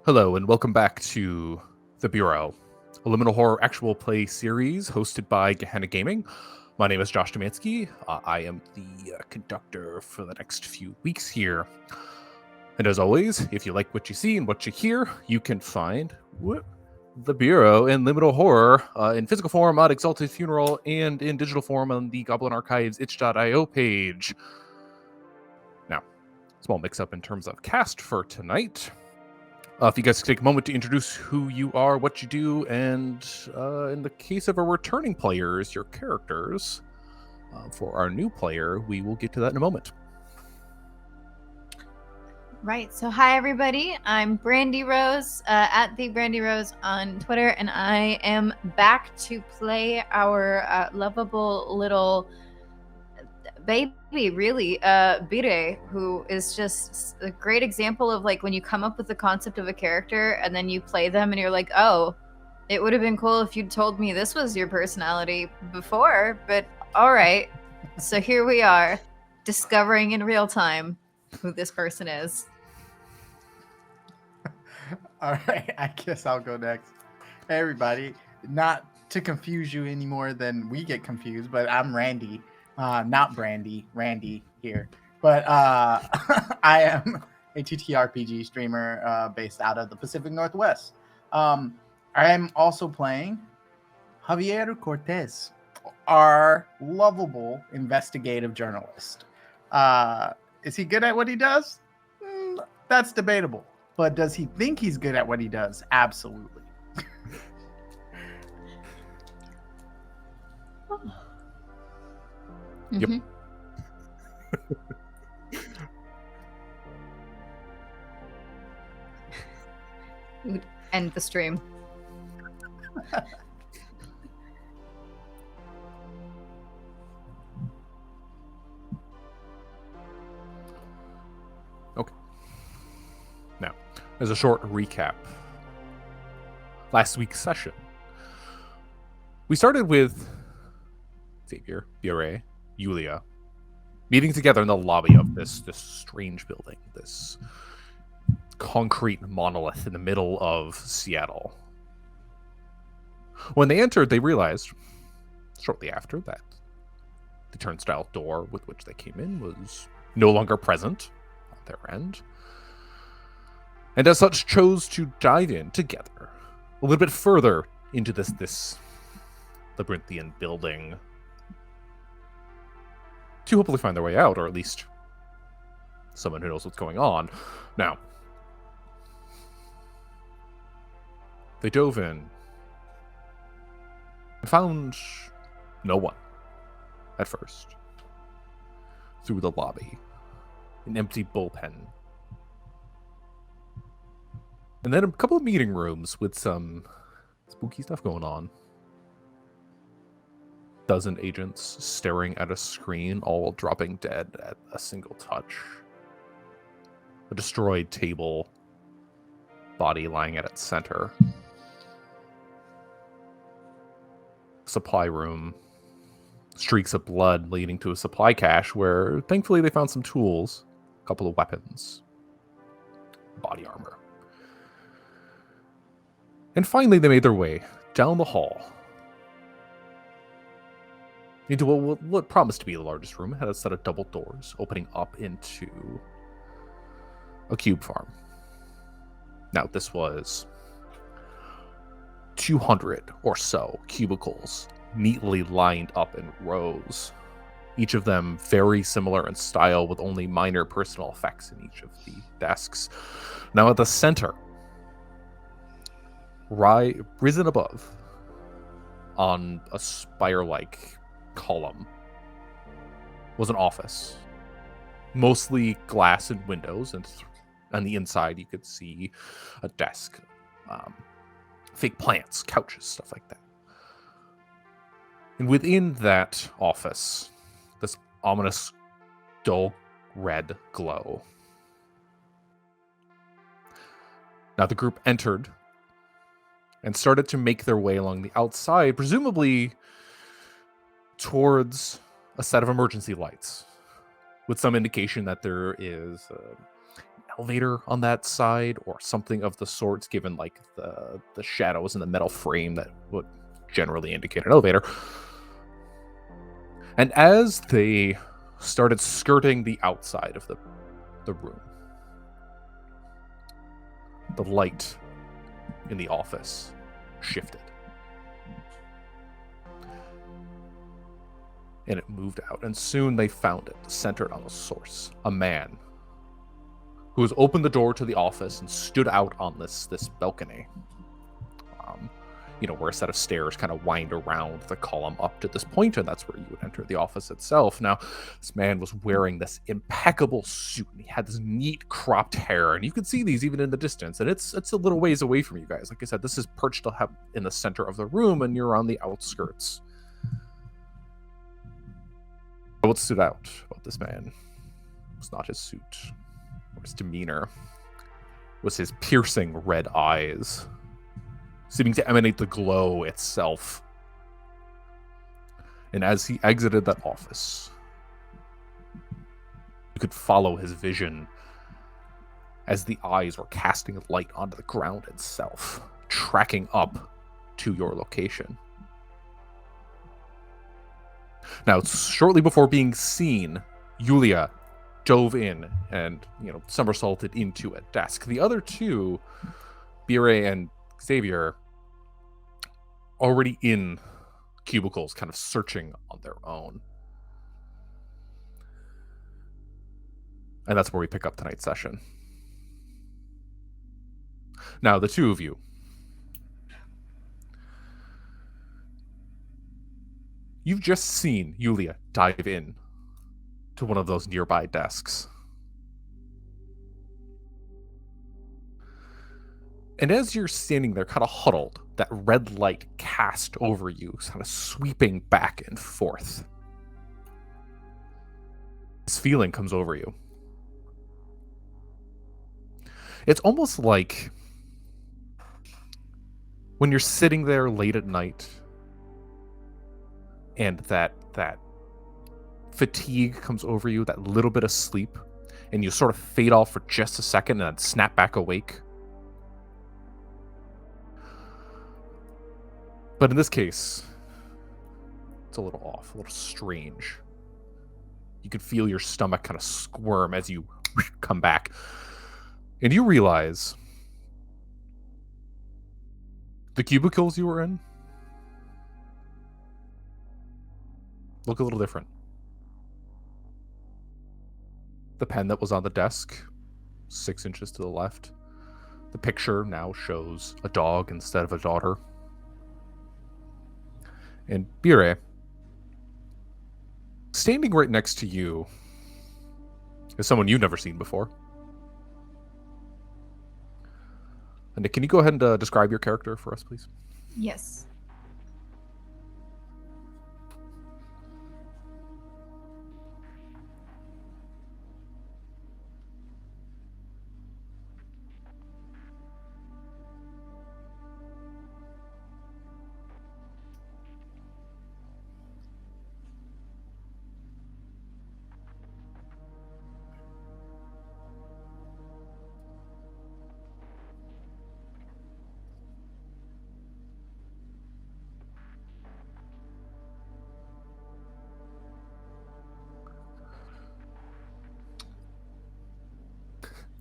Hello, and welcome back to The Bureau, a Liminal Horror actual play series hosted by Gehenna Gaming. My name is Josh Domansky. I am the conductor for the next few weeks here. And as always, if you like what you see and what you hear, you can find The Bureau in Liminal Horror in physical form on Exalted Funeral and in digital form on the Goblin Archives itch.io page. Now, small mix-up in terms of cast for tonight. If you guys could take a moment to introduce who you are, what you do, and in the case of our returning players, your characters. For our new player, we will get to that in a moment. Right. So, hi, everybody. I'm Brandy Rose, at the Brandy Rose on Twitter, and I am back to play our lovable little baby, really, Bire, who is just a great example of like when you come up with the concept of a character and then you play them and you're like, oh, it would have been cool if you'd told me this was your personality before, but all right. So here we are, discovering in real time who this person is. All right, I guess I'll go next. Hey, everybody. Not to confuse you any more than we get confused, but I'm Randy. Not Brandy, Randy here. But I am a TTRPG streamer based out of the Pacific Northwest. I am also playing Javier Cortez, our lovable investigative journalist. Is he good at what he does? That's debatable. But does he think he's good at what he does? Absolutely. Yep. End the stream. Okay. Now, as a short recap, last week's session, we started with Xavier, Bure, Yulia, meeting together in the lobby of this strange building, this concrete monolith in the middle of Seattle. When they entered, they realized, shortly after, that the turnstile door with which they came in was no longer present on their end, and as such chose to dive in together a little bit further into this labyrinthian building to hopefully find their way out, or at least someone who knows what's going on. Now, they dove in and found no one at first. Through the lobby, an empty bullpen, and then a couple of meeting rooms with some spooky stuff going on. Dozen agents staring at a screen, all dropping dead at a single touch. A destroyed table, body lying at its center. Supply room, streaks of blood leading to a supply cache where thankfully they found some tools, a couple of weapons, body armor. And finally they made their way down the hall into what promised to be the largest room. It had a set of double doors opening up into a cube farm. Now, this was 200 or so cubicles neatly lined up in rows, each of them very similar in style with only minor personal effects in each of the desks. Now, at the center, risen above on a spire-like column, was an office, mostly glass and windows, and on the inside you could see a desk, fake plants, couches, stuff like that. And within that office, this ominous dull red glow. Now the group entered and started to make their way along the outside, presumably towards a set of emergency lights, with some indication that there is elevator on that side or something of the sorts, given like the shadows in the metal frame that would generally indicate an elevator. And as they started skirting the outside of the room, the light in the office shifted. And it moved out, and soon they found it, centered on a source. A man who has opened the door to the office and stood out on this balcony. Where a set of stairs kind of wind around the column up to this point, and that's where you would enter the office itself. Now, this man was wearing this impeccable suit, and he had this neat cropped hair, and you can see these even in the distance, and it's a little ways away from you guys. Like I said, this is perched in the center of the room, and you're on the outskirts. What stood out about this man was not his suit or his demeanor, it was his piercing red eyes, seeming to emanate the glow itself. And as he exited that office, you could follow his vision as the eyes were casting light onto the ground itself, tracking up to your location. Now, shortly before being seen, Yulia dove in and, somersaulted into a desk. The other two, Bire and Xavier, already in cubicles, kind of searching on their own. And that's where we pick up tonight's session. Now, the two of you. You've just seen Yulia dive in to one of those nearby desks. And as you're standing there kind of huddled, that red light cast over you, kind of sweeping back and forth. This feeling comes over you. It's almost like when you're sitting there late at night and that fatigue comes over you, that little bit of sleep, and you sort of fade off for just a second and then snap back awake. But in this case, it's a little off, a little strange. You can feel your stomach kind of squirm as you come back. And you realize the cubicles you were in look a little different. The pen that was on the desk, 6 inches to the left. The picture now shows a dog instead of a daughter. And Bire, standing right next to you is someone you've never seen before. And Nick, can you go ahead and describe your character for us, please? Yes.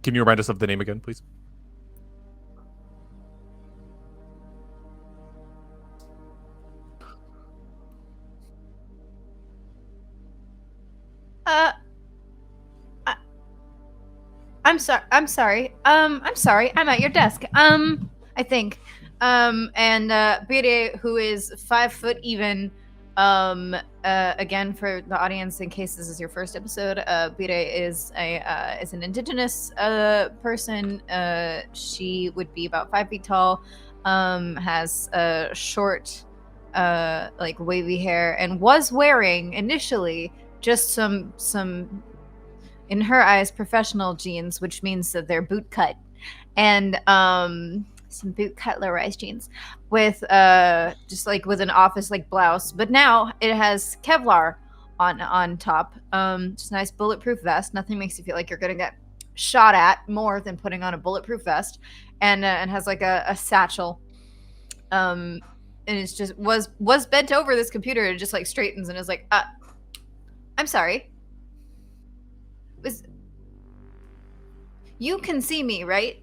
Can you remind us of the name again, please? I'm sorry. I'm sorry. I'm at your desk. I think. And Bire, who is 5 foot even. Again, for the audience, in case this is your first episode, Bire is an indigenous person. She would be about 5 feet tall. Has short, like wavy hair, and was wearing initially just some, in her eyes, professional jeans, which means that they're boot cut, and some boot cut low-rise jeans with just like with an office like blouse, but now it has Kevlar on top. Just a nice bulletproof vest. Nothing makes you feel like you're gonna get shot at more than putting on a bulletproof vest, and has like a satchel. And it's just was bent over this computer, and it just like straightens and is like, I'm sorry. You can see me, right?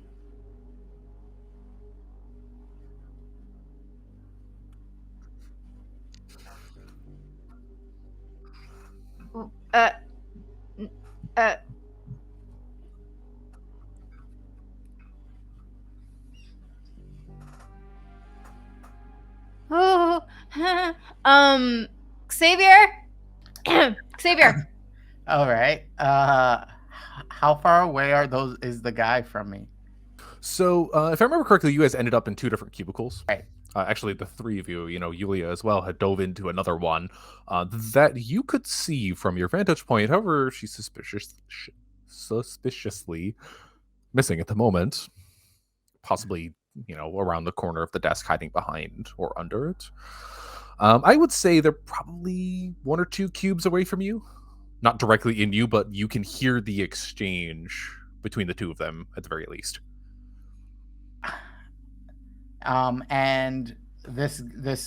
Oh, Xavier? Xavier. All right. How far away is the guy from me? So, if I remember correctly, you guys ended up in 2 different cubicles. Right. Actually, the 3 of you, Yulia as well, had dove into another one that you could see from your vantage point. However, she's suspiciously missing at the moment. Possibly, around the corner of the desk, hiding behind or under it. I would say they're probably 1 or 2 cubes away from you. Not directly in you, but you can hear the exchange between the 2 of them at the very least. And this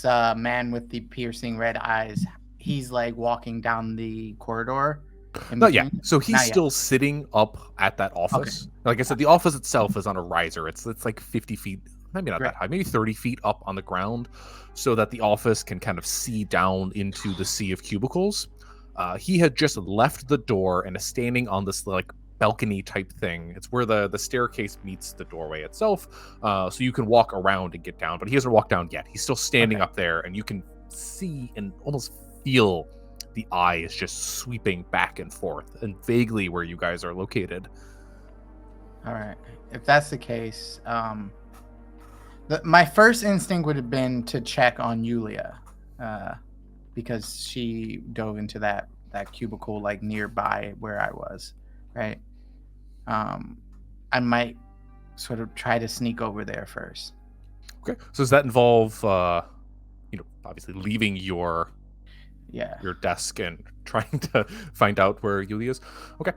man with the piercing red eyes, he's like walking down the corridor. Not yet. So he's still sitting up at that office. Okay. Like I said, the office itself is on a riser. It's like 50 feet, maybe not that high, maybe 30 feet up on the ground, so that the office can kind of see down into the sea of cubicles. He had just left the door and is standing on this like balcony type thing. It's where the staircase meets the doorway itself, so you can walk around and get down, but he hasn't walked down yet. He's still standing up there, and you can see and almost feel the eye is just sweeping back and forth and vaguely where you guys are located. All right. If that's the case, my first instinct would have been to check on Yulia, because she dove into that cubicle like nearby where I was, right? I might sort of try to sneak over there first. Okay. So does that involve, obviously leaving your desk and trying to find out where Yulia is? Okay.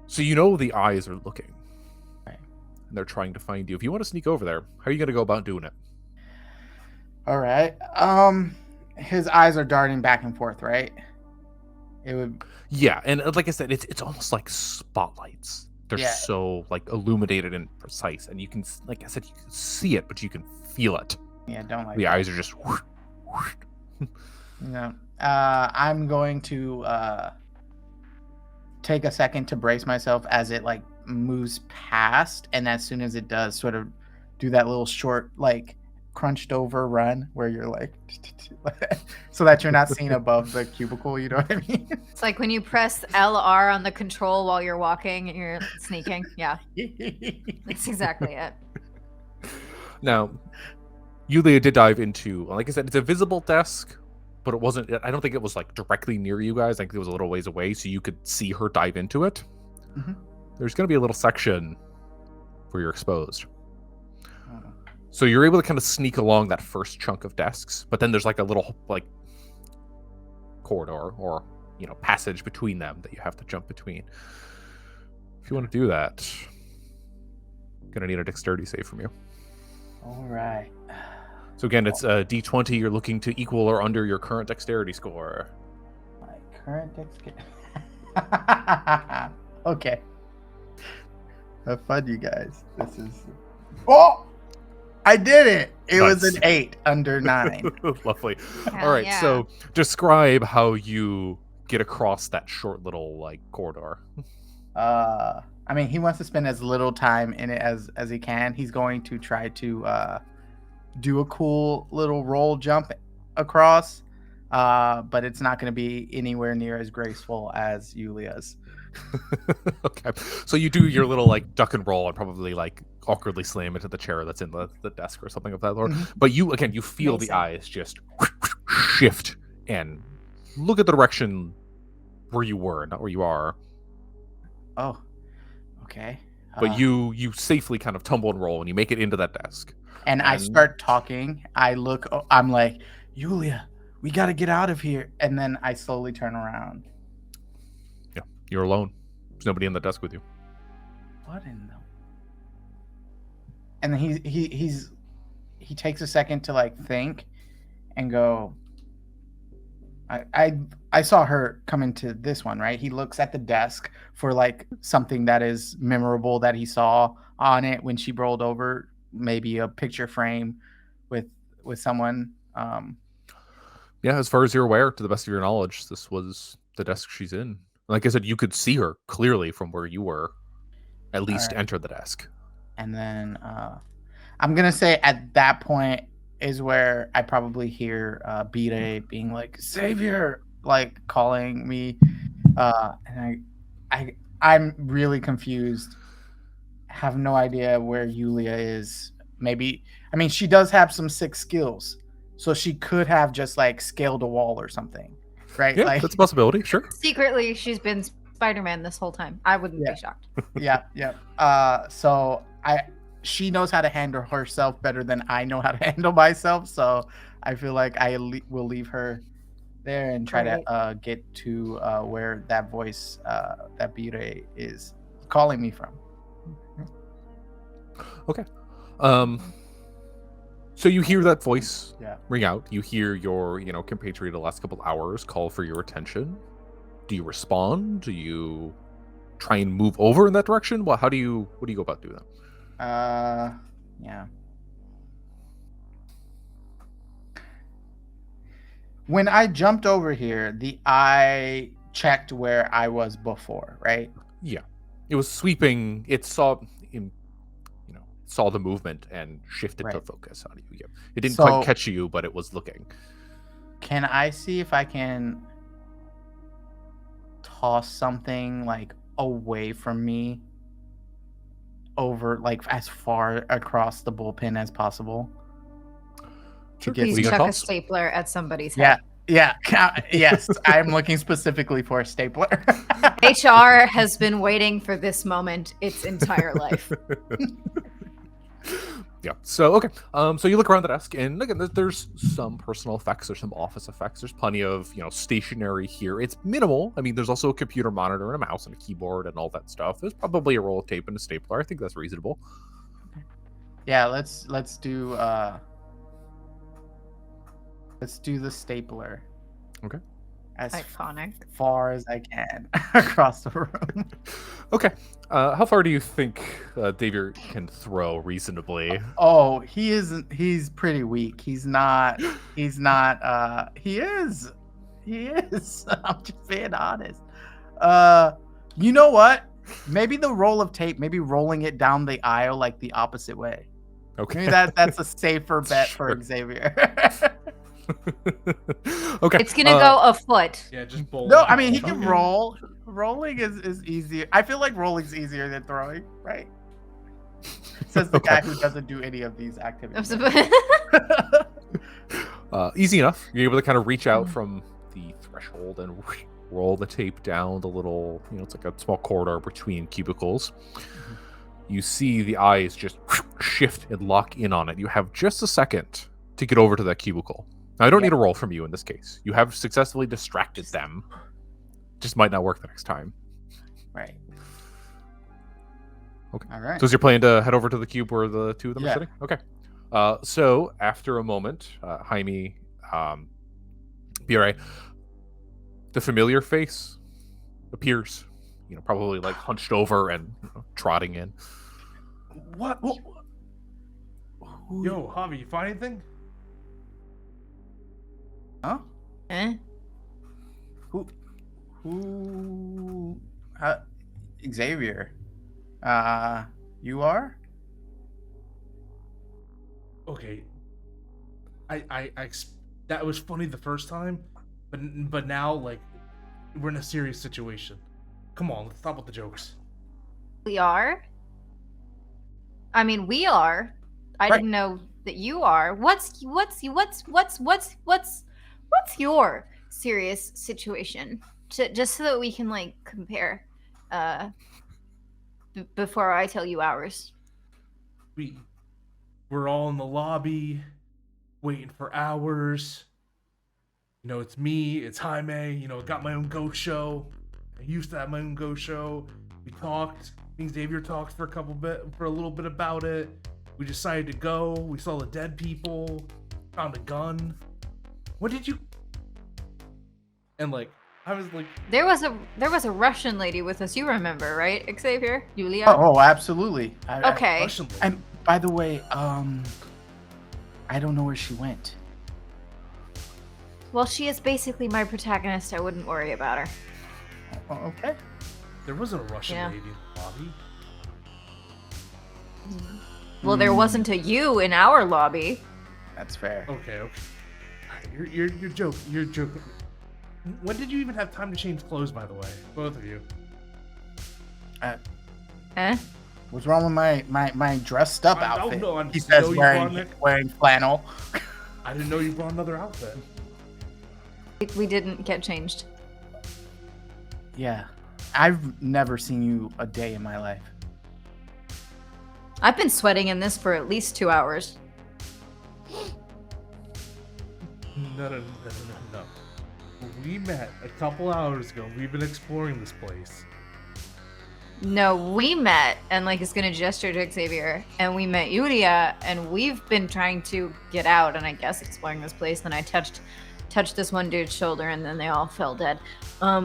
So the eyes are looking. Right. And they're trying to find you. If you want to sneak over there, how are you going to go about doing it? All right. His eyes are darting back and forth, right? It would. Yeah, and like I said, it's almost like spotlights. They're so like illuminated and precise, and you can, like I said, you can see it, but you can feel it. Yeah, don't like the that. Eyes are just. I'm going to take a second to brace myself as it like moves past, and as soon as it does, sort of do that little short like crunched over run where you're like so that you're not seen above the cubicle, you know what I mean? It's like when you press LR on the control while you're walking and you're sneaking. Yeah. That's exactly it. Now, Yulia did dive into, like I said, it's a visible desk, but it wasn't, I don't think it was like directly near you guys. I think it was a little ways away, so you could see her dive into it. Mm-hmm. There's going to be a little section where you're exposed. So you're able to kind of sneak along that first chunk of desks, but then there's like a little like corridor or passage between them that you have to jump between. If you want to do that, I'm gonna need a dexterity save from you. All right. So again, it's a D20. You're looking to equal or under your current dexterity score. My current dexterity. Okay. Have fun, you guys. This is. Oh! I did it! It was an 8 under 9. Lovely. Hell all right, yeah. So describe how you get across that short little like corridor. I mean, he wants to spend as little time in it as he can. He's going to try to do a cool little roll jump across, but it's not going to be anywhere near as graceful as Yulia's. Okay, so you do your little like duck and roll and probably like awkwardly slam into the chair that's in the desk or something of that sort. Mm-hmm. But you feel the eyes just shift and look at the direction where you were, not where you are. Oh, okay. But you safely kind of tumble and roll and you make it into that desk. And I start talking. I'm like, Yulia, we got to get out of here. And then I slowly turn around. Yeah, you're alone. There's nobody in the desk with you. What in the? And then he takes a second to like think and go. I saw her come into this one, right? He looks at the desk for like something that is memorable that he saw on it when she rolled over, maybe a picture frame with someone. Yeah, as far as you're aware, to the best of your knowledge, this was the desk she's in. Like I said, you could see her clearly from where you were, at least enter the desk. And then I'm going to say at that point is where I probably hear Bire being like, Savior, like calling me. And I'm really confused. Have no idea where Yulia is. Maybe, I mean, she does have some sick skills. So she could have just like scaled a wall or something, right? Yeah, like, that's a possibility. Sure. Secretly, she's been Spider-Man this whole time. I wouldn't be shocked. Yeah. So she knows how to handle herself better than I know how to handle myself. So I feel like I will leave her there and try to get to where that voice, that Bire is calling me from. Okay. So you hear that voice ring out. You hear your, compatriot the last couple hours call for your attention. Do you respond? Do you try and move over in that direction? Well, what do you go about doing that? Yeah. When I jumped over here, the eye checked where I was before, right? Yeah. It was sweeping. It saw the movement and shifted to focus on you. Yeah. It didn't quite catch you, but it was looking. Can I see if I can toss something like away from me over like as far across the bullpen as possible? Please chuck a stapler at somebody's head. Yeah. Yes, I'm looking specifically for a stapler. HR has been waiting for this moment its entire life. Yeah. So okay. So you look around the desk, and again, there's some personal effects, there's some office effects, there's plenty of stationery here. It's minimal. I mean, there's also a computer monitor and a mouse and a keyboard and all that stuff. There's probably a roll of tape and a stapler. I think that's reasonable. Yeah. Let's do the stapler. Okay. As iconic. Far as I can across the room. Okay. How far do you think Xavier can throw reasonably? Oh, he's pretty weak. He is. He is. I'm just being honest. You know what? Maybe the roll of tape, maybe rolling it down the aisle like the opposite way. Okay. Maybe that's a safer bet for Xavier. Okay. It's gonna go a foot. Yeah, just bowl. No, I mean he can roll. Rolling is easier. I feel like rolling's easier than throwing, right? Says the guy who doesn't do any of these activities. Easy enough. You're able to kind of reach out from the threshold and roll the tape down the little, it's like a small corridor between cubicles. Mm-hmm. You see the eyes just shift and lock in on it. You have just a second to get over to that cubicle. Now, I don't need a roll from you in this case. You have successfully distracted them. Just might not work the next time. Right. Okay. All right. So is your plan to head over to the cube where the two of them are sitting? Okay. So after a moment, Jaime, Bire, the familiar face appears. Probably like hunched over and trotting in. What? Yo, Javi, you find anything? Huh? Eh? Who? Xavier. You are? Okay. I that was funny the first time, but now like we're in a serious situation. Come on, let's stop with the jokes. We are? I mean, we are. I didn't know that you are. What's your serious situation? Just so that we can like compare before I tell you ours. We're all in the lobby waiting for hours. It's me, it's Jaime, got my own ghost show. I used to have my own ghost show. We talked. Me and Xavier talked for a little bit about it. We decided to go. We saw the dead people. Found a gun. What did you? And like, I was like, There was a Russian lady with us. You remember, right, Xavier? Yulia. Oh, absolutely. Okay. Russian lady. And by the way, I don't know where she went. Well, she is basically my protagonist. I wouldn't worry about her. Okay. There wasn't a Russian Yeah. lady in the lobby. Well, there wasn't a you in our lobby. That's fair. Okay. You're joking. You're joking. When did you even have time to change clothes, by the way? Both of you. Eh? What's wrong with my dressed up I don't outfit? know, I He just says know you wearing flannel. I didn't know you brought another outfit. We didn't get changed. Yeah. I've never seen you a day in my life. I've been sweating in this for at least 2 hours. No. We met a couple hours ago. We've been exploring this place. No, we met, and like is gonna gesture to Xavier, and we met Yulia, and we've been trying to get out, and I guess exploring this place. Then I touched this one dude's shoulder, and then they all fell dead.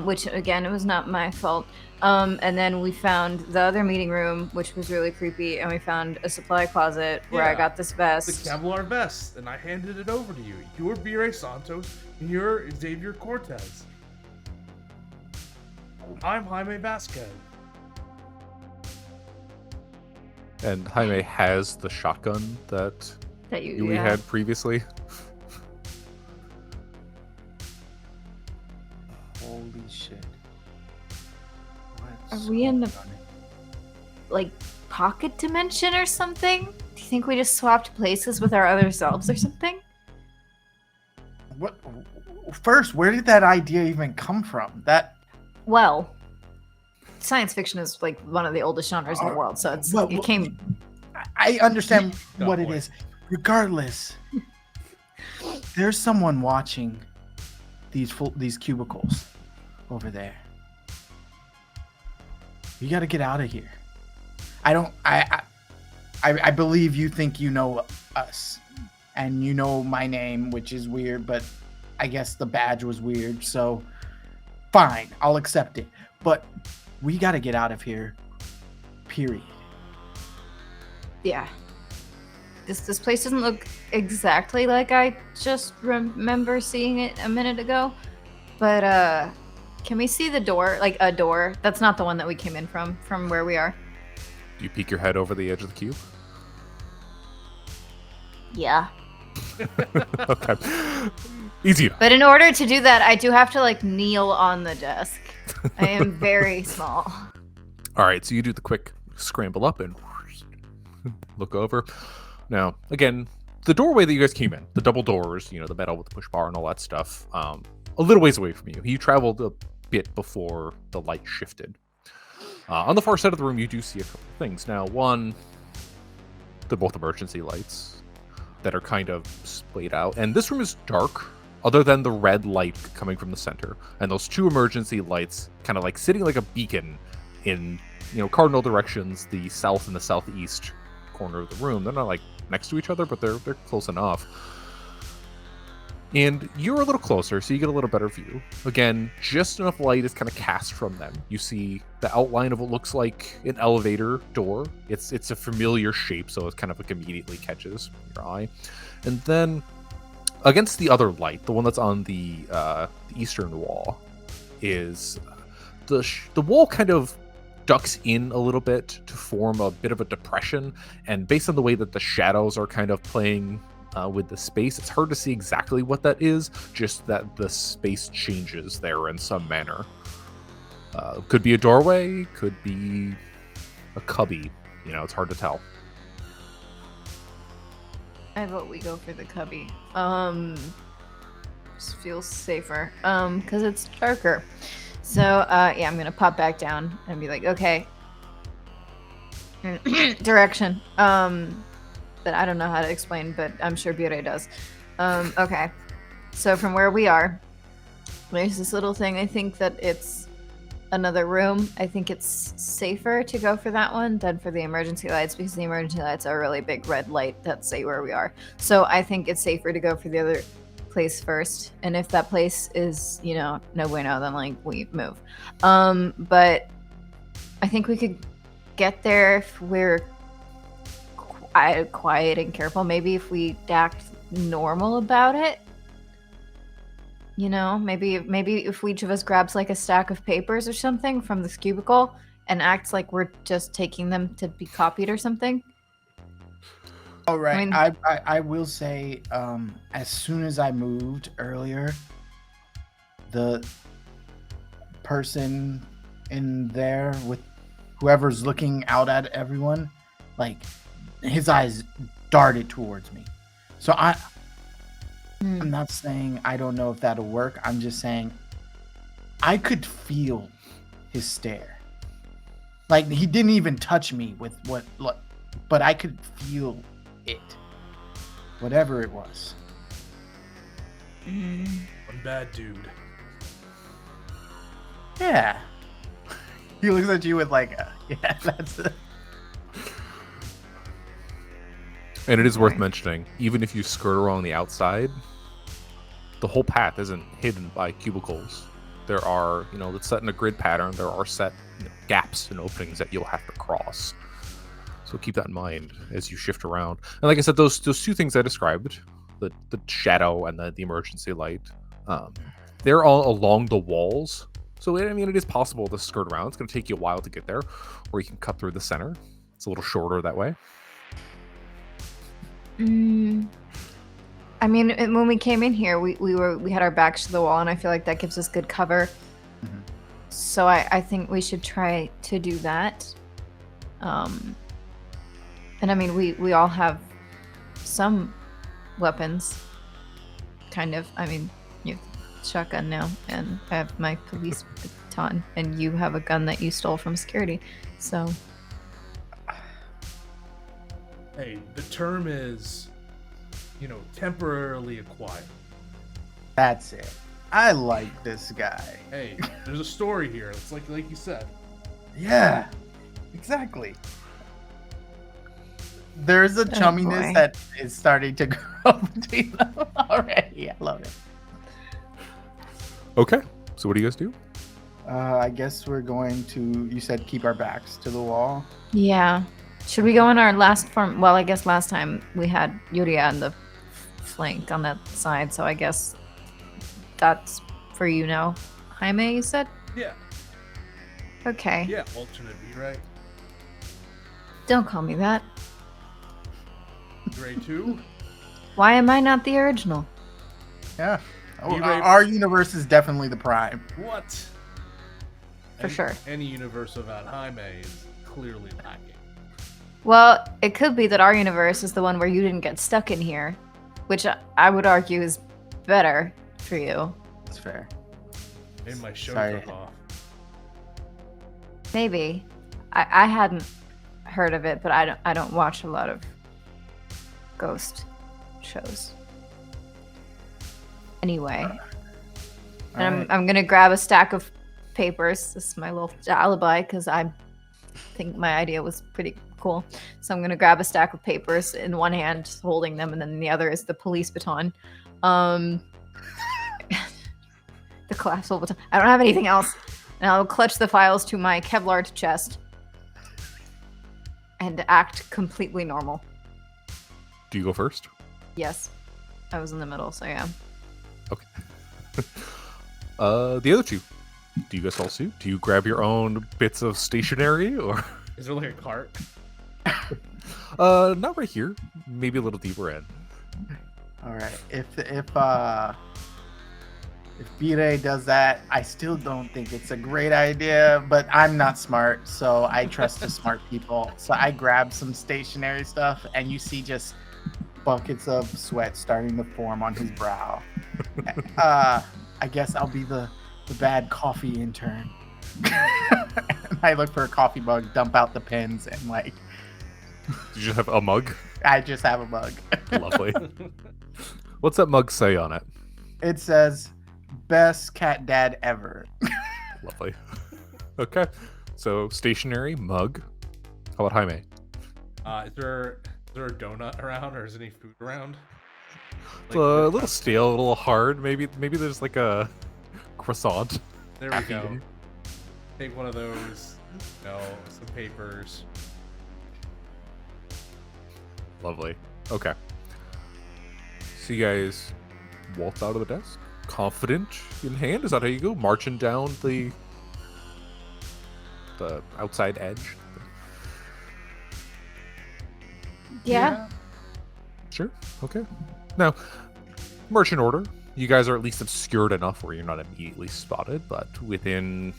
Which again, it was not my fault. And then we found the other meeting room, which was really creepy, and we found a supply closet where I Yeah, got this The vest. Kevlar vest, and I handed it over to you. You're Bire Santos, and you're Xavier Cortez. I'm Jaime Vasquez. And Jaime has the shotgun that That we had previously. Holy shit. Are we in the like pocket dimension or something? Do you think we just swapped places with our other selves or something? What? First, where did that idea even come from? Well, science fiction is like one of the oldest genres in the world, so it came. I understand Good what it point. is. Regardless, there's someone watching these cubicles over there. You got to get out of here. I believe you think you know us, and you know my name, which is weird, but I guess the badge was weird, so fine, I'll accept it. But we got to get out of here. Period. Yeah. This place doesn't look exactly like I just remember seeing it a minute ago, but can we see the door? Like a door? That's not the one that we came in from where we are. Do you peek your head over the edge of the cube? Yeah. Okay. Easier. But in order to do that, I do have to like kneel on the desk. I am very small. All right, so you do the quick scramble up and look over. Now, again, the doorway that you guys came in, the double doors, the metal with the push bar and all that stuff, a little ways away from you. You traveled a bit before the light shifted. On the far side of the room, you do see a couple of things. Now, one, they're both emergency lights that are kind of splayed out. And this room is dark, other than the red light coming from the center. And those two emergency lights kind of like sitting like a beacon in, cardinal directions, the south and the southeast corner of the room. They're not like next to each other, but they're close enough. And you're a little closer, so you get a little better view. Again, just enough light is kind of cast from them. You see the outline of what looks like an elevator door. It's a familiar shape, so it kind of like immediately catches your eye. And then against the other light, the one that's on the eastern wall, is the wall kind of ducks in a little bit to form a bit of a depression. And based on the way that the shadows are kind of playing with the space, it's hard to see exactly what that is, just that the space changes there in some manner. Could be a doorway, could be a cubby, it's hard to tell. I vote we go for the cubby. Just feels safer. Because it's darker. So, yeah, I'm gonna pop back down and be like, okay. Direction. That I don't know how to explain, but I'm sure Bure does. Okay. So from where we are, there's this little thing. I think that it's another room, I think it's safer to go for that one than for the emergency lights, because the emergency lights are a really big red light that say where we are. So I think it's safer to go for the other place first. And if that place is, no bueno, then like we move. But I think we could get there if we're quiet and careful. Maybe if we act normal about it. Maybe if each of us grabs like a stack of papers or something from this cubicle and acts like we're just taking them to be copied or something. All right. I mean- I will say, as soon as I moved earlier, the person in there with whoever's looking out at everyone, like his eyes darted towards me. So I'm not saying I don't know if that'll work. I'm just saying I could feel his stare. Like he didn't even touch me with but I could feel it. Whatever it was. One bad dude. Yeah. He looks at you with like, yeah, that's it. And it is worth mentioning, even if you skirt around the outside, the whole path isn't hidden by cubicles. There are, it's set in a grid pattern. There are set gaps and openings that you'll have to cross. So keep that in mind as you shift around. And like I said, those two things I described, the shadow and the emergency light, they're all along the walls. So, it is possible to skirt around. It's going to take you a while to get there, or you can cut through the center. It's a little shorter that way. I mean, when we came in here, we had our backs to the wall, and I feel like that gives us good cover. Mhm. So I think we should try to do that. And I mean, we all have some weapons, kind of. I mean, you have a shotgun now, and I have my police baton, and you have a gun that you stole from security. So. Hey, the term is, temporarily acquired. That's it. I like this guy. Hey, there's a story here. It's like you said. Yeah, exactly. There's a chumminess boy. that is starting to grow between them already. I love it. Okay. So what do you guys do? I guess we're going to, you said keep our backs to the wall. Yeah. Should we go on our last form? Well, I guess last time we had Yuria on the flank on that side, so I guess that's for you now. Jaime, you said? Yeah. Okay. Yeah. Alternate V, right? Don't call me that. Gray 2? Why am I not the original? Yeah. Oh, You may- our universe is definitely the prime. What? For sure. Any universe without Jaime is clearly lacking. Well, it could be that our universe is the one where you didn't get stuck in here, which I would argue is better for you. That's fair. Maybe my show Sorry. took off. Maybe. I hadn't heard of it, but I don't watch a lot of ghost shows. Anyway, and I'm gonna grab a stack of papers. This is my little alibi because I think my idea was pretty cool. So I'm gonna grab a stack of papers in one hand, holding them, and then the other is the police baton. The collapsible baton. I don't have anything else, and I'll clutch the files to my Kevlar chest and act completely normal. Do you go first? Yes, I was in the middle, so yeah. Okay. The other two. Do you guys follow suit? Do you grab your own bits of stationery, or? Is there like a cart? Not right here. Maybe a little deeper in. All right. If Bire does that, I still don't think it's a great idea, but I'm not smart, so I trust the smart people. So I grab some stationary stuff, and you see just buckets of sweat starting to form on his brow. I guess I'll be the bad coffee intern. And I look for a coffee mug, dump out the pens, and like, Did you have a mug? I just have a mug. Lovely. What's that mug say on it? It says, "Best cat dad ever." Lovely. Okay. So stationary mug. How about Jaime? Is there a donut around, or is any food around? It's a little stale, a little hard. Maybe there's like a croissant. There we go. caffeine. Take one of those. Some papers. Lovely. Okay. So you guys waltz out of the desk, confident in hand. Is that how you go? Marching down the outside edge. Yeah. Sure. Okay. Now, merchant order. You guys are at least obscured enough where you're not immediately spotted, but within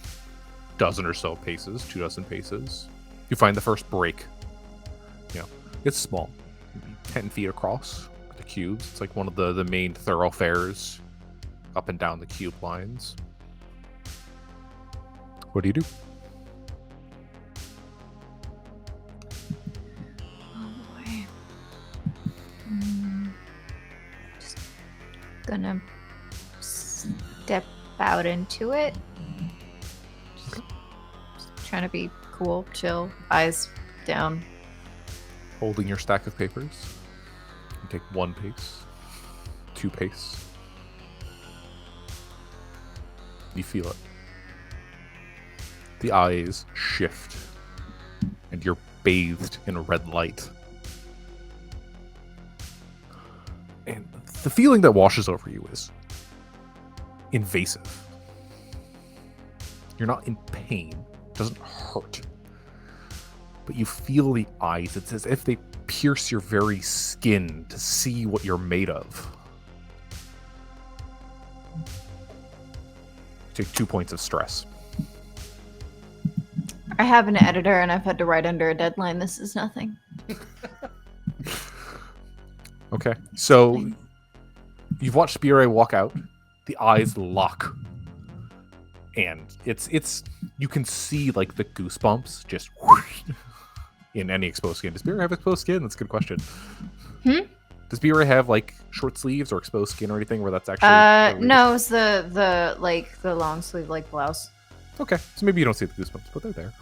dozen or so paces, 24 paces, you find the first break. It's small, maybe 10 feet across. The cubes. It's like one of the main thoroughfares up and down the cube lines. What do you do? Oh boy. Just gonna step out into it. Just trying to be cool, chill, eyes down. Holding your stack of papers. You take 1 pace, 2 pace. You feel it. The eyes shift, and you're bathed in a red light. And the feeling that washes over you is invasive. You're not in pain. It doesn't hurt. But you feel the eyes. It's as if they pierce your very skin to see what you're made of. You take 2 points of stress. I have an editor and I've had to write under a deadline. This is nothing. Okay. So you've watched Spire walk out. The eyes lock. And it's you can see like the goosebumps just whoosh, in any exposed skin. Does Spire have exposed skin? That's a good question. Does Spire have like short sleeves or exposed skin or anything where that's actually no, it's the long sleeve like blouse. Okay, so maybe you don't see the goosebumps, but they're there.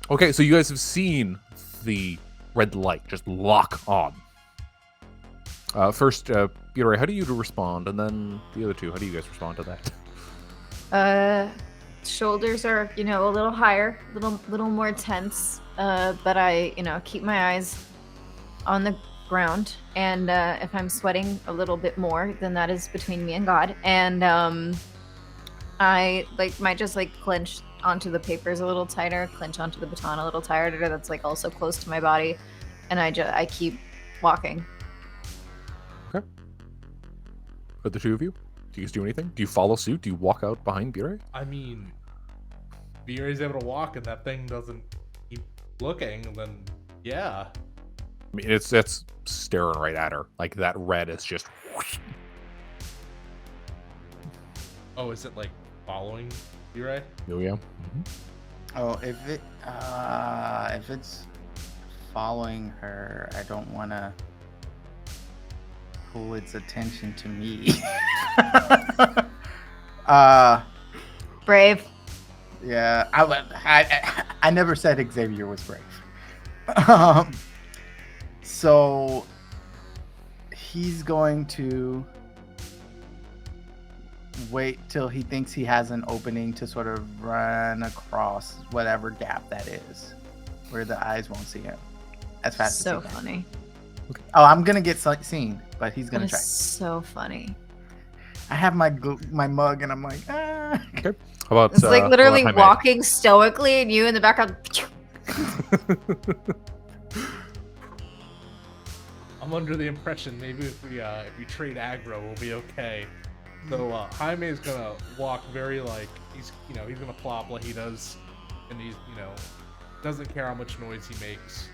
Okay, so you guys have seen the red light just lock on. First, Bure, how do you respond? And then the other two, how do you guys respond to that? Shoulders are, a little higher, little more tense. But I, keep my eyes on the ground. And if I'm sweating a little bit more, then that is between me and God. And I might just clench onto the papers a little tighter, clench onto the baton a little tighter. That's also close to my body, and I keep walking. Okay. For the two of you, do you guys do anything? Do you follow suit? Do you walk out behind Bure? I mean, Bure's able to walk, and that thing doesn't keep looking. Then yeah. I mean, it's staring right at her. Like that red is just. Whoosh. Oh, is it following Bure? Oh yeah. Mm-hmm. Oh, if it's following her, I don't want to pull its attention to me. Brave. Yeah, I never said Xavier was brave. So he's going to wait till he thinks he has an opening to sort of run across whatever gap that is, where the eyes won't see him as fast as he can. So funny. Okay. Oh, I'm gonna get seen, but he's gonna That try. is so funny. I have my mug, and I'm like, ah. Okay. How about It's literally Jaime? walking stoically, and you in the background. I'm under the impression maybe if we trade aggro, we'll be okay. So Jaime is gonna walk very he's gonna plop like he does, and he's doesn't care how much noise he makes.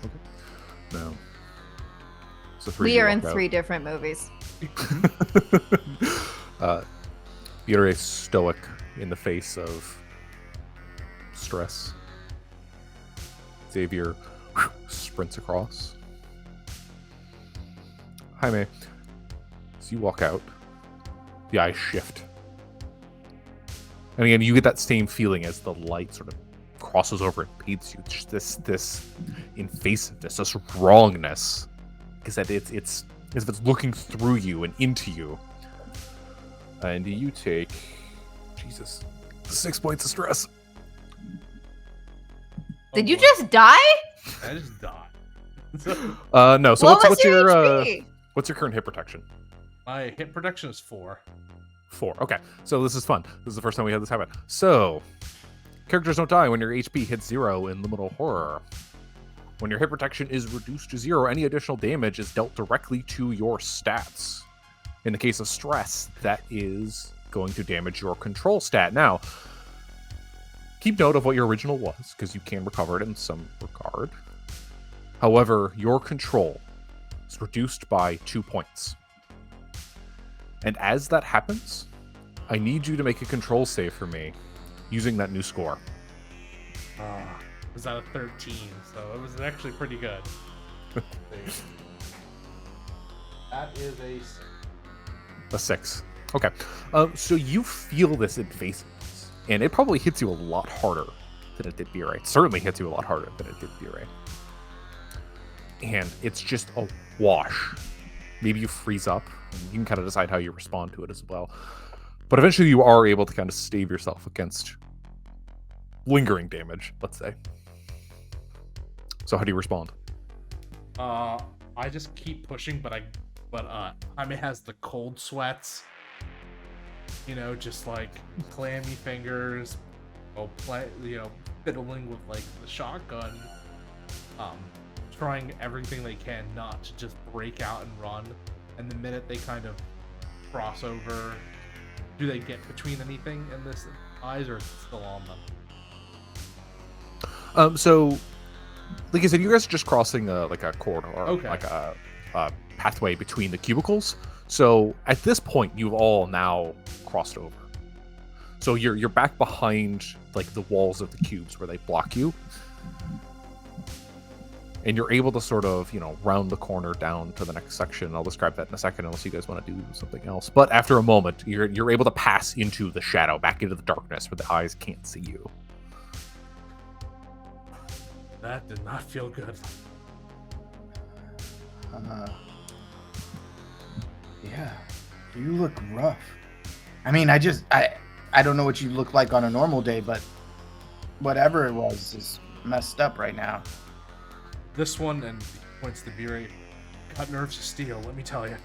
Okay. No. So We are in 3 different movies. Bure is stoic in the face of stress. Xavier sprints across. Jaime, as you walk out, The eyes shift. And again, you get that same feeling as the light sort of crosses over and paints you. Just this invasiveness, this wrongness. Because that it's as if it's looking through you and into you. And you take, Jesus, 6 points of stress. Did you just die? I just died. No. So What was what's your your HP? what's your current hit protection? My hit protection is 4. 4. Okay. So this is fun. This is the first time we had this happen. So characters don't die when your HP hits 0 in Liminal Horror. When your hit protection is reduced to 0, any additional damage is dealt directly to your stats. In the case of stress, that is going to damage your control stat. Now, keep note of what your original was, because you can recover it in some regard. However, your control is reduced by 2 points. And as that happens, I need you to make a control save for me using that new score. It was out of 13, so it was actually pretty good. That is A 6. Okay. So you feel this invasiveness, and it probably hits you a lot harder than it did Bure. It certainly hits you a lot harder than it did Bure. And it's just a wash. Maybe you freeze up, and you can kind of decide how you respond to it as well. But eventually you are able to kind of stave yourself against lingering damage, let's say. So how do you respond? I just keep pushing, but Jaime has the cold sweats. You know, just like clammy fingers, fiddling with like the shotgun, trying everything they can not to just break out and run. And the minute they kind of cross over, do they get between anything in this eyes, or is it still on them? So, like I said, you guys are just crossing like a corridor, Okay. like a pathway between the cubicles. So at this point, you've all now crossed over. So you're back behind like the walls of the cubes where they block you, and you're able to sort of round the corner down to the next section. I'll describe that in a second, unless you guys want to do something else. But after a moment, you're able to pass into the shadow, back into the darkness where the eyes can't see you. That did not feel good. Yeah, you look rough. I mean, I don't know what you look like on a normal day, but whatever it was is messed up right now. This one, and he points to Bure, got nerves of steel, let me tell you.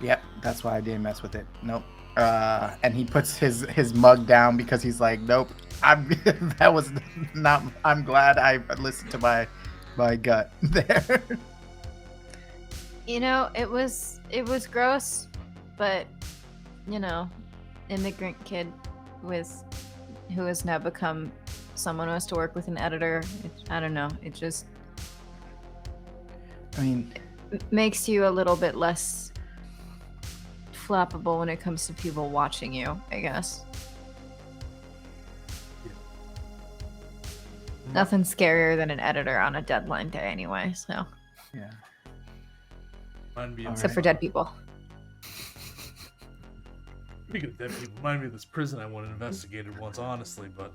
Yep, that's why I didn't mess with it. Nope. And he puts his mug down because he's like, nope. That was not. I'm glad I listened to my gut there. It was gross, but immigrant kid who has now become someone who has to work with an editor. I don't know. It just makes you a little bit less flappable when it comes to people watching you, I guess. Nothing scarier than an editor on a deadline day anyway, so. Yeah. Except for dead people. Speaking of dead people, remind me of this prison I went and investigated once, honestly, but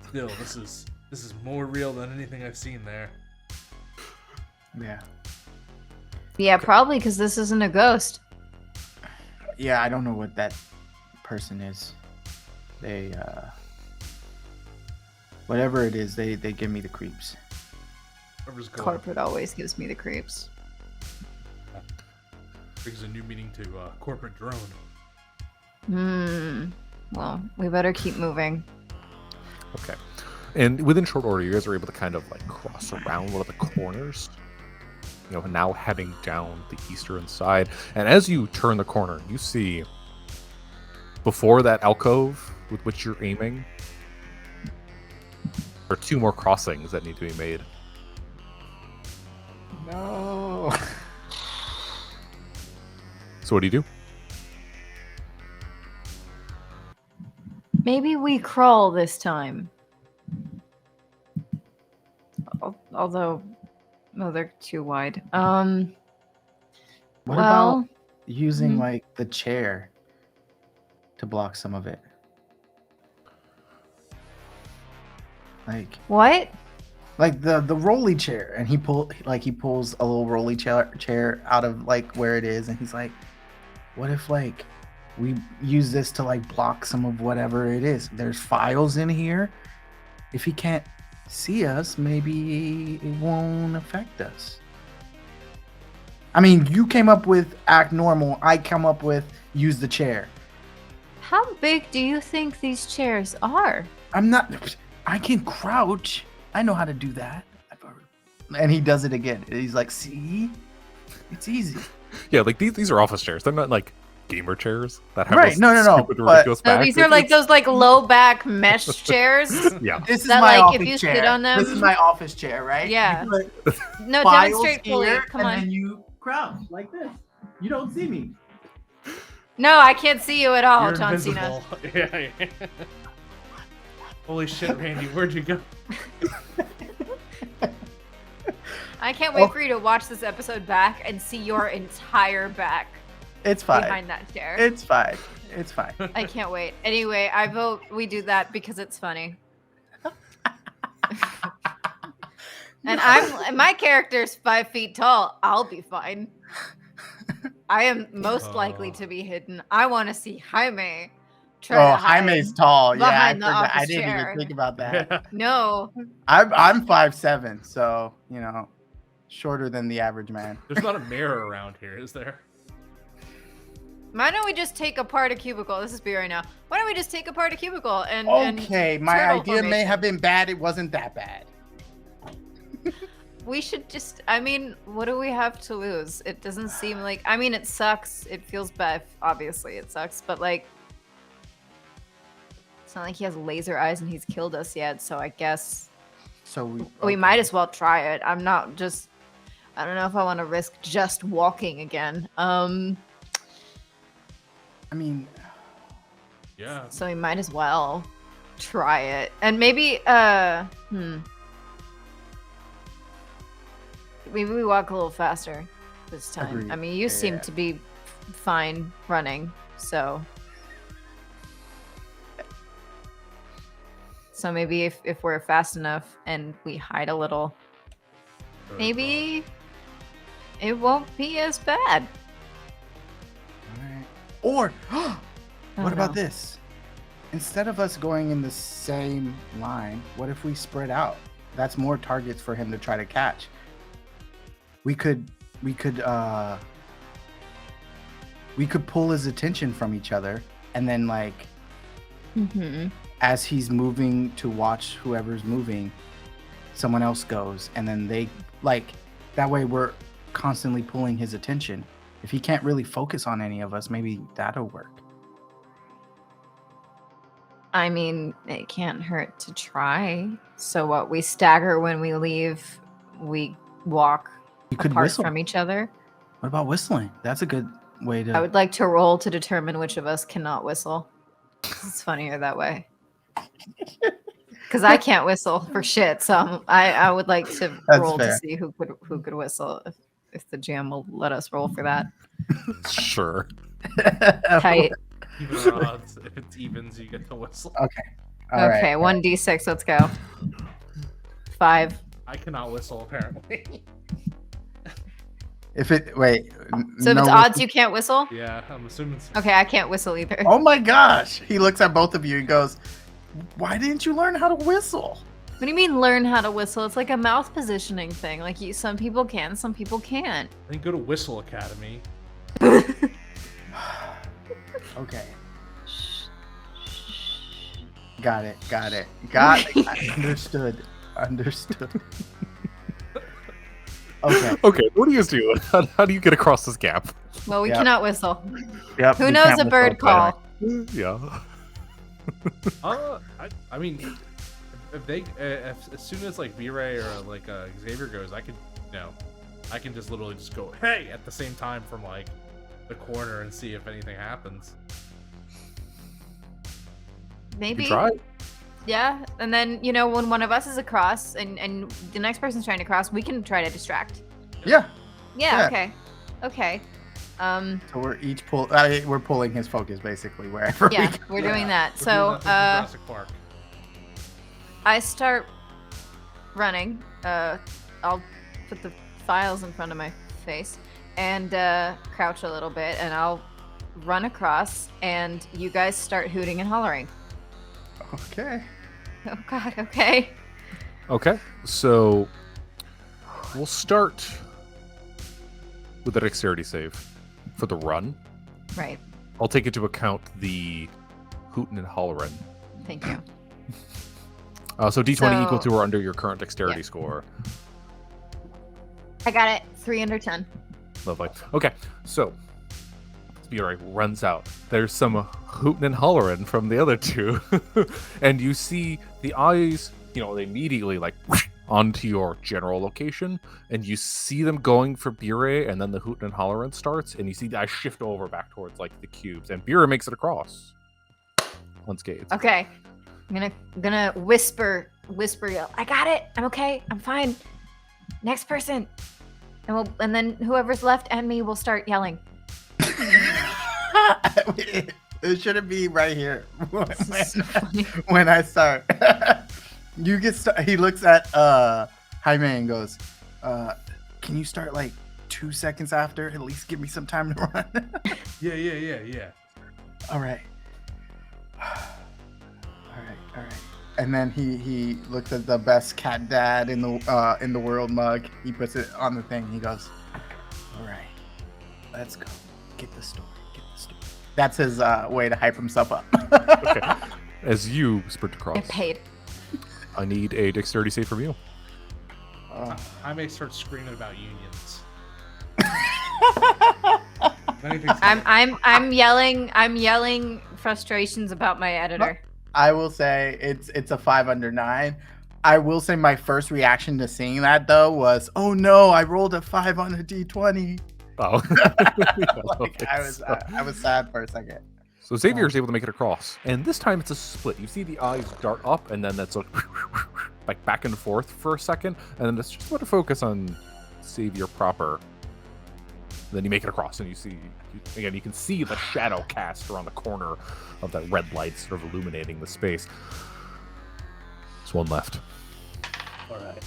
still, this is more real than anything I've seen there. Yeah. Yeah, probably because this isn't a ghost. Yeah, I don't know what that person is. They, whatever it is, they give me the creeps. Corporate always gives me the creeps. Brings a new meaning to corporate drone. Well, we better keep moving. Okay. And within short order, you guys are able to kind of like cross around one of the corners, now heading down the eastern side. And as you turn the corner, you see before that alcove with which you're aiming, there are 2 more crossings that need to be made. No. So what do you do? Maybe we crawl this time. Although, they're too wide. What about using like the chair to block some of it. Like What? like the rolly chair, and he pulls a little rolly chair out of like where it is, and he's like, what if like we use this to like block some of whatever it is? There's files in here. If he can't see us, maybe it won't affect us. I mean, you came up with act normal, I come up with use the chair. How big do you think these chairs are? I can crouch. I know how to do that. And he does it again. He's like, see? It's easy. Yeah, like these are office chairs. They're not like gamer chairs that have Right, no, stupid, ridiculous No, back. these are like those like low back mesh chairs. Yeah. This is That, my like, office if you chair. sit on them- This is my office chair, right? Yeah. You put No, files demonstrate fully. here, Come and on. then you crouch like this. You don't see me. No, I can't see you at all, You're John Cena. invisible. Yeah. Holy shit, Randy, where'd you go? I can't wait for you to watch this episode back and see your entire back It's fine. behind that chair. It's fine. It's fine. I can't wait. Anyway, I vote we do that because it's funny. And my character's 5 feet tall. I'll be fine. I am most likely to be hidden. I want to see Jaime. Try to hide. Jaime's tall. Yeah, I behind the forgot. I office didn't chair. even think about that. No. I'm 5'7", so shorter than the average man. There's not a mirror around here, is there? Why don't we just take apart a cubicle? This is B right now. Why don't we just take apart a cubicle and Okay, my turtle idea may formation. have been bad. It wasn't that bad. We should just, I mean, what do we have to lose? It doesn't seem like, I mean, it sucks. It feels bad. Obviously, it sucks. But, like, it's not like he has laser eyes and he's killed us yet. So I guess So we might as well try it. I'm not just, I don't know if I want to risk just walking again. I mean, Yeah. So we might as well try it. And maybe, maybe we walk a little faster this time. Agreed. I mean, you seem Yeah. to be fine running, so. So maybe if we're fast enough and we hide a little, maybe it won't be as bad. alright. Or I what don't about know. this? Instead of us going in the same line, what if we spread out? That's more targets for him to try to catch. We could pull his attention from each other, and then like as he's moving to watch whoever's moving, someone else goes, and then they like that way we're constantly pulling his attention. If he can't really focus on any of us, maybe that'll work. I mean, it can't hurt to try. So what? We stagger when we leave. We walk You could apart whistle. from each other. What about whistling? That's a good way to. I would like to roll to determine which of us cannot whistle. It's funnier that way. Because I can't whistle for shit, so I would like to That's roll to fair. see who could whistle if the GM will let us roll for that. Sure. Tight. Even our odds. If it's evens, you get to whistle. Okay. All right. Okay, 1d6. Let's go. 5. I cannot whistle, apparently. If it wait. So if no it's odds, you can't whistle. Yeah, I'm assuming. Okay, I can't whistle either. Oh my gosh! He looks at both of you and goes, "Why didn't you learn how to whistle?" What do you mean learn how to whistle? It's like a mouth positioning thing. Like some people can, some people can't. Then go to Whistle Academy. Okay. Got it. Understood. Okay. Okay, what do you guys do? How do you get across this gap? Well, we Yep. cannot whistle. Yep. Who we knows can't a bird whistle, call? Yeah. I mean, if they, as soon as like B-Ray or like Xavier goes, I can just literally just go hey at the same time from like the corner and see if anything happens. Maybe. You try? Yeah, and then when one of us is across and the next person's trying to cross, we can try to distract. Yeah. Yeah. Yeah. Okay. So we're each we're pulling his focus basically wherever. Yeah, we go. we're doing that. We're So, doing that thing from Jurassic Park. I start running. I'll put the files in front of my face and crouch a little bit, and I'll run across, and you guys start hooting and hollering. Okay. Oh God. Okay. Okay, so we'll start with a dexterity save for the run. Right. I'll take into account the hootin' and hollerin'. Thank you. So D20 equal So- to or under your current dexterity Yeah. score. I got it. 3 under 10. Lovely. Okay, so Speedray runs out. There's some hootin' and hollerin' from the other two, and you see the eyes. They immediately like onto your general location, and you see them going for Bure, and then the hootin' and hollerin' starts, and you see the eyes shift over back towards like the cubes, and Bure makes it across unscathed. Okay. I'm gonna whisper yell. I got it. I'm okay. I'm fine. Next person. And then whoever's left and me will start yelling. It shouldn't be right here This is so funny. when I start. He looks at Jaime and goes, "Can you start like 2 seconds after? At least give me some time to run." Yeah. All right. All right. And then he looks at the best cat dad in the world mug. He puts it on the thing. He goes, "All right, let's go. Get the story. That's his way to hype himself up. Okay. As you sprint across, Get paid. I need a dexterity save from you. I may start screaming about unions. I'm yelling frustrations about my editor. I will say it's a 5 under 9. I will say my first reaction to seeing that though was, "Oh no, I rolled a 5 on a d20." Oh. Like, I was sad for a second. So Xavier is able to make it across, and this time it's a split. You see the eyes dart up, and then that's like back and forth for a second, and then it's just want to focus on Xavier proper. Then you make it across, and you see again. You can see the shadow cast around the corner of that red light, sort of illuminating the space. There's one left. All right.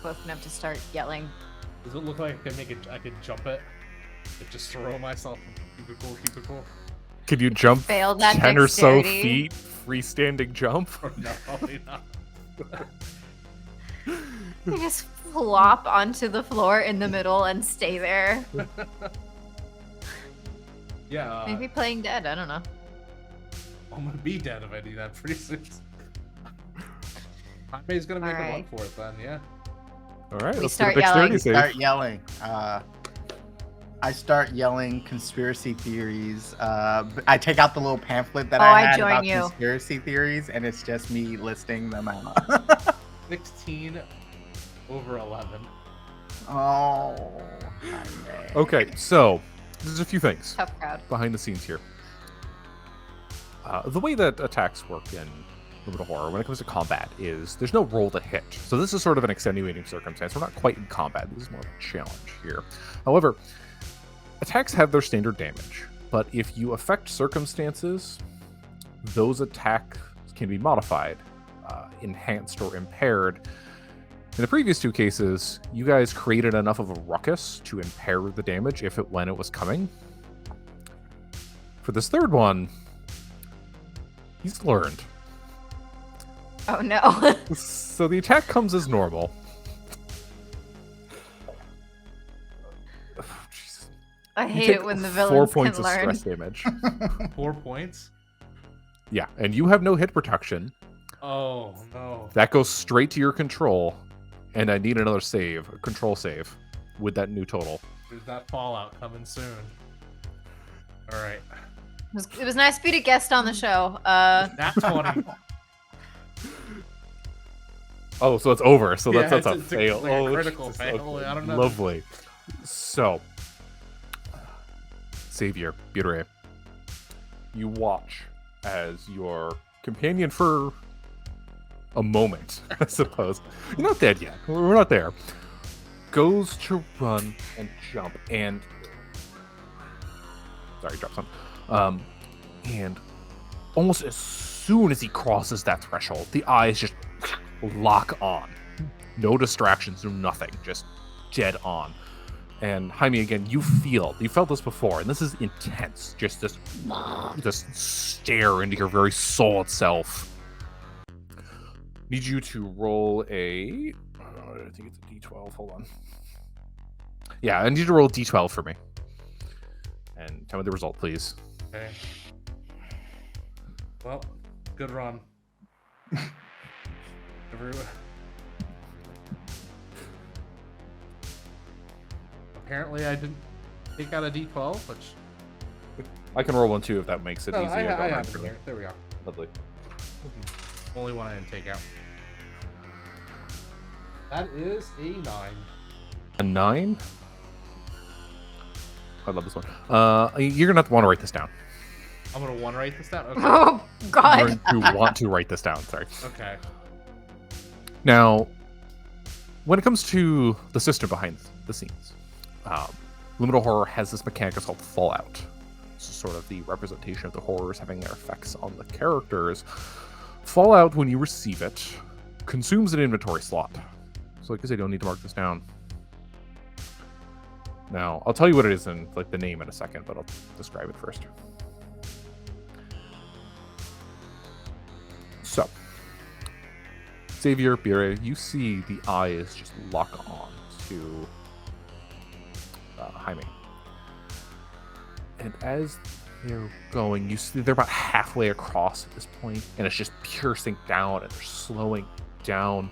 Both gonna have to start yelling. Does it look like I could jump it? Just throw myself from cubicle. Could you jump Fail that 10 or so dexterity. feet, freestanding jump? Or no, probably not. You just flop onto the floor in the middle and stay there. Yeah. Maybe playing dead. I don't know. I'm gonna be dead if I do that pretty soon. Jaime's gonna make a run Alright. for it then, yeah. All right, We let's start do a dexterity yelling. save. Start yelling. I start yelling conspiracy theories. I take out the little pamphlet that I I had join about you. conspiracy theories, and it's just me listing them out. 16 over 11. Oh. Jaime. Okay, so there's a few things Tough crowd. behind the scenes here. The way that attacks work in Liminal Horror when it comes to combat is there's no roll to hit. So this is sort of an extenuating circumstance. We're not quite in combat. This is more of a challenge here. However, attacks have their standard damage, but if you affect circumstances, those attacks can be modified, enhanced, or impaired. In the previous two cases, you guys created enough of a ruckus to impair the damage when it was coming. For this third one, he's learned. Oh no. So the attack comes as normal. Oh, Jesus. I You hate take it when the 4 villains points can of learn. stress damage. 4 points? Yeah, and you have no hit protection. Oh no. That goes straight to your control, and I need another save, a control save, with that new total. There's that fallout coming soon. Alright. It was nice to be a guest on the show. Nat 20. Oh, so it's over. So Yeah, that's a it's fail. like a Oh, critical Jesus. fail. Okay, I don't know. Lovely. So, Xavier, Butere, you watch as your companion for a moment, I suppose. You're not dead yet. We're not there. Goes to run and jump, and Sorry, drop some. And almost as soon as he crosses that threshold, the eyes just lock on. No distractions, no nothing, just dead on. And Jaime, again, you felt this before, and this is intense. Just this stare into your very soul itself. Need you to roll I think it's a D12. Hold on. Yeah, I need you to roll a D12 for me. And tell me the result, please. Okay. Well, good run. Apparently, I didn't take out a D12, which I can roll one too if that makes it easier. I have it here. There we go. Lovely. Only one I didn't take out. That is a 9. A 9? I love this one. You're gonna have to want to write this down. I'm gonna want to write this down. Okay. Oh God! You're going to want to write this down. Sorry. Okay. Now, when it comes to the system behind the scenes, Liminal Horror has this mechanic called Fallout. This is sort of the representation of the horrors having their effects on the characters. Fallout, when you receive it, consumes an inventory slot. So like I said, you'll need to mark this down. Now, I'll tell you what it is in like the name in a second, but I'll describe it first. So, Xavier, Bire, you see the eyes just lock on to Jaime. And as they're going, you see they're about halfway across at this point, and it's just piercing down, and they're slowing down.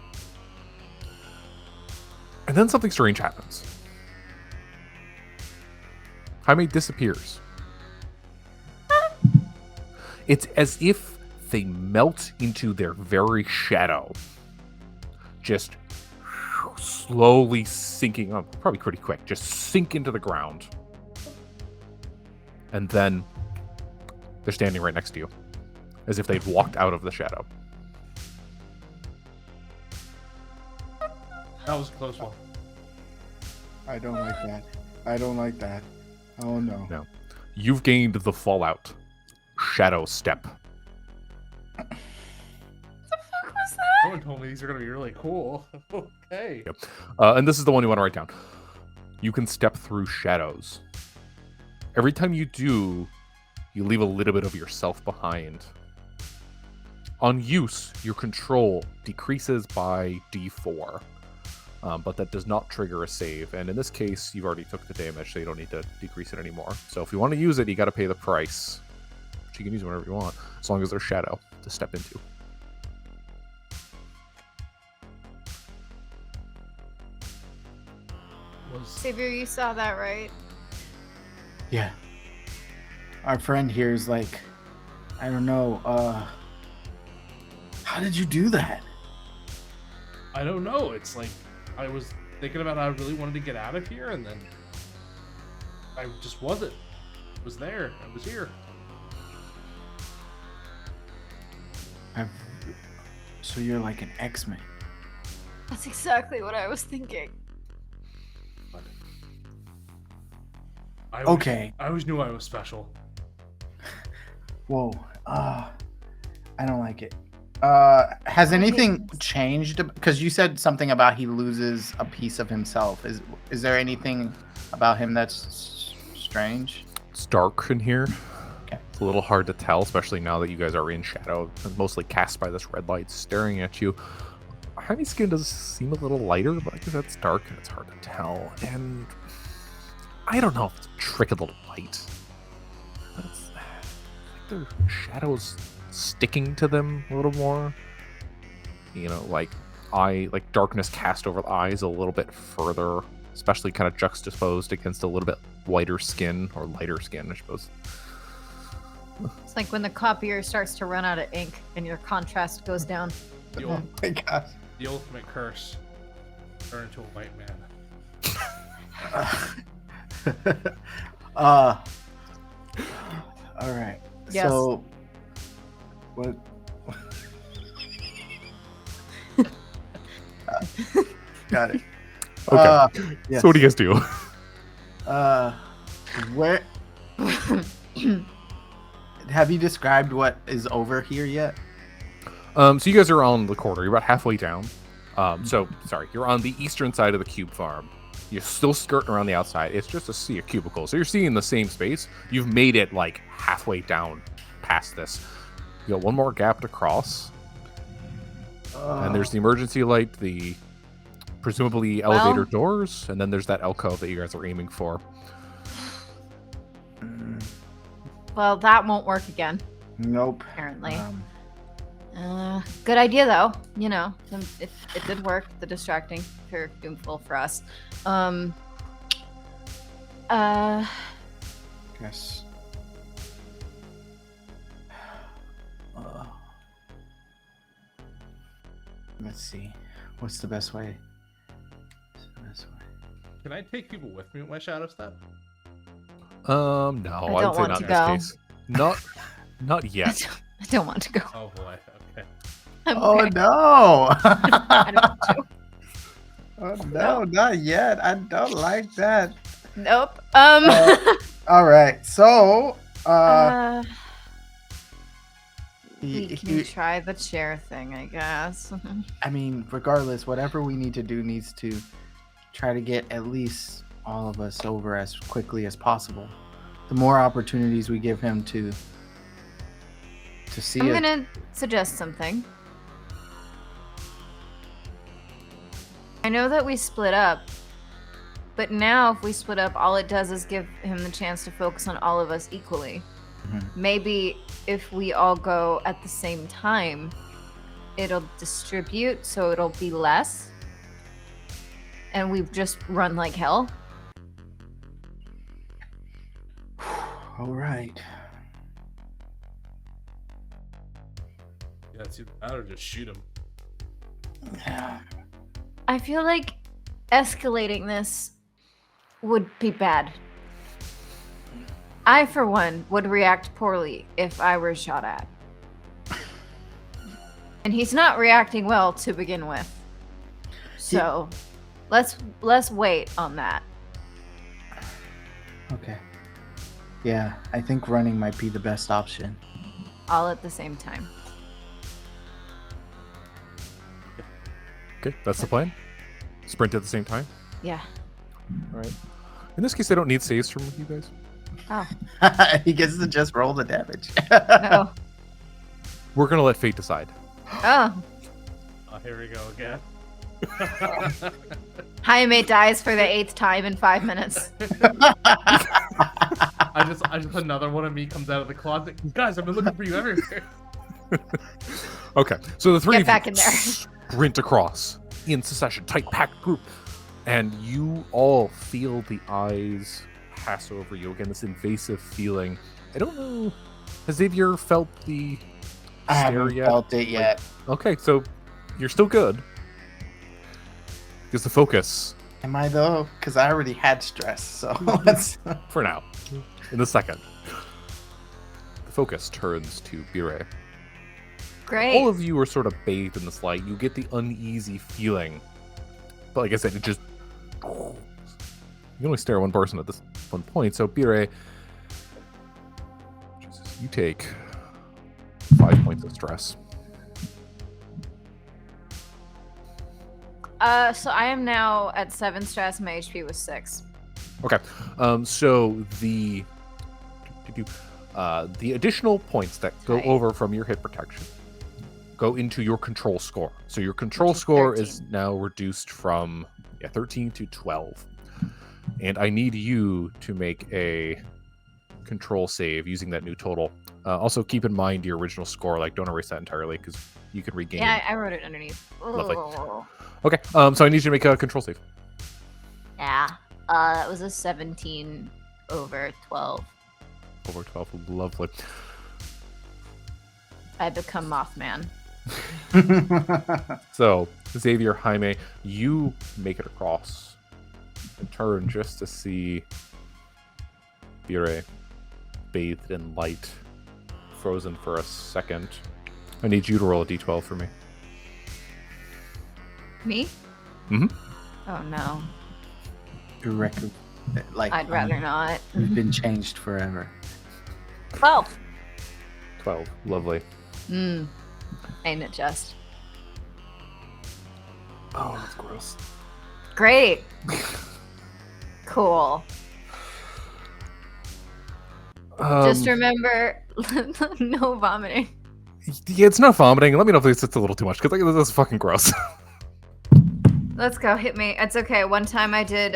And then something strange happens. Jaime disappears. It's as if they melt into their very shadow, just slowly sinking up, probably pretty quick, just sink into the ground. And then they're standing right next to you, as if they'd walked out of the shadow. That was a close one. I don't like that. I don't like that. Oh no. No. You've gained the Fallout Shadow Step. What the fuck was that? Someone told me these are going to be really cool. Okay. Yep. And this is the one you want to write down. You can step through shadows. Every time you do, you leave a little bit of yourself behind. On use, your control decreases by D4. But that does not trigger a save. And in this case, you've already took the damage, so you don't need to decrease it anymore. So if you want to use it, you got to pay the price. But you can use it whenever you want, as long as there's shadow to step into. Xavier, you saw that, right? Yeah. Our friend here is like, I don't know, how did you do that? I don't know. It's like I was thinking about how I really wanted to get out of here, and then I just wasn't. It was there. I was here. So you're like an X-Men. That's exactly what I was thinking. Okay. I always knew I was special. Whoa. I don't like it. Has anything changed? Because you said something about he loses a piece of himself. Is there anything about him that's strange? It's dark in here. Okay. It's a little hard to tell, especially now that you guys are in shadow, and mostly cast by this red light staring at you. Jaime's skin does seem a little lighter, but I guess that's dark and it's hard to tell. And I don't know if it's a trick of the light. But it's like their shadows sticking to them a little more. You know, like darkness cast over the eyes a little bit further, especially kind of juxtaposed against a little bit whiter skin, or lighter skin, I suppose. It's like when the copier starts to run out of ink and your contrast goes down. Oh my gosh. The ultimate curse. Turn into a white man. All right. Yes. So what? Got it. Okay. Yes. So what do you guys do? Where? Have you described what is over here yet? So you guys are on the corner. You're about halfway down. Sorry, you're on the eastern side of the cube farm. You're still skirting around the outside. It's just a sea of cubicles. So you're seeing the same space. You've made it like halfway down past this. You got one more gap to cross. And there's the emergency light, the presumably elevator doors, and then there's that alcove that you guys are aiming for. Well, that won't work again. Nope. Apparently. Good idea, though. You know, it did work. The distracting for Doomful for us. Guess. Let's see. What's the best way? Can I take people with me with my shadow step? No, I would say not in this case. Not yet. I don't want to go. Oh boy. Okay. Oh no! I don't want to. Oh no, not yet. I don't like that. Nope. All right. So, we can try the chair thing, I guess. I mean, regardless, whatever we need to do needs to try to get at least all of us over as quickly as possible. The more opportunities we give him to see I'm it. gonna suggest something. I know that we split up, but now if we split up, all it does is give him the chance to focus on all of us equally. Mm-hmm. Maybe if we all go at the same time, it'll distribute, so it'll be less. And we've just run like hell. All right. Yeah, it's either that or just shoot him. Yeah. I feel like escalating this would be bad. I, for one, would react poorly if I were shot at. And he's not reacting well to begin with. So, let's wait on that. Okay. Yeah, I think running might be the best option. All at the same time. Okay, that's the plan. Sprint at the same time. Yeah. All right. In this case, I don't need saves from you guys. Oh, He gets to just roll the damage. no. We're gonna let fate decide. Oh. Oh, here we go again. Jaime dies for the 8th time in 5 minutes. I just another one of me comes out of the closet. Guys, I've been looking for you everywhere. Okay, so the three Get of back you in there. sprint across in succession, tight packed group, and you all feel the eyes pass over you again. This invasive feeling. I don't know. Has Xavier felt the I stare haven't yet? felt it yet. Okay, so you're still good. Because the focus, Am I though? Because I already had stress, so let's. for now, in the second, the focus turns to Bire. Great. All of you are sort of bathed in this light. You get the uneasy feeling. But like I said, it just... You can only stare at one person at this one point. So, Bire, you take 5 points of stress. So I am now at 7 stress. My HP was 6. Okay. So the additional points that go Right. over from your hit protection go into your control score. So your control Which is score 13. is now reduced from 13 to 12. And I need you to make a control save using that new total. Also, keep in mind your original score. Like, don't erase that entirely because you can regain. Yeah, I wrote it underneath. Lovely. Oh. Okay. So I need you to make a control save. Yeah. That was a 17 over 12. Over 12. Lovely. I become Mothman. So, Xavier, Jaime, you make it across and turn just to see Bire bathed in light, frozen for a second. I need you to roll a d12 for me. Me? Mhm. Oh no. Like I'd rather not. We've been changed forever. 12. 12. Lovely. Ain't it just? Oh, that's gross. Great. Cool. Just remember, no vomiting. Yeah, it's not vomiting. Let me know if it's a little too much, because this is fucking gross. Let's go. Hit me. It's okay. One time I did,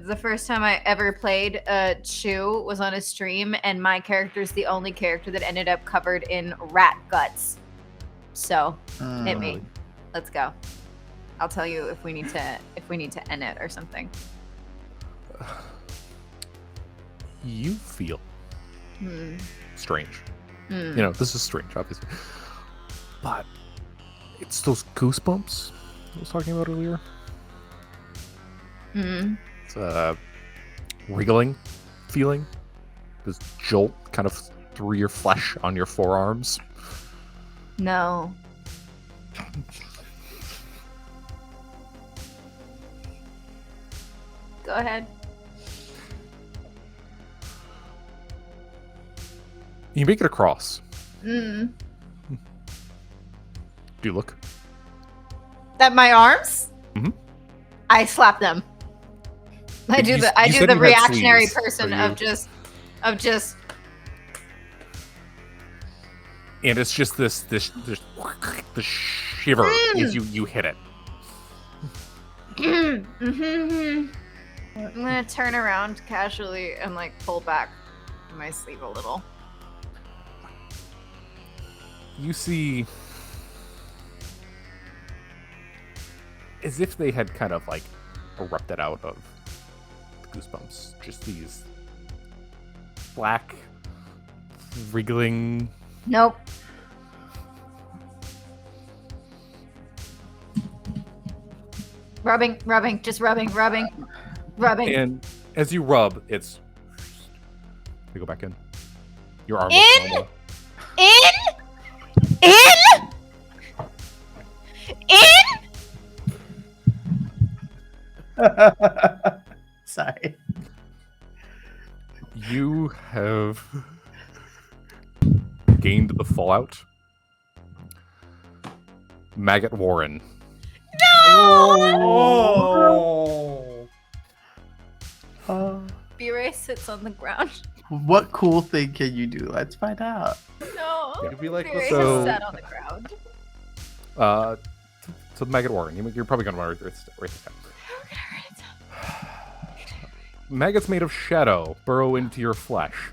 the first time I ever played Chew was on a stream, and my character's the only character that ended up covered in rat guts. So, hit me. Let's go. I'll tell you if we need to end it or something. You feel strange. You know, this is strange, obviously. But it's those goosebumps I was talking about earlier. It's a wriggling feeling. This jolt kind of through your flesh on your forearms. No. Go ahead. You make it across. Mm. Do you look? At my arms? Mm-hmm. I slap them. I do the reactionary person of just and it's just this shiver as you hit it. I'm gonna turn around casually and like pull back my sleeve a little. You see, as if they had kind of like erupted out of the goosebumps, just these black wriggling. Nope. Rubbing, just rubbing. And as you rub, it's. They go back in. Your arm. In. Sorry. You have gained the fallout. Maggot Warren. Oh. B-Ray sits on the ground. What cool thing can you do? Let's find out. No. Yeah. You'd be like, B-Ray so- just sat on the ground. So Maggot Warren, you're probably going to want to write this down. Maggots made of shadow burrow into your flesh.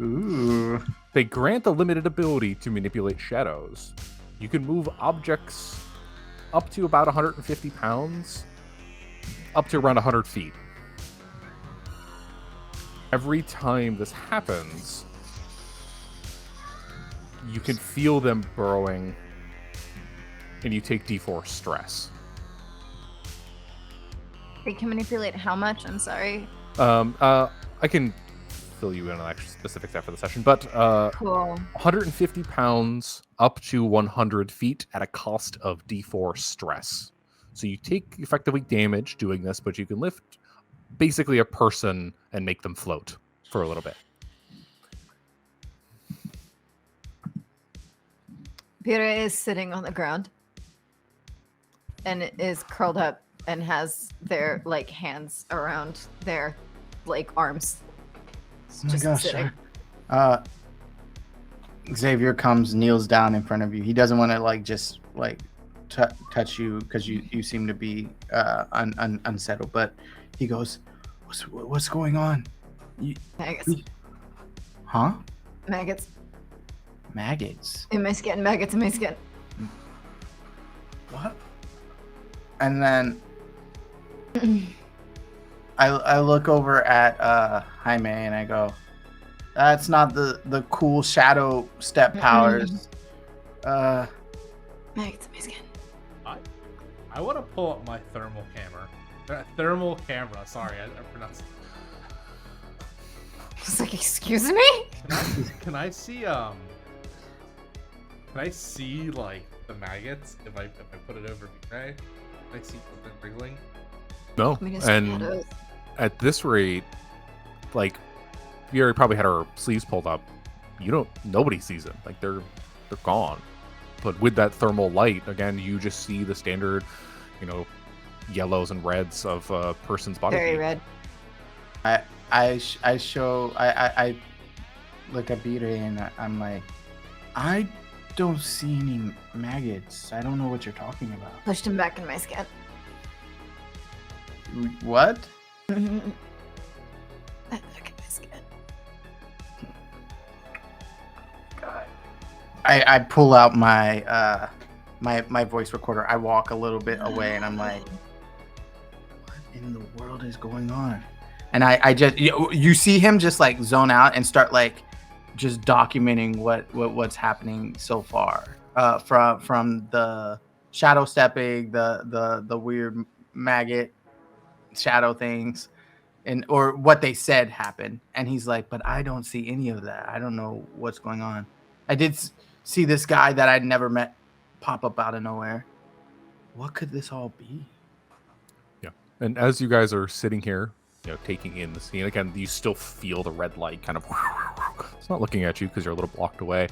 Ooh. They grant the limited ability to manipulate shadows. You can move objects up to about 150 pounds, up to around 100 feet. Every time this happens, you can feel them burrowing, and you take D4 stress. They can manipulate how much? I'm sorry. I can fill you in on actual specifics after the session, but Cool. 150 pounds up to 100 feet at a cost of D4 stress. So you take effectively damage doing this, but you can lift basically a person and make them float for a little bit. Pira is sitting on the ground and is curled up and has their like hands around their like arms. It's Oh my just gosh. sitting. Xavier comes, kneels down in front of you. He doesn't want to like just like touch you because you seem to be unsettled. But he goes, "What's going on?" Maggots. Huh? Maggots. Maggots. In my skin. Maggots in my skin. What? And then I look over at Jaime and I go, "That's not the cool shadow step powers." Maggots in my skin. I want to pull up my thermal camera. Sorry, I pronounced. I was like, excuse me? Can I see like the maggots if I put it over B-Ray? Can I see them wriggling? No, and at this rate, like, Yuri probably had her sleeves pulled up. nobody sees them. Like they're gone. But with that thermal light, again, you just see the standard, yellows and reds of a person's body. Very heat. red. I look at Peter and I'm like, I don't see any maggots. I don't know what you're talking about. Pushed him back in my skin. What? Back in my skin. I pull out my my voice recorder. I walk a little bit away and I'm like, what in the world is going on? And I just you see him just like zone out and start like just documenting what's happening so far. From the shadow stepping, the weird maggot shadow things, or what they said happened. And he's like, but I don't see any of that. I don't know what's going on. I did see this guy that I'd never met pop up out of nowhere. What could this all be? Yeah. And as you guys are sitting here, taking in the scene, again, you still feel the red light kind of... It's not looking at you because you're a little blocked away.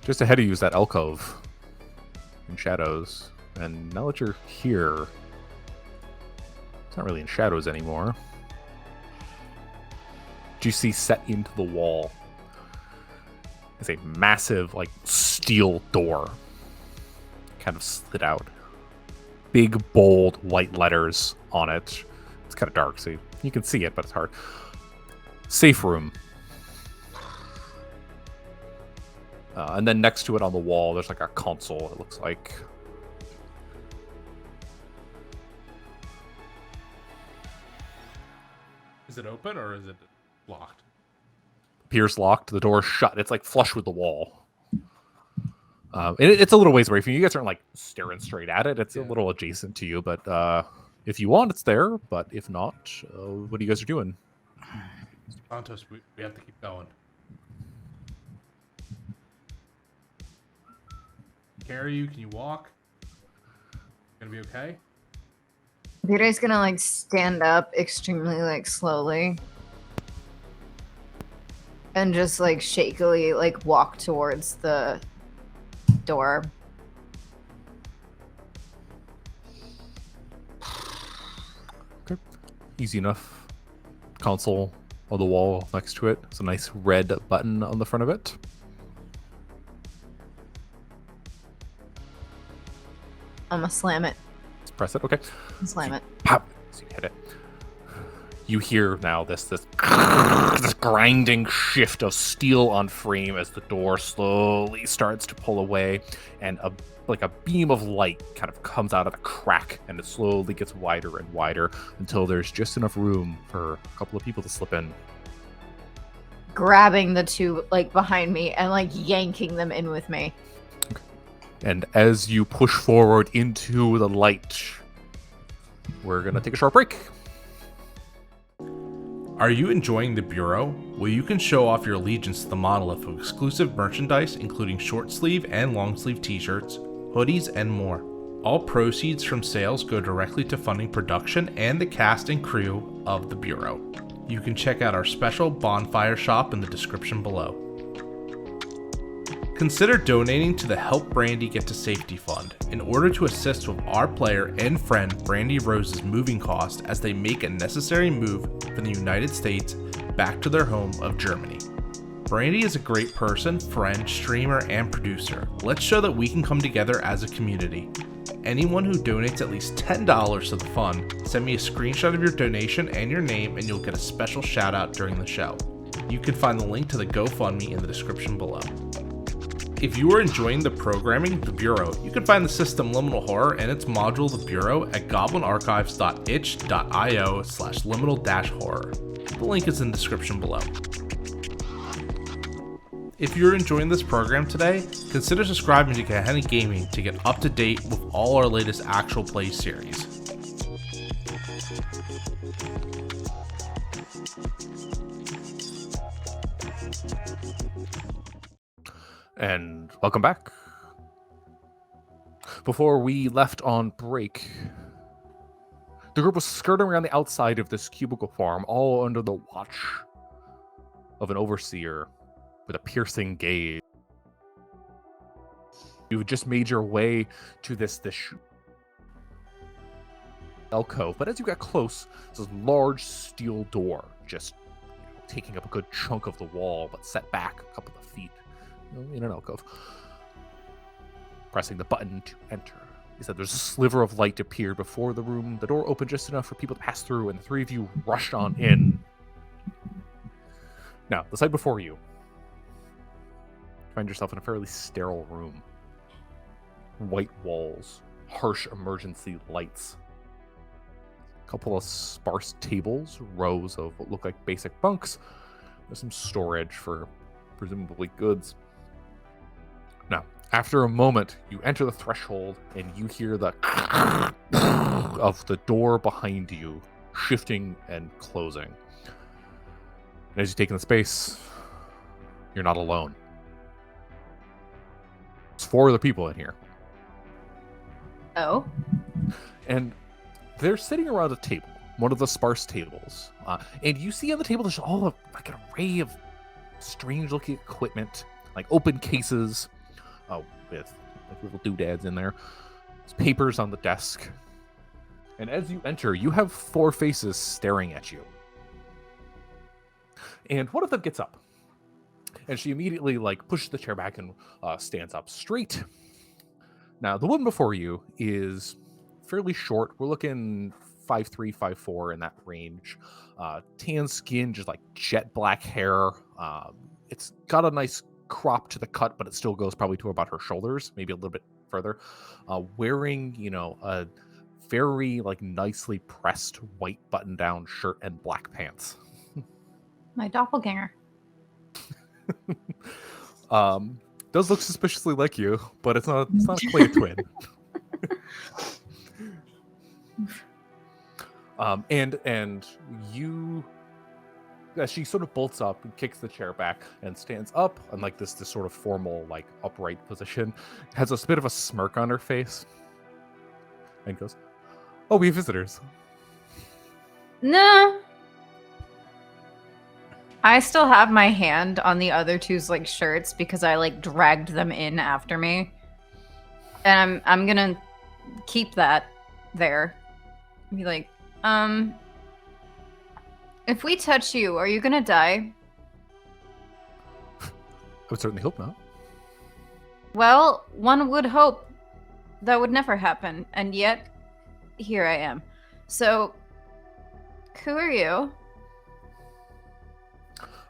Just ahead of you is that alcove in shadows. And now that you're here, it's not really in shadows anymore. Do you see set into the wall is a massive, like, steel door kind of slid out. Big, bold, white letters on it. It's kind of dark, so you can see it, but it's hard. Safe room. And then next to it on the wall, there's like a console, it looks like. Is it open or is it locked? Appears locked. The door is shut. It's like flush with the wall. It's a little ways away from you. You guys aren't like staring straight at it. It's a little adjacent to you, but if you want, it's there. But if not, what are you guys are doing? Santos, we have to keep going. Carry you? Can you walk? Gonna be okay? Peter's gonna like stand up extremely like slowly and just like shakily like walk towards the door. Okay. Easy enough. Console on the wall next to it. It's a nice red button on the front of it. I'm gonna slam it. Let's press it. Okay. Slam it. Pop. So you hit it. You hear now this grinding shift of steel on frame as the door slowly starts to pull away, and a beam of light kind of comes out of the crack, and it slowly gets wider and wider until there's just enough room for a couple of people to slip in. Grabbing the two like behind me and like yanking them in with me. Okay. And as you push forward into the light, we're gonna take a short break. Are you enjoying the Bureau? Well, you can show off your allegiance to the monolith with exclusive merchandise, including short sleeve and long sleeve t-shirts, hoodies, and more. All proceeds from sales go directly to funding production and the cast and crew of the Bureau. You can check out our special bonfire shop in the description below. Consider donating to the Help Brandy Get to Safety Fund in order to assist with our player and friend Brandy Rose's moving cost as they make a necessary move from the United States back to their home of Germany. Brandy is a great person, friend, streamer, and producer. Let's show that we can come together as a community. Anyone who donates at least $10 to the fund, send me a screenshot of your donation and your name and you'll get a special shout out during the show. You can find the link to the GoFundMe in the description below. If you are enjoying the programming, The Bureau, you can find the system Liminal Horror and its module, The Bureau, at goblinarchives.itch.io/liminal-horror. The link is in the description below. If you're enjoying this program today, consider subscribing to Gehenna Gaming to get up to date with all our latest actual play series. And welcome back. Before we left on break, the group was skirting around the outside of this cubicle farm, all under the watch of an overseer with a piercing gaze. You've just made your way to this alcove, but as you got close, there's a large steel door just taking up a good chunk of the wall, but set back a couple of feet in an alcove. Pressing the button to enter. He said there's a sliver of light appeared before the room. The door opened just enough for people to pass through, and the three of you rushed on in. Now, the sight before you. Find yourself in a fairly sterile room. White walls, harsh emergency lights. A couple of sparse tables, rows of what look like basic bunks. There's some storage for presumably goods. Now, after a moment, you enter the threshold and you hear the of the door behind you shifting and closing. And as you take in the space, you're not alone. There's 4 other people in here. Oh. And they're sitting around a table, one of the sparse tables. And you see on the table there's all like an array of strange-looking equipment, like open cases with like little doodads in there. There's papers on the desk. And as you enter, you have 4 faces staring at you. And one of them gets up. And she immediately pushes the chair back and stands up straight. Now, the one before you is fairly short. We're looking 5'3", 5'4", in that range. Tan skin, just jet black hair. It's got a nice crop to the cut, but it still goes probably to about her shoulders, maybe a little bit further. Wearing, a very nicely pressed white button-down shirt and black pants. My doppelganger. Does look suspiciously like you, but it's not quite a twin. And you, as she sort of bolts up and kicks the chair back and stands up in this sort of formal upright position, has a bit of a smirk on her face, and goes, "Oh, we have visitors." No. I still have my hand on the other two's shirts because I dragged them in after me. And I'm gonna keep that there. Be if we touch you, are you gonna die? I would certainly hope not. Well, one would hope that would never happen, and yet here I am. So, who are you?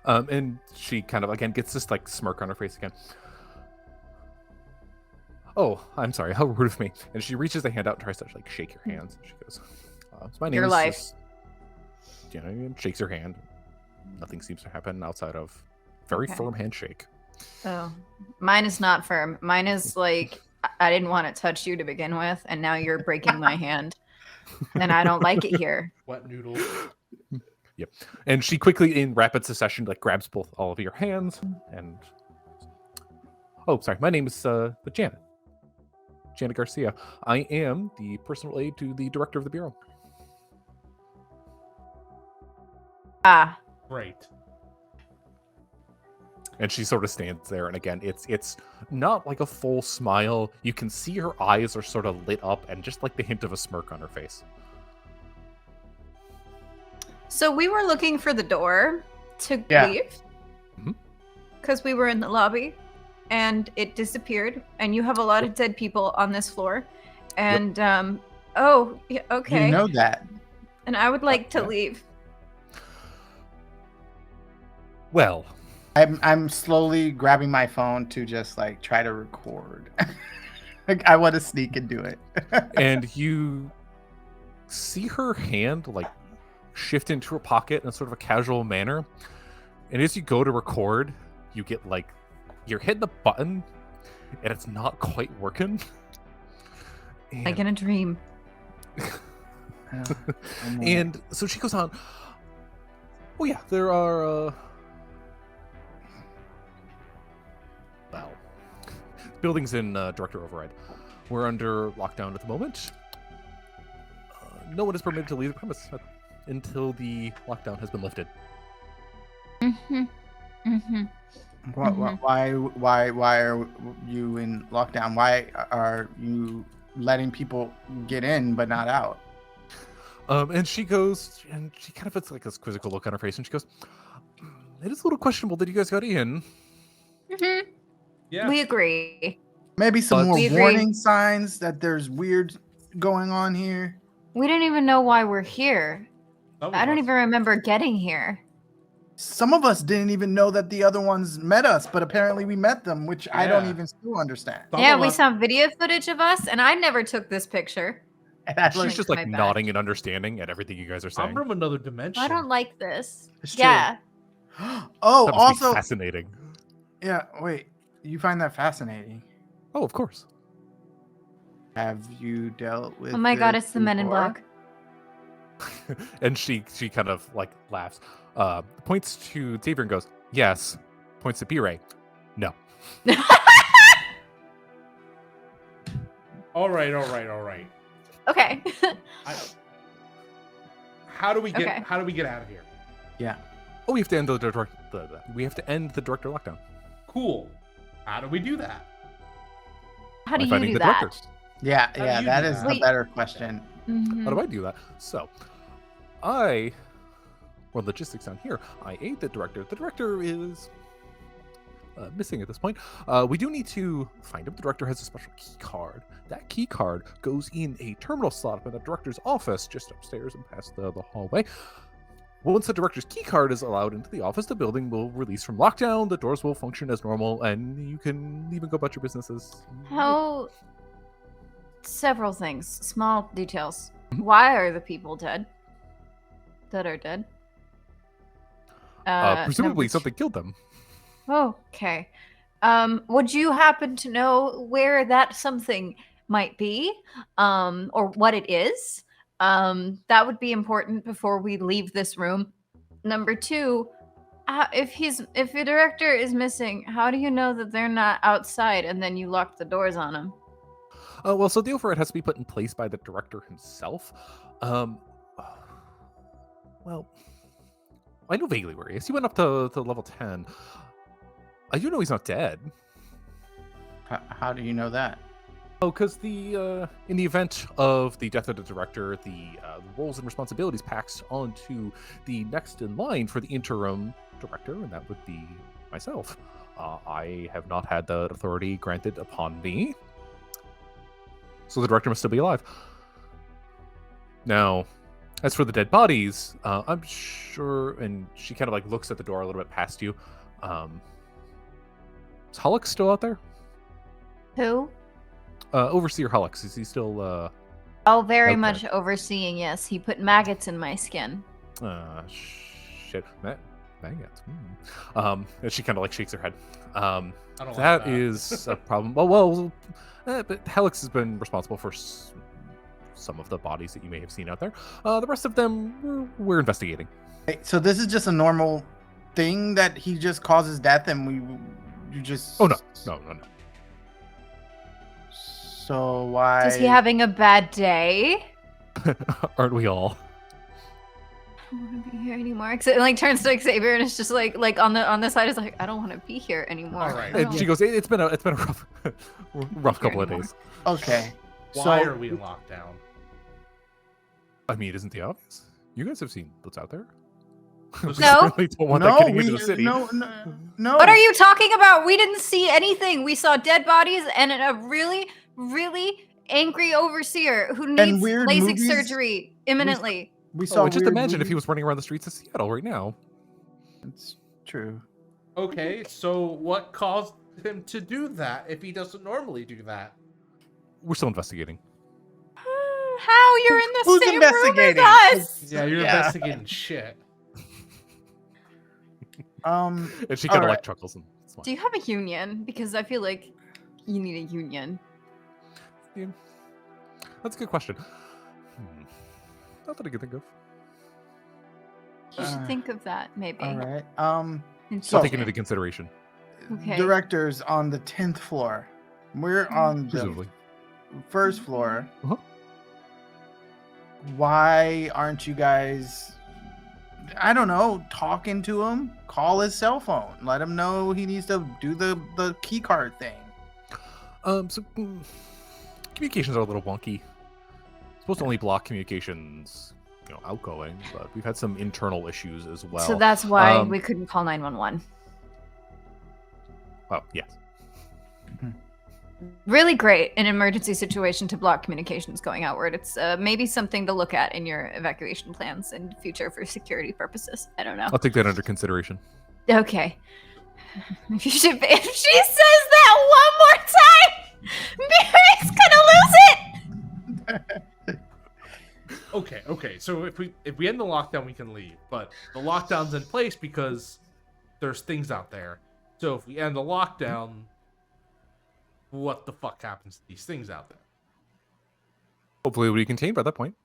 And she kind of again gets this smirk on her face again. "Oh, I'm sorry. How rude of me." And she reaches a hand out and tries to shake your hands. She goes, "So my name Your is life." And shakes your hand. Nothing seems to happen outside of very firm handshake. Oh, mine is not firm. Mine is I didn't want to touch you to begin with, and now you're breaking my hand, and I don't like it here. Wet noodle. Yep. And she quickly, in rapid succession, grabs all of your hands and... "Oh, sorry. My name is Janet. Janet Garcia. I am the personal aide to the director of the bureau." Ah. Right. And she sort of stands there, and again, it's not a full smile. You can see her eyes are sort of lit up, and just the hint of a smirk on her face. So we were looking for the door to leave because we were in the lobby and it disappeared, and you have a lot of dead people on this floor. And oh, yeah, okay. You know that. And I would like to leave. Well, I'm slowly grabbing my phone to just try to record. I want to sneak and do it. and you see her hand shift into her pocket in a sort of a casual manner, and as you go to record, you get you're hitting the button and it's not quite working. And, Like in a dream. And so she goes on, "Oh yeah, there are buildings in Director Override. We're under lockdown at the moment. No one is permitted to leave the premise until the lockdown has been lifted." Mhm. Why are you in lockdown? Why are you letting people get in but not out? And she goes, and she kind of puts like this quizzical look on her face, and she goes, "It is a little questionable that you guys got in." Mhm. Yeah. We agree. Maybe some But- more We agree. warning signs that there's weird going on here. We didn't even know why we're here. Some of I don't us. even remember getting here. Some of us didn't even know that the other ones met us, but apparently we met them, which I don't Yeah. even still understand. Some Yeah, of we us- saw video footage of us, and I never took this picture. And I She's looked- just my like bad. nodding and understanding at everything you guys are I'm saying. from another dimension. I don't like this. It's true. Yeah. Oh, That must be also, fascinating. yeah. Wait, you find that fascinating? Oh, of course. Have you dealt with? Oh my god, this it's the Men in before? Black. And she kind of like laughs, points to Xavier and goes, "Yes." Points to B-Ray. No. All right. Okay. How do we get? Okay. How do we get out of here? Yeah. Oh, we have to end we have to end the director lockdown. Cool. How do we do that? How do By you finding do the that? directors. Yeah, How do yeah. you That do is that? the Wait. better question. Mhm. How do I do that? So, logistics down here. I aid the director. The director is missing at this point. We do need to find him. The director has a special key card. That key card goes in a terminal slot in the director's office, just upstairs and past the hallway. Once the director's key card is allowed into the office, the building will release from lockdown. The doors will function as normal, and you can leave and go about your businesses. How? Several things, small details. Mhm. Why are the people dead? That are dead. Presumably, number something killed them. Okay. Would you happen to know where that something might be, or what it is? That would be important before we leave this room. Number two, if the director is missing, how do you know that they're not outside and then you locked the doors on them? Well, so the override has to be put in place by the director himself. Well, I know vaguely where he is. He went up to level 10. I do know he's not dead. How do you know that? Oh, because in the event of the death of the director, the roles and responsibilities passed on to the next in line for the interim director, and that would be myself. I have not had the authority granted upon me, so the director must still be alive. Now, as for the dead bodies, I'm sure, and she kind of like looks at the door a little bit past you. Is Hullix still out there? Who? Overseer Hullix, is he still Oh, very Okay. much overseeing. Yes, he put maggots in my skin. shit, maggots. And she kind of like shakes her head. I don't like That is a problem. But Helix has been responsible for some of the bodies that you may have seen out there. The rest of them, we're investigating. Hey, so this is just a normal thing that he just causes death, and you just. Oh no. So why? Is he having a bad day? Aren't we all? I don't want to be here anymore. It like turns to Xavier and it's just like on the side is like, I don't want to be here anymore. All right. I And don't- she goes, it's been a rough couple of anymore. days. Okay. Why so are we in lockdown? I mean, isn't the obvious? You guys have seen what's out there. No. We certainly don't want that no, getting we into the city. no. What are you talking about? We didn't see anything. We saw dead bodies and a really, really angry overseer who needs weird LASIK movies. surgery imminently. We saw. Oh, just weird imagine if he movies. was running around the streets of Seattle right now. It's true. Okay, so what caused him to do that if he doesn't normally do that? We're still investigating. How you're in the Who's same room as investigating? us? Yeah, you're investigating shit. Um. And she kind of All like right. chuckles and smiles. Do you have a union? Because I feel like you need a union. Yeah. That's a good question. Not that I can think of. You should Uh, think of that, maybe. All right. in So- I'll future. take it into consideration. Okay. Directors on the 10th floor. We're on the Presumably. first floor. Uh-huh. Why aren't you guys I don't know, talking to him, call his cell phone, let him know he needs to do the key card thing. Communications are a little wonky. Supposed to only block communications, outgoing, but we've had some internal issues as well. So that's why we couldn't call 911. Oh, yes. Really great in an emergency situation to block communications going outward. It's maybe something to look at in your evacuation plans in future for security purposes. I don't know. I'll take that under consideration. Okay. If she says that one more time, Mary's gonna lose it. Okay. So if we end the lockdown, we can leave. But the lockdown's in place because there's things out there. So if we end the lockdown, what the fuck happens to these things out there? Hopefully it'll be contained by that point.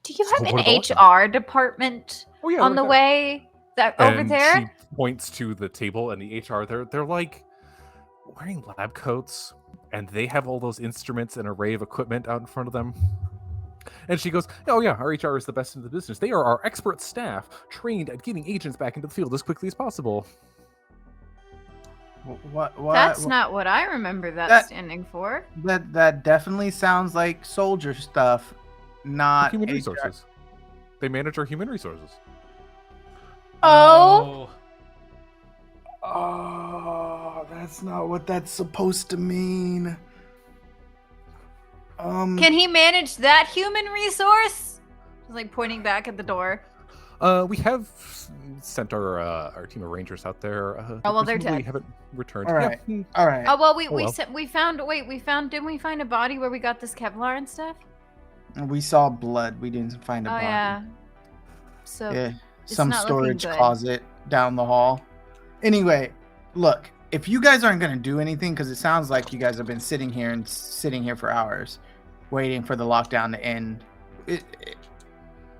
Do you have Support an the HR department on the there. way over And there? she points to the table and the HR. They're like wearing lab coats, and they have all those instruments and array of equipment out in front of them. And she goes, "Oh yeah, our HR is the best in the business. They are our expert staff, trained at getting agents back into the field as quickly as possible." What? That's not what I remember that standing for. That definitely sounds like soldier stuff, not Human HR. resources. They manage our human resources. Oh. Oh, that's not what that's supposed to mean. Can he manage that human resource? Like pointing back at the door. We have sent our team of rangers out there. They're dead. Haven't returned. All right. Yeah. All right. Oh well, well. didn't we find a body where we got this Kevlar and stuff? We saw blood. We didn't find a body. Yeah. So Yeah. it's Some not looking storage good. closet down the hall. Anyway, look, if you guys aren't gonna do anything, because it sounds like you guys have been sitting here for hours, waiting for the lockdown to end.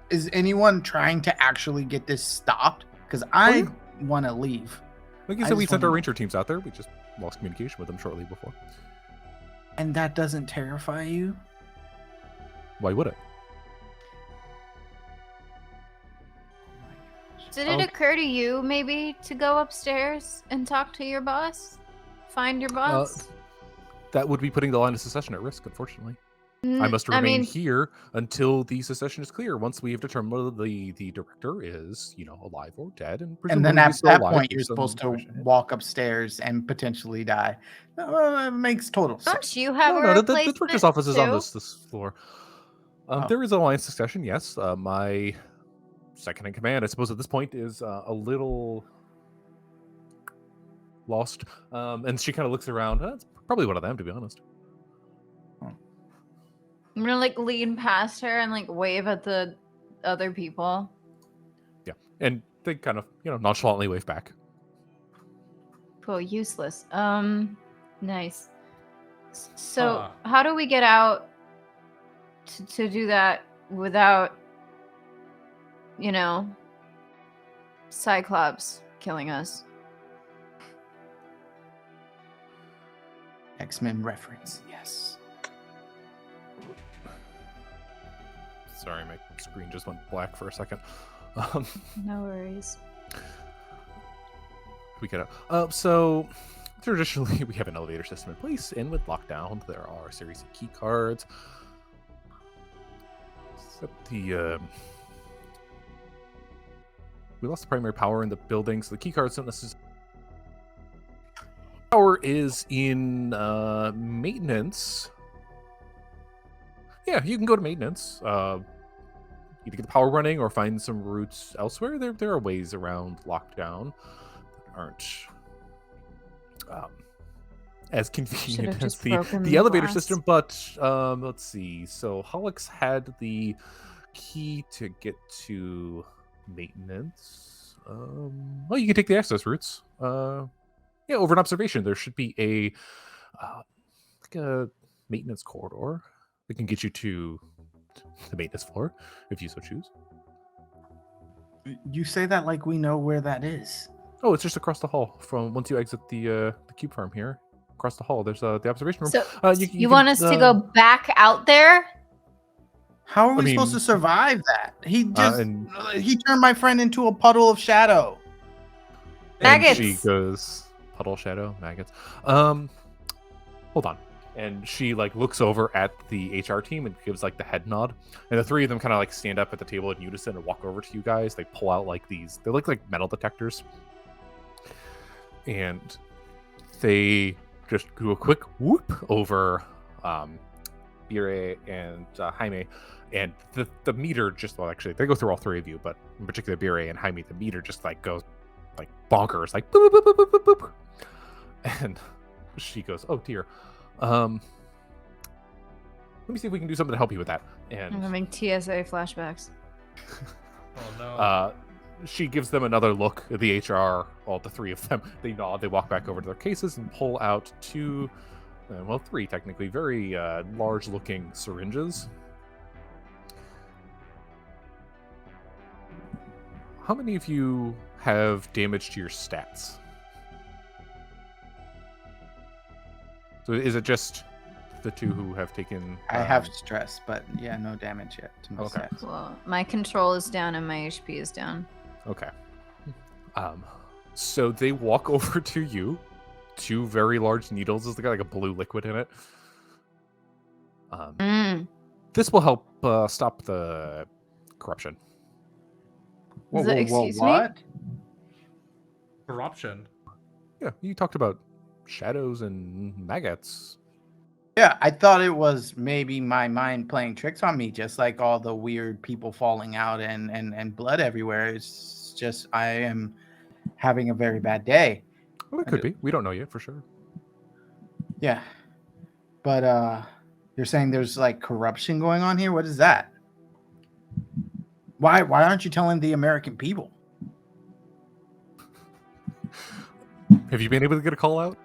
Is anyone trying to actually get this stopped? Because I want to leave. Like you I said, we just sent our wanna- ranger teams out there. We just lost communication with them shortly before. And that doesn't terrify you? Why would it? Did it occur to you maybe to go upstairs and talk to your boss? Find your boss? That would be putting the line of secession at risk, unfortunately. I must remain here until the secession is clear. Once we have determined whether the director is, alive or dead, and then presumably at still that alive, point, you're based on supposed to information. walk upstairs and potentially die. It makes total sense. Don't you have a the replacement director's office is on too? this floor. There is a line of succession, yes. My second in command, I suppose, at this point is a little lost. And she kind of looks around. It's probably one of them, to be honest. I'm gonna lean past her and wave at the other people. Yeah, and they kind of nonchalantly wave back. Cool, useless. Nice. So how do we get out to do that without, Cyclops killing us? X-Men reference, yes. Sorry, my screen just went black for a second. No worries. We get out. So traditionally, we have an elevator system in place, and with lockdown, there are a series of key cards. Except we lost the primary power in the building, so the key cards don't necessarily. Power is in maintenance. Yeah, you can go to maintenance. Either get the power running or find some routes elsewhere. There are ways around lockdown that aren't as convenient as the elevator system. But let's see. So Holix had the key to get to maintenance. Well, you can take the access routes. Yeah, over an observation, there should be a maintenance corridor that can get you to the maintenance floor, if you so choose. You say that like we know where that is. Oh, it's just across the hall from once you exit the cube farm here. Across the hall, there's the observation room. So you want can, us to go back out there? How are we I supposed to mean, survive that? He just and- he turned my friend into a puddle of shadow. And Maggots. she goes, puddle shadow, maggots. Hold on. And she like looks over at the HR team and gives like the head nod. And the three of them kind of like stand up at the table in unison and walk over to you guys. They pull out like these, they look like metal detectors. And they just do a quick whoop over Bire and Jaime. And the meter just, well, actually, they go through all three of you, but in particular, Bire and Jaime, the meter just like goes like bonkers, like boop, boop, boop, boop, boop, boop. And she goes, oh dear. Let me see if we can do something to help you with that. And I'm having TSA flashbacks. Oh no. she gives them another look at the HR, all the three of them. They nod, they walk back over to their cases and pull out three technically, very large looking syringes. How many of you have damage to your stats? So is it just the two who have taken... I have stress, but yeah, no damage yet to my Okay. stats. Well, my control is down and my HP is down. Okay. So they walk over to you. Two very large needles. They got like a blue liquid in it. This will help stop the corruption. Excuse me? What? Corruption. Yeah, you talked about shadows and maggots. Yeah, I thought it was maybe my mind playing tricks on me, just like all the weird people falling out and blood everywhere. It's just I am having a very bad day. Well, it could be. We don't know yet for sure. Yeah. But you're saying there's like corruption going on here? What is that? Why aren't you telling the American people? Have you been able to get a call out?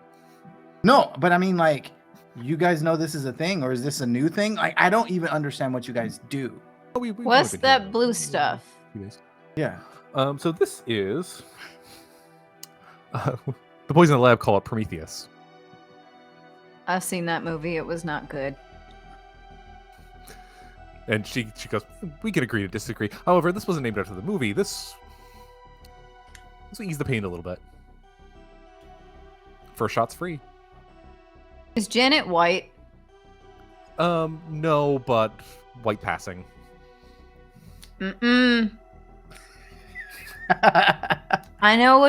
No, but I mean, like, you guys know this is a thing, or is this a new thing? Like, I don't even understand what you guys do. Oh, we've What's only been that here blue a stuff? few days. Yeah. So this is the boys in the lab call it Prometheus. I've seen that movie. It was not good. And she goes, we can agree to disagree. However, this wasn't named after the movie. This will ease the pain a little bit. First shot's free. Is Janet white? No, but white passing. Mm-mm. I know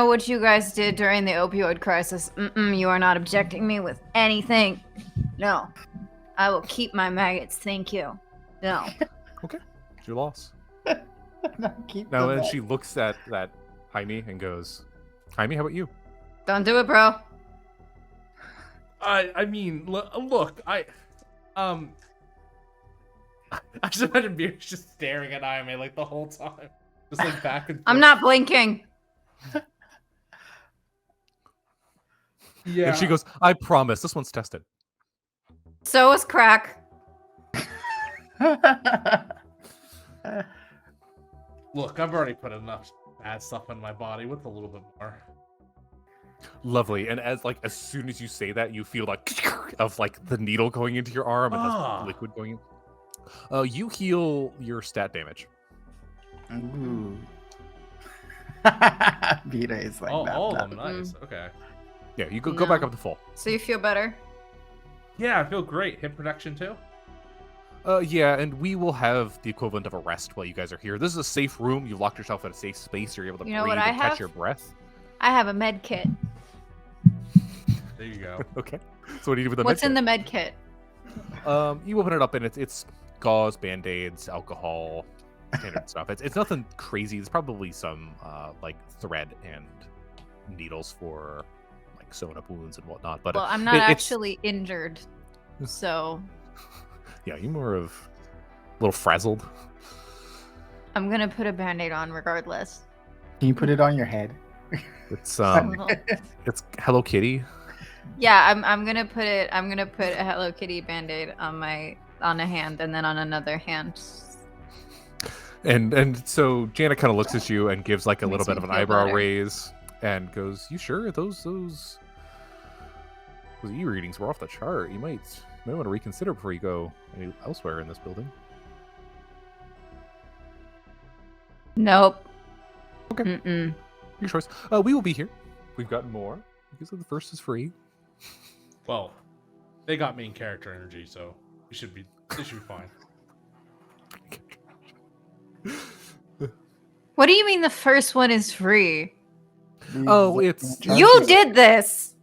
what you guys did during the opioid crisis. You are not objecting me with anything. No. I will keep my maggots, thank you. No. Okay, it's your loss. Keep Now, the and back. she looks at Jaime and goes, Jaime, how about you? Don't do it, bro. I mean, look, I just imagine Beer's just staring at Jaime like the whole time, just like back and forth. I'm not blinking. Yeah. And she goes, I promise, this one's tested. So is crack. Look, I've already put enough bad stuff in my body with a little bit more. Lovely. And as soon as you say that, you feel like of like the needle going into your arm and Ah. the liquid going in. You heal your stat damage. Ooh. Vita is like that. All of them, nice. Okay. Yeah, you go back up to full. So you feel better? Yeah, I feel great. Hit protection too. Yeah, and we will have the equivalent of a rest while you guys are here. This is a safe room. You've locked yourself in a safe space. You're able to You know breathe what I and catch have? your breath. I have a med kit. There you go. Okay. So what do you do with the What's in the medkit? med kit? You open it up and it's gauze, band-aids, alcohol, standard stuff. It's nothing crazy. There's probably some like thread and needles for like sewing up wounds and whatnot. But Well, I'm not it's- actually injured, so yeah, you're more of a little frazzled. I'm gonna put a band-aid on regardless. Can you put it on your head? It's it's Hello Kitty. Yeah, I'm gonna put a Hello Kitty band-aid on a hand and then on another hand. And so Janet kind of looks at you and gives like a little Makes bit of me an feel eyebrow better. raise and goes, "You sure those e-readings were off the chart? You might want to reconsider before you go elsewhere in this building." Nope. Okay. Mm-mm. Your choice. We will be here. We've got more. Because the first is free. Well, they got main character energy, so they should be fine. What do you mean the first one is free? Oh, it's You did this.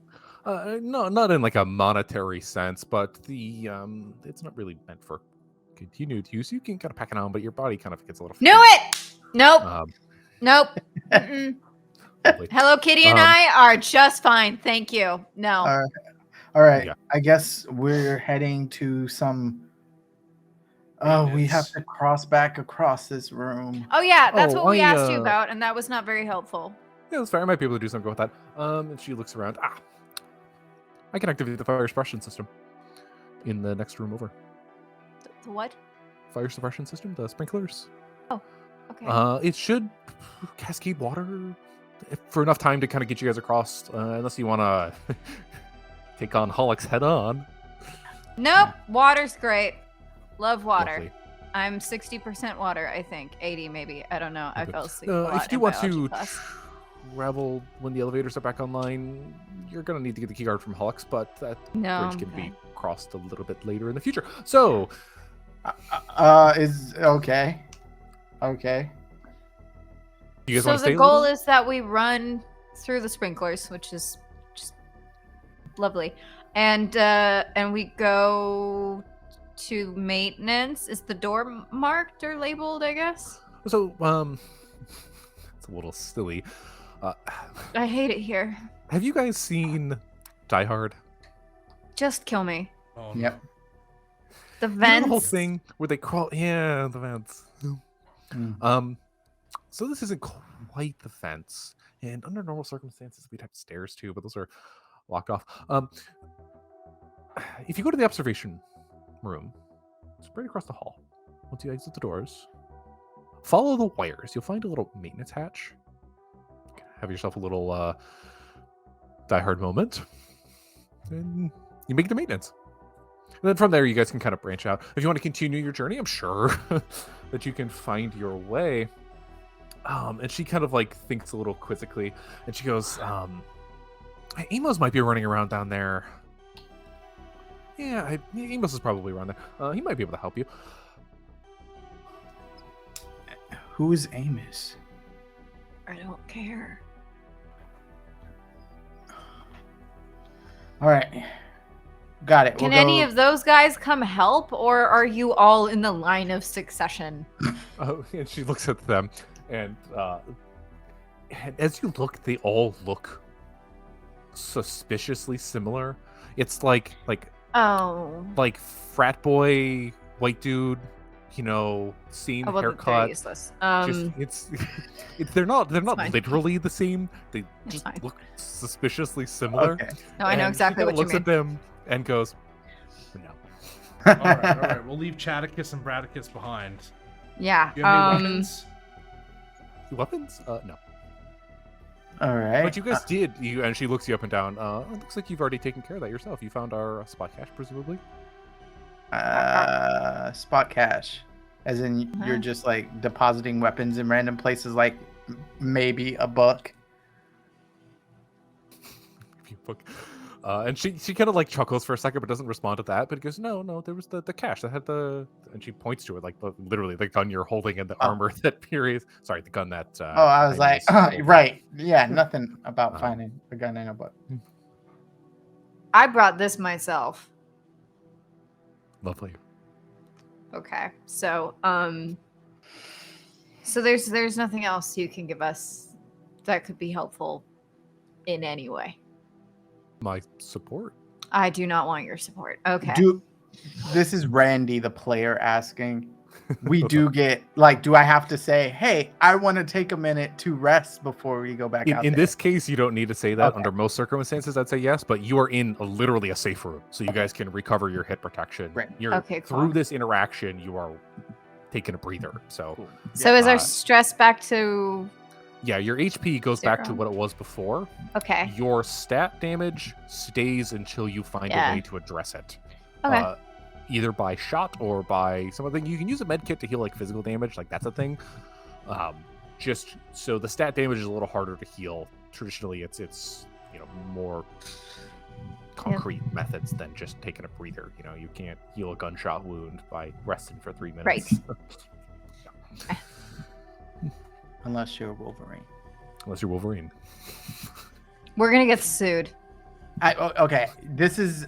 no, not in like a monetary sense, but the it's not really meant for continued use. You can kind of pack it on, but your body kind of gets a little. Knew it. Nope. Um, Nope. Mm-mm. lovely. Hello Kitty and I are just fine. Thank you. No. All right. Yeah. I guess we're heading to some. Oh, we have to cross back across this room. Oh yeah, that's Oh, what we I, asked you about, and that was not very helpful. Yeah, that's fair. I might be able to do something with that. And she looks around. I can activate the fire suppression system in the next room over. The what? Fire suppression system, the sprinklers. Oh, okay. It should cascade water for enough time to kind of get you guys across, unless you want to take on Hollick's head on. Nope. Water's great. Love water. Lovely. I'm 60% water, I think. 80 maybe. I don't know. I Okay. fell asleep a lot If you do in want biology to class. travel when the elevators are back online, you're going to need to get the keycard from Hollick's, but that No, bridge can okay. be crossed a little bit later in the future. So, Is okay. Okay. you guys So want to stay the a goal little? is that we run through the sprinklers, which is just lovely, and we go to maintenance. Is the door marked or labeled? I guess. So, it's a little silly. I hate it here. Have you guys seen Die Hard? Just kill me. Oh, no. Yep. The You know vents. the whole thing where they crawl. Yeah, the vents. So this isn't quite the fence, and under normal circumstances, we'd have stairs too, but those are locked off. If you go to the observation room, it's right across the hall. Once you exit the doors, follow the wires. You'll find a little maintenance hatch. Have yourself a little Die Hard moment, and you make the maintenance. And then from there, you guys can kind of branch out. If you want to continue your journey, I'm sure that you can find your way. And she kind of like thinks a little quizzically, and she goes, Amos might be running around down there. Yeah, Amos is probably around there. He might be able to help you. Who's Amos? I don't care. All right. Got it. Can any of those guys come help, or are you all in the line of succession? Oh, and she looks at them, and as you look, they all look suspiciously similar. It's like frat boy, white dude, same Oh, well, they're haircut. useless. It's they're not fine. literally the same. They It's just fine. look suspiciously similar. Okay. No, I know And exactly she what kinda you looks mean. at them and goes, "No." All right. We'll leave Chatticus and Bradicus behind. Yeah. Do you have any weapons? Weapons? No. All right. But you guys did. And she looks you up and down. It looks like you've already taken care of that yourself. You found our spot cache, presumably. Spot cache, as in you're just like depositing weapons in random places, like maybe a book. And she kind of like chuckles for a second, but doesn't respond to that. But goes, no, there was the cache that had the, and she points to it, like literally the gun you're holding and the armor that Period. Sorry, the gun that. I was like, Iris- right, yeah, nothing about finding a gun in a book. I brought this myself. Lovely. Okay. So there's nothing else you can give us that could be helpful in any way. My support. I do not want your support. Okay. This is Randy, the player, asking. We do get do I have to say, hey, I want to take a minute to rest before we go back out? In there? this case, you don't need to say that. Okay. Under most circumstances, I'd say yes, but you are in literally a safe room, so you guys can recover your hit protection. Right. You're Okay, cool. through this interaction, you are taking a breather. So So is our Uh, stress back to yeah, your HP goes back to Zero. what it was before. okay? Your stat damage stays until you find Yeah. a way to address it. Okay. Either by shot or by something. You can use a med kit to heal like physical damage, like that's a thing. just so the stat damage is a little harder to heal. Traditionally, it's more concrete methods than just taking a breather. You can't heal a gunshot wound by resting for 3 minutes. Right. Unless you're Wolverine. Unless you're Wolverine. We're gonna get sued. Okay, this is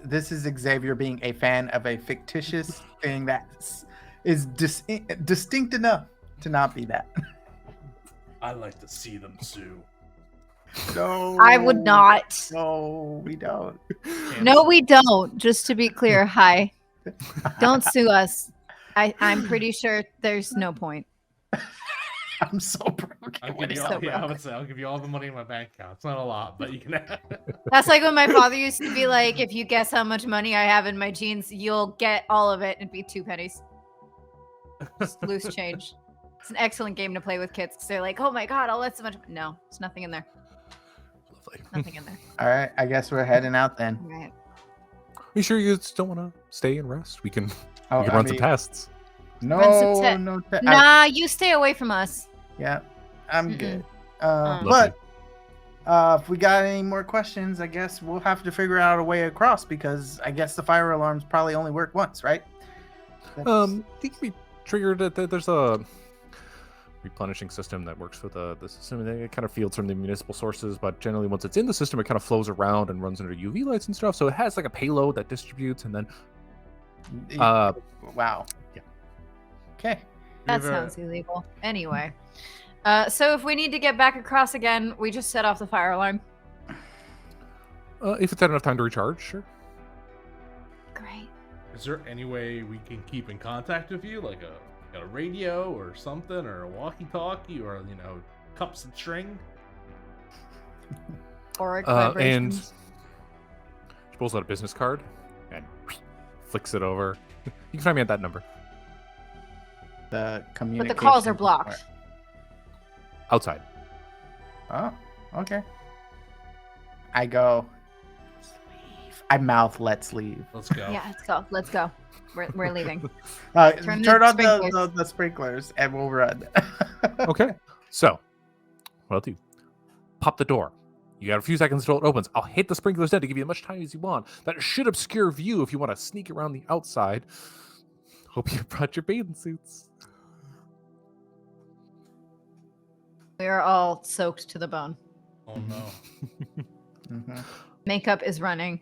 Xavier being a fan of a fictitious thing that is distinct enough to not be that. I like to see them sue. No, I would not. No, we don't. No, we don't. Just to be clear, hi. Don't sue us. I'm pretty sure there's no point. I'm so broke. I'll give you all the money in my bank account. It's not a lot, but you can. That's like when my father used to be like, if you guess how much money I have in my jeans, you'll get all of it. It'd be 2 pennies. Just loose change. It's an excellent game to play with kids because they're like, oh my God, I'll let so much. No, there's nothing in there. Lovely. Nothing in there. All right, I guess we're heading out then. All right. Are you sure you still want to stay and rest? We can Oh, run some tests. No, Run no. Nah, you stay away from us. Yeah, I'm good. Lovely. But if we got any more questions, I guess we'll have to figure out a way across because I guess the fire alarms probably only work once, right? They can be triggered. There's a replenishing system that works with the system. It kind of fields from the municipal sources, but generally once it's in the system, it kind of flows around and runs under UV lights and stuff. So it has like a payload that distributes, and then Wow. Yeah. Okay. That sounds illegal. Anyway. So if we need to get back across again, we just set off the fire alarm. If it's had enough time to recharge, sure. Great. Is there any way we can keep in contact with you, like a radio or something, or a walkie-talkie, or cups and string? Or And vibrations. she pulls out a business card and flicks it over. You can find me at that number. The But communication. the calls are blocked. Outside. Oh, okay. I go. Let's leave. I mouth, let's leave. Let's go. Yeah, let's go. Let's go. We're leaving. Turn the on sprinklers. the sprinklers and we'll run. Okay. So, what I'll do, pop the door. You got a few seconds until it opens. I'll hit the sprinklers dead to give you as much time as you want. That should obscure view if you want to sneak around the outside. Hope you brought your bathing suits. We are all soaked to the bone. Oh no. Mhm. Makeup is running.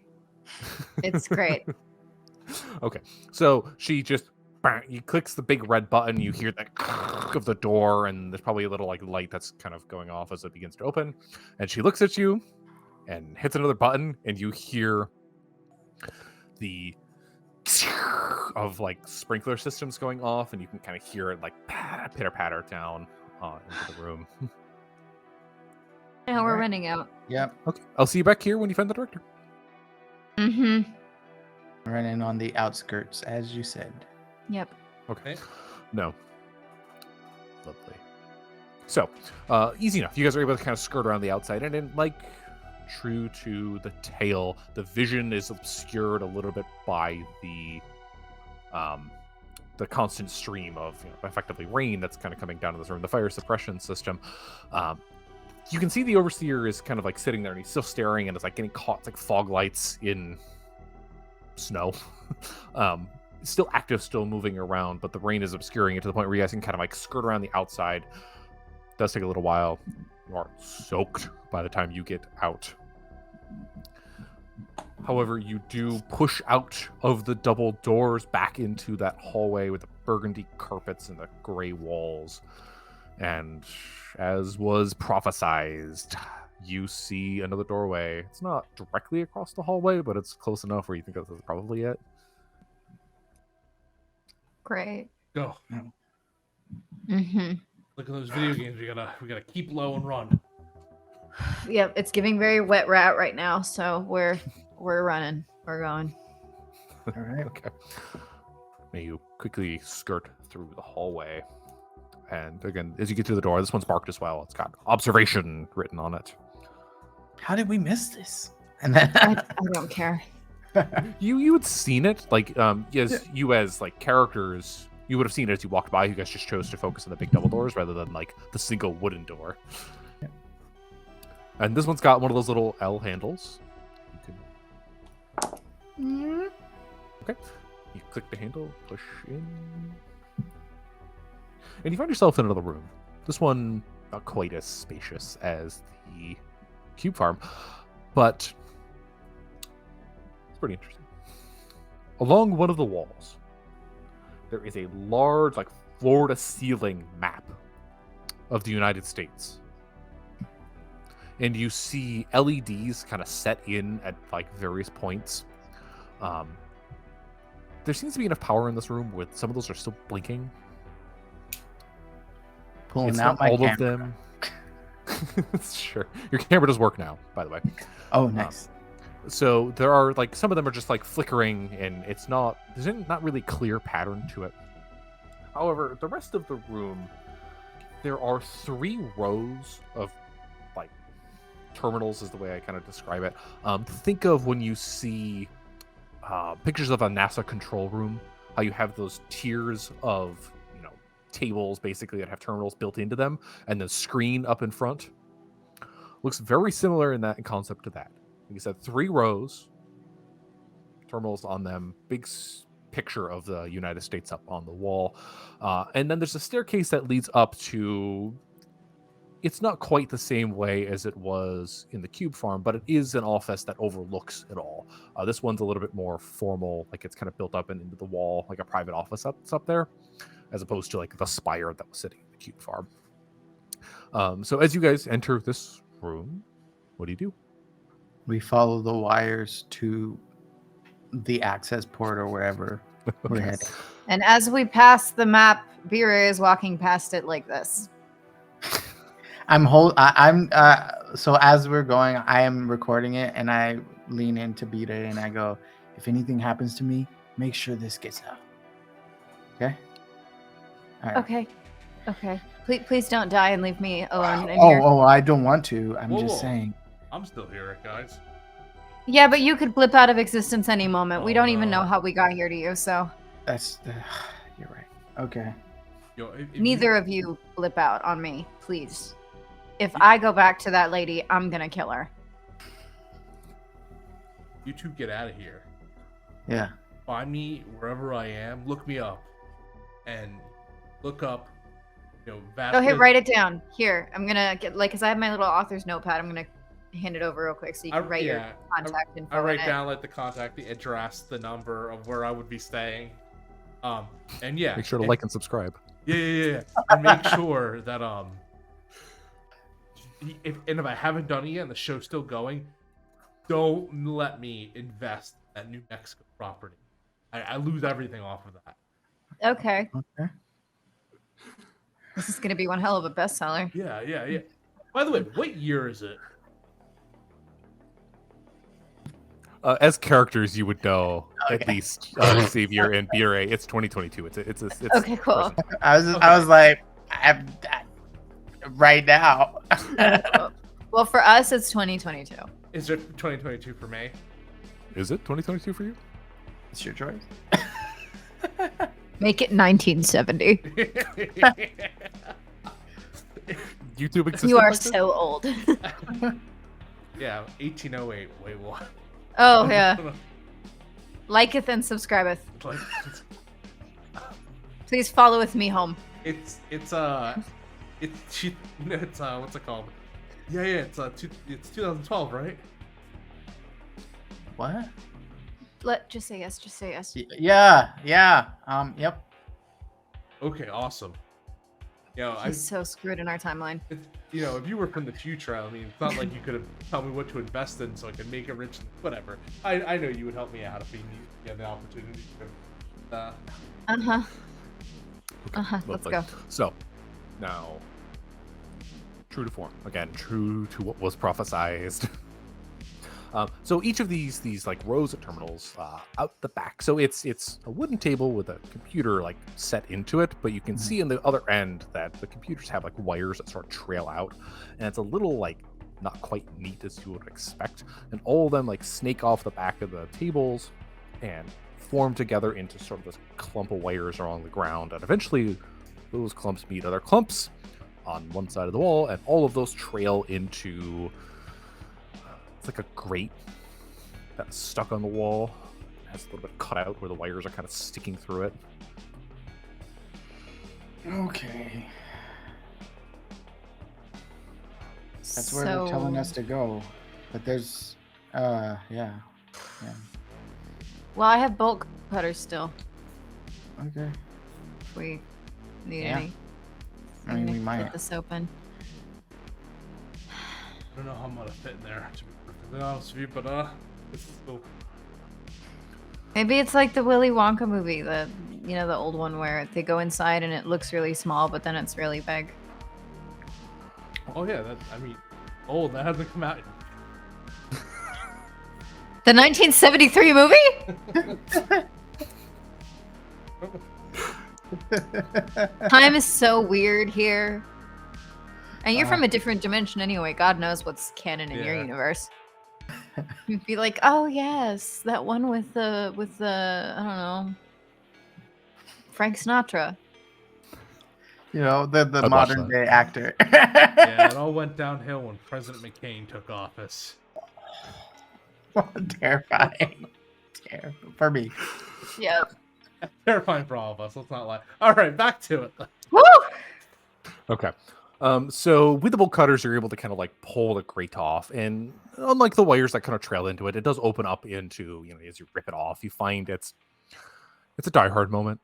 It's great. Okay. So she just you clicks the big red button. You hear the of the door, and there's probably a little light that's kind of going off as it begins to open. And she looks at you and hits another button, and you hear the of sprinkler systems going off, and you can kind of hear it pitter patter down into the room. Now we're Alright. running out. Yep. Okay. I'll see you back here when you find the director. Mm-hmm. Running on the outskirts, as you said. Yep. Okay. No. Lovely. So, easy enough. You guys are able to kind of skirt around the outside, and then, true to the tale, the vision is obscured a little bit by the constant stream of effectively rain that's kind of coming down to this room, the fire suppression system. You can see the overseer is kind of sitting there, and he's still staring, and it's getting caught. It's like fog lights in snow. Still active, still moving around, but the rain is obscuring it to the point where you guys can kind of skirt around the outside. It does take a little while. You are soaked by the time you get out. However, you do push out of the double doors back into that hallway with the burgundy carpets and the gray walls. And as was prophesized, you see another doorway. It's not directly across the hallway, but it's close enough where you think this is probably it. Great. Go. Mm-hmm. Look at those video games. We gotta keep low and run. Yep, it's giving very wet rat right now, so we're running. We're going. All right. Okay. May you quickly skirt through the hallway. And again, as you get to the door, this one's marked as well. It's got observation written on it. How did we miss this? And then I don't care. You had seen it, you as characters You would have seen it as you walked by. You guys just chose to focus on the big double doors rather than like the single wooden door. Yeah. And this one's got one of those little L handles. You can... Okay. You click the handle, push in, and you find yourself in another room. This one not quite as spacious as the cube farm, but it's pretty interesting. Along one of the walls, there is a large, like, floor-to-ceiling map of the United States. And you see LEDs kind of set in at, like, various points. There seems to be enough power in this room where some of those are still blinking. Pulling It's out not my all camera. of them. Sure. Your camera does work now, by the way. Oh, nice. So there are, like, some of them are just, like, flickering, and there's not really clear pattern to it. However, the rest of the room, there are 3 rows of, like, terminals is the way I kind of describe it. Think of when you see pictures of a NASA control room, how you have those tiers of, tables basically that have terminals built into them, and the screen up in front. Looks very similar in concept to that. Like you said, 3 rows, terminals on them, big picture of the United States up on the wall. And then there's a staircase that leads up to, it's not quite the same way as it was in the Cube Farm, but it is an office that overlooks it all. This one's a little bit more formal, like it's kind of built up and into the wall, like a private office that's up there, as opposed to like the spire that was sitting in the Cube Farm. So as you guys enter this room, what do you do? We follow the wires to the access port or wherever we're heading. And as we pass the map, Bira is walking past it like this. So as we're going, I am recording it, and I lean into Beta and I go, if anything happens to me, make sure this gets out. Okay? All right. Okay. Please don't die and leave me alone in here. Oh, I don't want to. I'm Whoa, just whoa. saying. I'm still here, guys. Yeah, but you could blip out of existence any moment. We Oh, don't even no. know how we got here to you, so You're right. Okay. Yo, if neither of you blip out on me, please. If I go back to that lady, I'm gonna kill her. You two get out of here. Yeah. Find me wherever I am. Look me up, and look up. Go Vasquez. ahead, write it down. Here, I'm gonna get because I have my little author's notepad. I'm gonna hand it over real quick so you can write your contact info. I write in it. down like the contact, the address, the number of where I would be staying. And yeah, Make sure to like and subscribe. Yeah. And make sure that if I haven't done it yet and the show's still going, don't let me invest in that New Mexico property. I lose everything off of that. Okay. Okay. This is gonna be one hell of a bestseller. Yeah. By the way, what year is it? As characters, you would know at least Xavier and Bure. It's 2022. It's Okay, cool. present. I was like, right now. Well, for us, it's 2022. Is it 2022 for me? Is it 2022 for you? It's your choice. Make it 1970. YouTube existed. You are back then? so old. Yeah, 1808. Wait, what? Oh yeah. Liketh and subscribeth. Like, Please follow with me home. it's what's it called? Yeah, it's 2012, right? What? Just say yes. Just say yes. Yeah. Yep. Okay, awesome. He's so screwed in our timeline. If you were from the future, I mean, it's not like you could have told me what to invest in so I could make it rich. Whatever. I know you would help me out if we had the opportunity. Let's Lovely. go. So, now, true to form. Again, true to what was prophesized. So each of these like rows of terminals out the back. So it's a wooden table with a computer like set into it, but you can see in the other end that the computers have like wires that sort of trail out, and it's a little like not quite neat as you would expect. And all of them like snake off the back of the tables and form together into sort of this clump of wires along the ground, and eventually those clumps meet other clumps on one side of the wall, and all of those trail into it's like a grate that's stuck on the wall. It has a little bit cut out where the wires are kind of sticking through it. Okay. That's where they're telling us to go. But there's, yeah. Well, I have bolt cutters still. Okay. If we need Yeah. any. I mean, we Get might. this open. I don't know how I'm gonna fit in there, to be perfectly honest with you, but this is cool. Maybe it's like the Willy Wonka movie, the old one where they go inside and it looks really small, but then it's really big. Oh yeah, that that hasn't come out yet. The 1973 movie? Time is so weird here. And you're from a different dimension anyway. God knows what's canon in your Yeah. universe. You'd be like, oh yes, that one with the I don't know, Frank Sinatra. You know, the I'd watch modern that. day actor. Yeah, it all went downhill when President McCain took office. Terrifying. Terrifying. For me. Yeah. Terrifying for all of us. Let's not lie. All right, back to it. Woo! Okay. So with the bolt cutters, you're able to kind of like pull the grate off, and unlike the wires that kind of trail into it, it does open up into, as you rip it off, you find it's a Die Hard moment,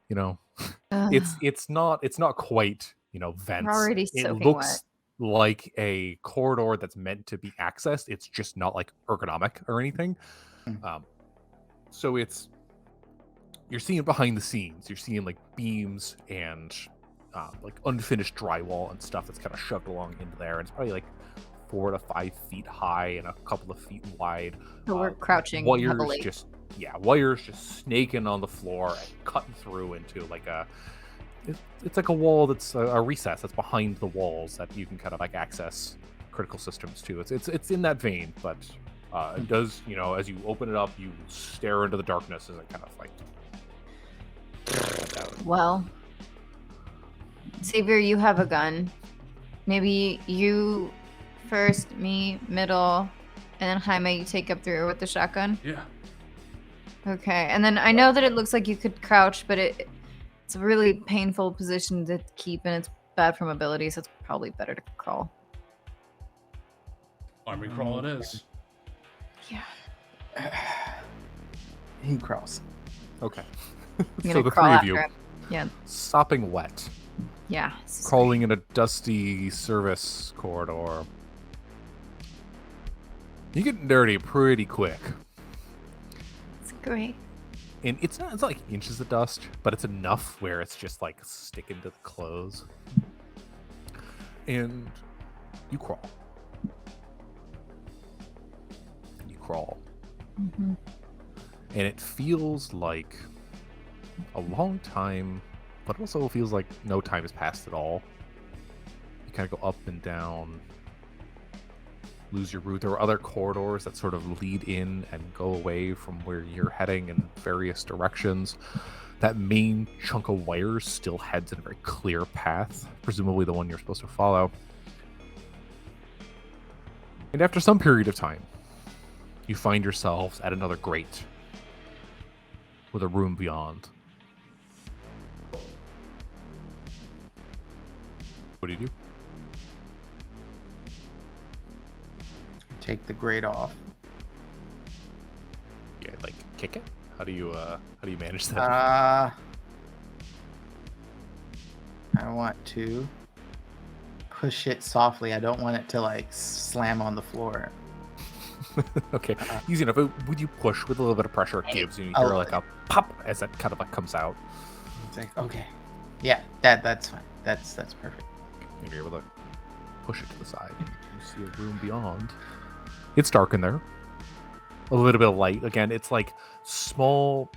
It's not quite, vents. We're already It soaking looks like a corridor that's meant to be accessed. It's just not like ergonomic or anything. So you're seeing behind the scenes. You're seeing like beams and like unfinished drywall and stuff that's kind of shoved along into there. And it's probably like 4 to 5 feet high and a couple of feet wide. So we're crouching Wires heavily. wires just snaking on the floor and cutting through into like it's like a wall that's a recess that's behind the walls that you can kind of like access critical systems to. It's in that vein, but it does, as you open it up, you stare into the darkness as it kind of like. Well, Xavier, you have a gun. Maybe you first, me middle, and then Jaime, you take up through with the shotgun. Yeah. Okay, and then I know that it looks like you could crouch, but it's a really painful position to keep, and it's bad for mobility, so it's probably better to crawl. Army crawl it is. Yeah. He crawls. Okay. I'm So gonna the crawl three of after you him. Yeah. sopping wet, Yeah. this is crawling in a dusty service corridor. You get dirty pretty quick. great. It's great. And it's not like inches of dust, but it's enough where it's just like sticking to the clothes. And you crawl. You crawl. Mm-hmm. And it feels like a long time, but also feels like no time has passed at all. You kind of go up and down, lose your route. There are other corridors that sort of lead in and go away from where you're heading in various directions. That main chunk of wires still heads in a very clear path, presumably the one you're supposed to follow. And after some period of time, you find yourselves at another grate with a room beyond. What do you do? Take the grate off. Yeah, like kick it. How do you manage that? I want to push it softly. I don't want it to like slam on the floor. Okay, easy enough. Would you push with a little bit of pressure? It gives you hear like a pop as that kind of like comes out. It's like, okay, yeah, that's fine. That's perfect. You're able to push it to the side. You see a room beyond. It's dark in there. A little bit of light. Again, it's like small.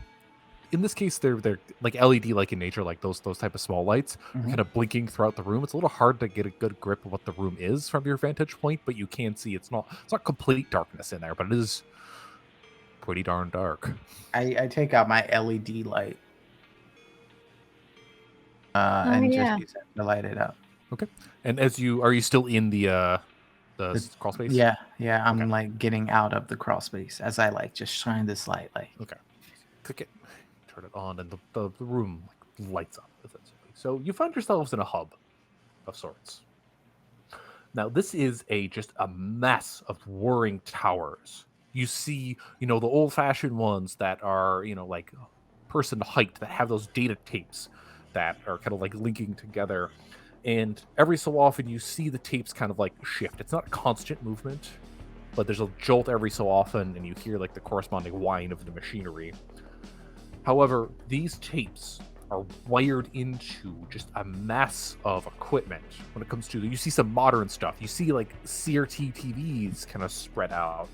In this case, they're like LED like in nature, like those type of small lights, kind of blinking throughout the room. It's a little hard to get a good grip of what the room is from your vantage point, but you can see it's not complete darkness in there, but it is pretty darn dark. I take out my LED light. And yeah. just use it to light it up. Okay. And are you still in the crawl space? Yeah, I'm Okay. like getting out of the crawl space as I like just shine this light. Like, Okay. Click it, turn it on, and the room like lights up essentially. So you find yourselves in a hub of sorts. Now this is just a mess of whirring towers. You see, the old-fashioned ones that are, like person height, that have those data tapes that are kind of like linking together. And every so often you see the tapes kind of like shift. It's not a constant movement, but there's a jolt every so often, and you hear like the corresponding whine of the machinery. However, these tapes are wired into just a mess of equipment when it comes to, you see some modern stuff. You see like CRT TVs kind of spread out.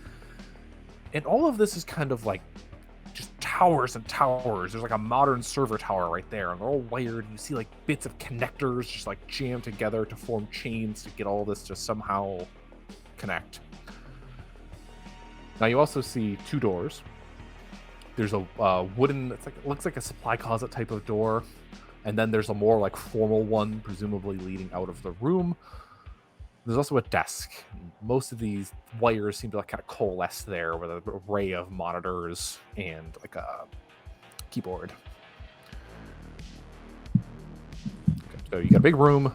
And all of this is kind of like just towers and towers. There's like a modern server tower right there, and they're all wired. You see like bits of connectors just like jammed together to form chains to get all this to somehow connect. Now you also see two doors. There's a wooden, it looks like a supply closet type of door, and then there's a more like formal one, presumably leading out of the room. There's also a desk. Most of these wires seem to like kind of coalesce there with an array of monitors and like a keyboard. Okay, so you got a big room,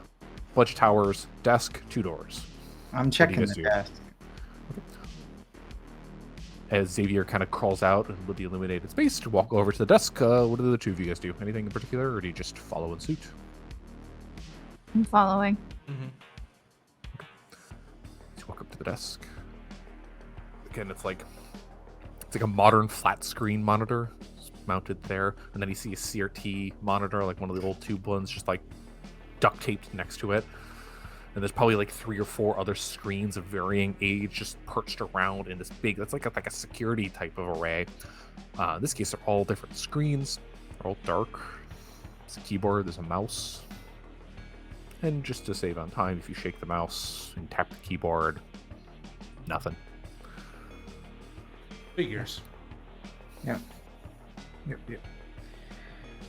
bunch of towers, desk, two doors. I'm checking guys the do? desk. As Xavier kind of crawls out with the illuminated space to walk over to the desk, what do the two of you guys do? Anything in particular, or do you just follow in suit? I'm following. Mm-hmm. Walk up to the desk. Again, it's like a modern flat screen monitor mounted there, and then you see a CRT monitor, like one of the old tube ones, just like duct taped next to it. And there's probably like 3 or 4 other screens of varying age just perched around in this big. That's like a security type of array. In this case, they're all different screens. They're all dark. There's a keyboard. There's a mouse. And just to save on time, if you shake the mouse and tap the keyboard, nothing. Figures. Yep.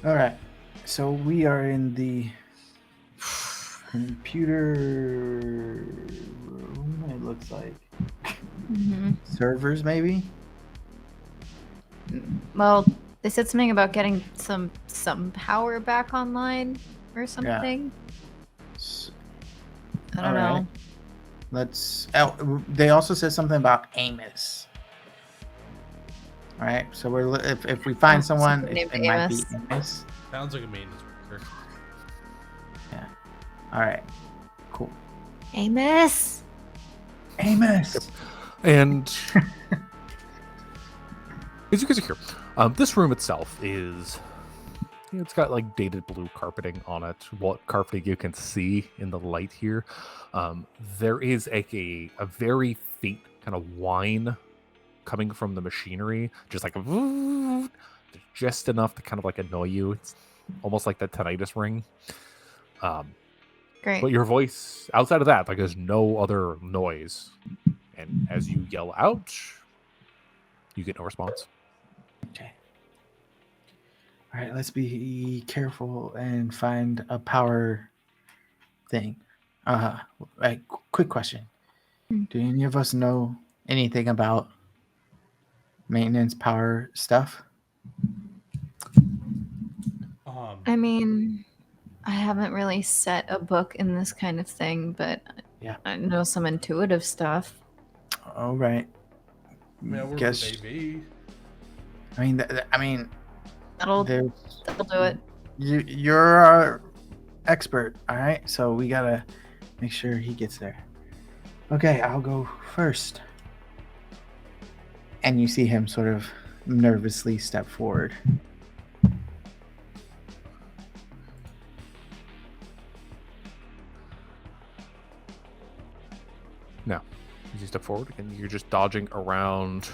All right. So we are in the computer room, it looks like. Mm-hmm. Servers, maybe? Well, they said something about getting some power back online or something. I don't know. Let's. Oh, they also said something about Amos. All right. So if we find someone, Somebody it named might be Amos. Amos. Sounds like a maintenance worker. Yeah. All right. Cool. Amos. Amos. And as you guys are here, this room itself is, it's got like dated blue carpeting on it. What carpeting you can see in the light here. There is a very faint kind of whine coming from the machinery, just like just enough to kind of like annoy you. It's almost like that tinnitus ring. Great. But your voice, outside of that, like there's no other noise. And as you yell out, you get no response. Okay. All right, let's be careful and find a power thing. Quick question. Do any of us know anything about maintenance power stuff? I mean, I haven't really set a book in this kind of thing, but Yeah. I know some intuitive stuff. All right. Yeah, we're Guess. baby. I mean, That'll there's do it. you're our expert, all right? So we gotta make sure he gets there. Okay, I'll go first. And you see him sort of nervously step forward. Now, as you step forward, and you're just dodging around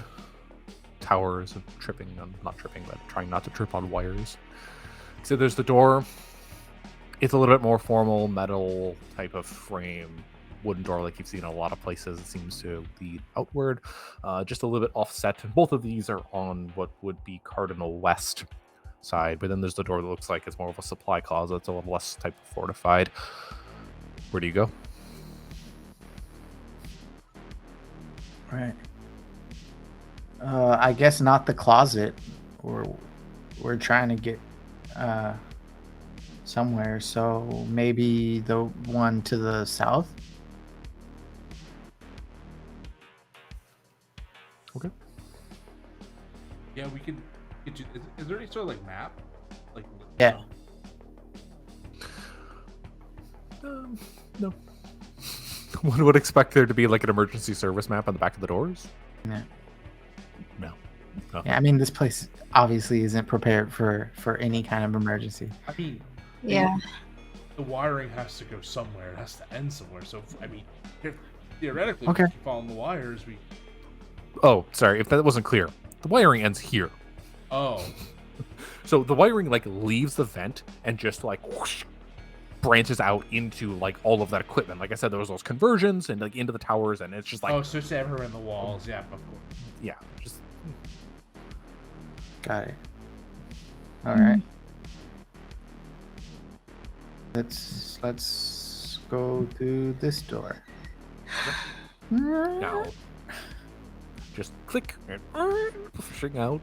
towers and tripping on, not tripping, but trying not to trip on wires. So there's the door. It's a little bit more formal, metal type of frame. wooden door like you've seen in a lot of places. It seems to lead outward, just a little bit offset. And both of these are on what would be cardinal west side. But then there's the door that looks like it's more of a supply closet. It's a little less type of fortified. Where do you go? Right. I guess not the closet. We're trying to get somewhere, so maybe the one to the south. Okay. Yeah, we could get you. Is there any sort of like map? Like Yeah. No. One would expect there to be like an emergency service map on the back of the doors. Yeah. No. Yeah, I mean, this place obviously isn't prepared for any kind of emergency. I mean, Yeah. the wiring has to go somewhere. It has to end somewhere. So I mean, theoretically, Okay. if we keep following the wires, we. Oh, sorry if that wasn't clear. The wiring ends here. Oh. So the wiring like leaves the vent and just like whoosh, branches out into like all of that equipment. Like I said, there was those conversions and like into the towers, and it's just like Oh, so it's everywhere in the walls. Yeah, of course. yeah, just Got it. All right. Let's go to this door. now just click and pushing out.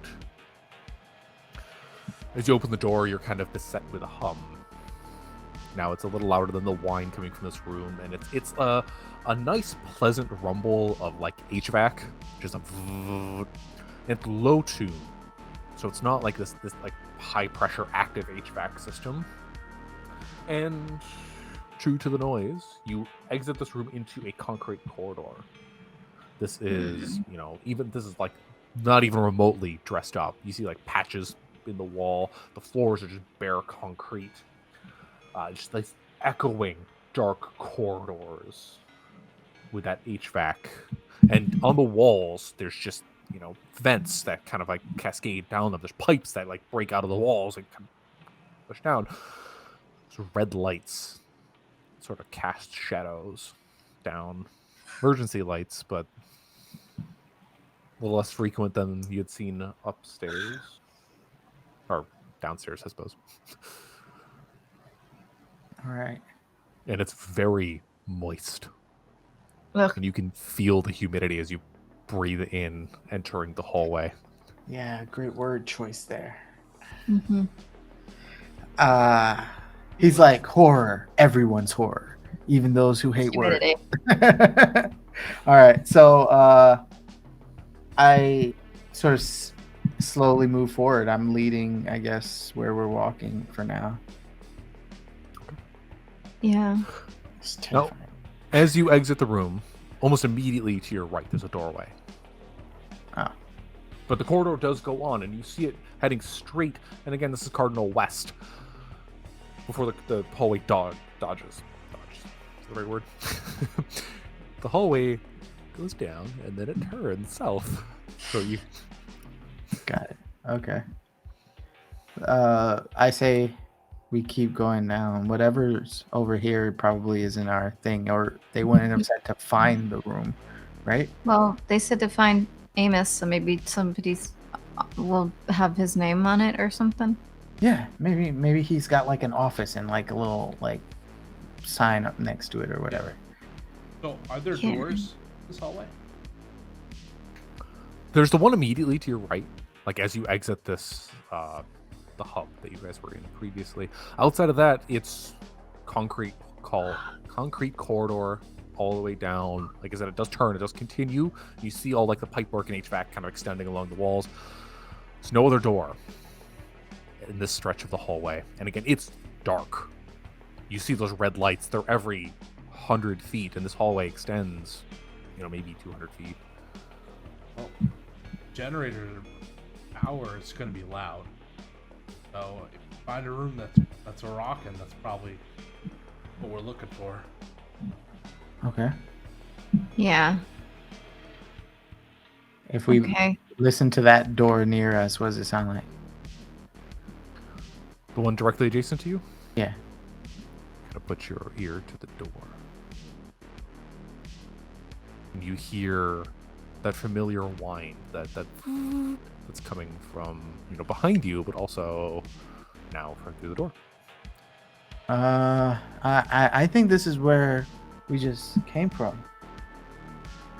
As you open the door, you're kind of beset with a hum. Now it's a little louder than the whine coming from this room, and it's a nice, pleasant rumble of like HVAC, just a it's low tune, so it's not like this like high pressure active HVAC system. And true to the noise, you exit this room into a concrete corridor. This is, this is like not even remotely dressed up. You see like patches in the wall. The floors are just bare concrete. Just like echoing dark corridors with that HVAC. And on the walls, there's just, vents that kind of like cascade down them. There's pipes that like break out of the walls and kind of push down. So red lights sort of cast shadows down. Emergency lights, but a little less frequent than you had seen upstairs. Or downstairs, I suppose. All right. And it's very moist. Ugh. And you can feel the humidity as you breathe in, entering the hallway. Yeah, great word choice there. Mm-hmm. He's like, horror. Everyone's horror. Even those who hate work. All right. So I sort of slowly move forward. I'm leading, I guess, where we're walking for now. Yeah. It's No. terrifying. As you exit the room, almost immediately to your right, there's a doorway. Oh. But the corridor does go on, and you see it heading straight. And again, this is Cardinal West. Before the hallway dodges. Dodge is the right word? The hallway goes down, and then it turns south. So you... Got it. Okay. I say we keep going down. Whatever's over here probably isn't our thing, or they wouldn't have said to find the room, right? Well, they said to find Amos, so maybe somebody's will have his name on it or something. Yeah, maybe he's got like an office and like a little like sign up next to it or whatever. So, are there Yeah. doors in this hallway? There's the one immediately to your right, like as you exit this, the hub that you guys were in previously. Outside of that, it's concrete corridor all the way down. Like I said, it does turn, it does continue. You see all like the pipework and HVAC kind of extending along the walls. There's no other door in this stretch of the hallway. And again, it's dark. You see those red lights. They're every 100 feet, and this hallway extends, maybe 200 feet. Well, generator power is going to be loud. So if you find a room that's a rockin', that's probably what we're looking for. Okay. Yeah. If we Okay. listen to that door near us, what does it sound like? The one directly adjacent to you? Yeah. Gotta put your ear to the door. And you hear that familiar whine that's coming from behind you, but also now from through the door. I think this is where we just came from.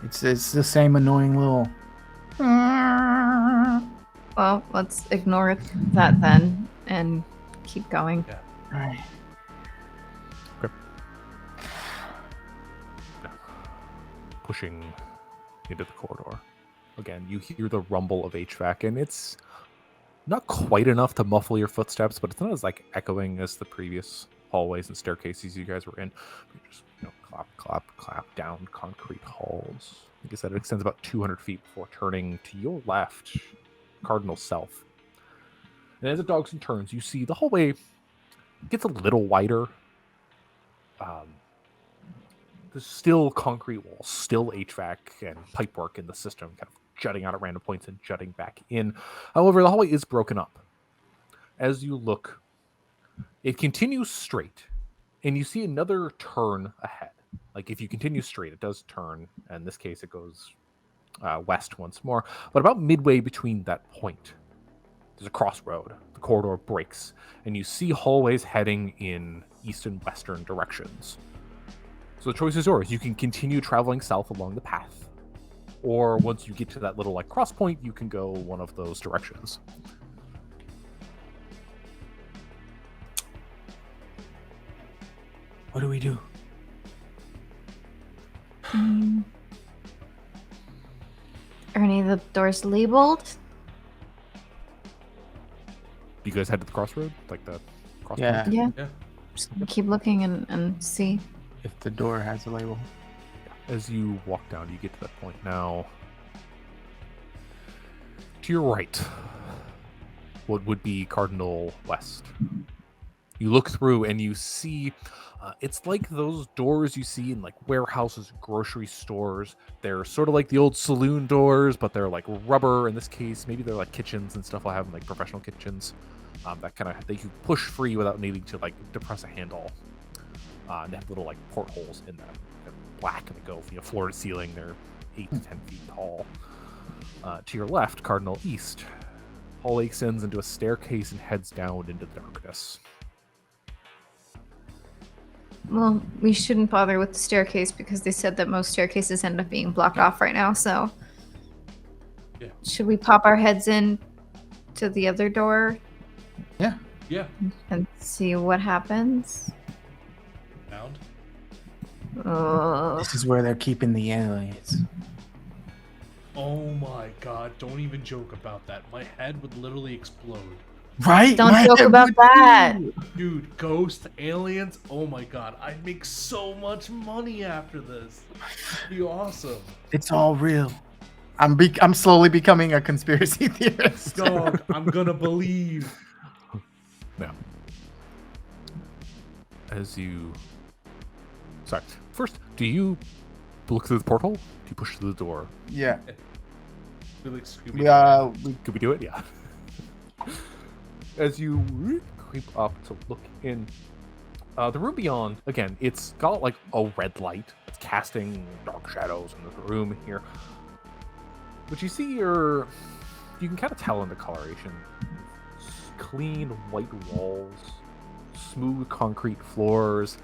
It's the same annoying little. Well, let's ignore that then and keep going. Yeah. Right. Pushing into the corridor. Again, you hear the rumble of HVAC, and it's not quite enough to muffle your footsteps, but it's not as like echoing as the previous hallways and staircases you guys were in. You just clap, clap, clap down concrete halls. Like I said, it extends about 200 feet before turning to your left, Cardinal South. And as it dogs and turns, you see the hallway gets a little wider. There's still concrete walls, still HVAC and pipework in the system, kind of jutting out at random points and jutting back in. However, the hallway is broken up. As you look, it continues straight, and you see another turn ahead. Like, if you continue straight, it does turn. In this case, it goes west once more. But about midway between that point, there's a crossroad. The corridor breaks, and you see hallways heading in east and western directions. So the choice is yours. You can continue traveling south along the path, or once you get to that little cross point, you can go one of those directions. What do we do? Are any of the doors labeled? You guys head to the crossroad, like the cross Yeah. point? Yeah. Yeah. Just keep looking and see. If the door has a label. As you walk down, you get to that point. Now, to your right, what would be Cardinal West. You look through and you see, it's like those doors you see in warehouses, grocery stores. They're sort of like the old saloon doors, but they're like rubber in this case. Maybe they're like kitchens and stuff. I have them professional kitchens. That kind of, they can push free without needing to depress a handle. They have little portholes in them. They're black and they go floor to ceiling. They're 8 to 10 feet tall. To your left, Cardinal East, hallway extends into a staircase and heads down into the darkness. Well, we shouldn't bother with the staircase because they said that most staircases end up being blocked off right now, so... Yeah. Should we pop our heads in to the other door Yeah. Yeah. and see what happens? Found. This is where they're keeping the aliens. Oh my god, don't even joke about that. My head would literally explode. Right? Don't My joke head about would that. too. Dude, ghost aliens? Oh my god, I'd make so much money after this. It'd be awesome. It's all real. I'm slowly becoming a conspiracy theorist. Dog, I'm gonna believe. Now, as you... Sorry. First, do you look through the portal? Do you push through the door? Yeah. Feel like Scooby-Doo. Could we do it? Yeah. As you creep up to look in, the room beyond, again, it's got a red light. It's casting dark shadows in the room here. What you see you can kind of tell in the coloration. Clean white walls, smooth concrete floors.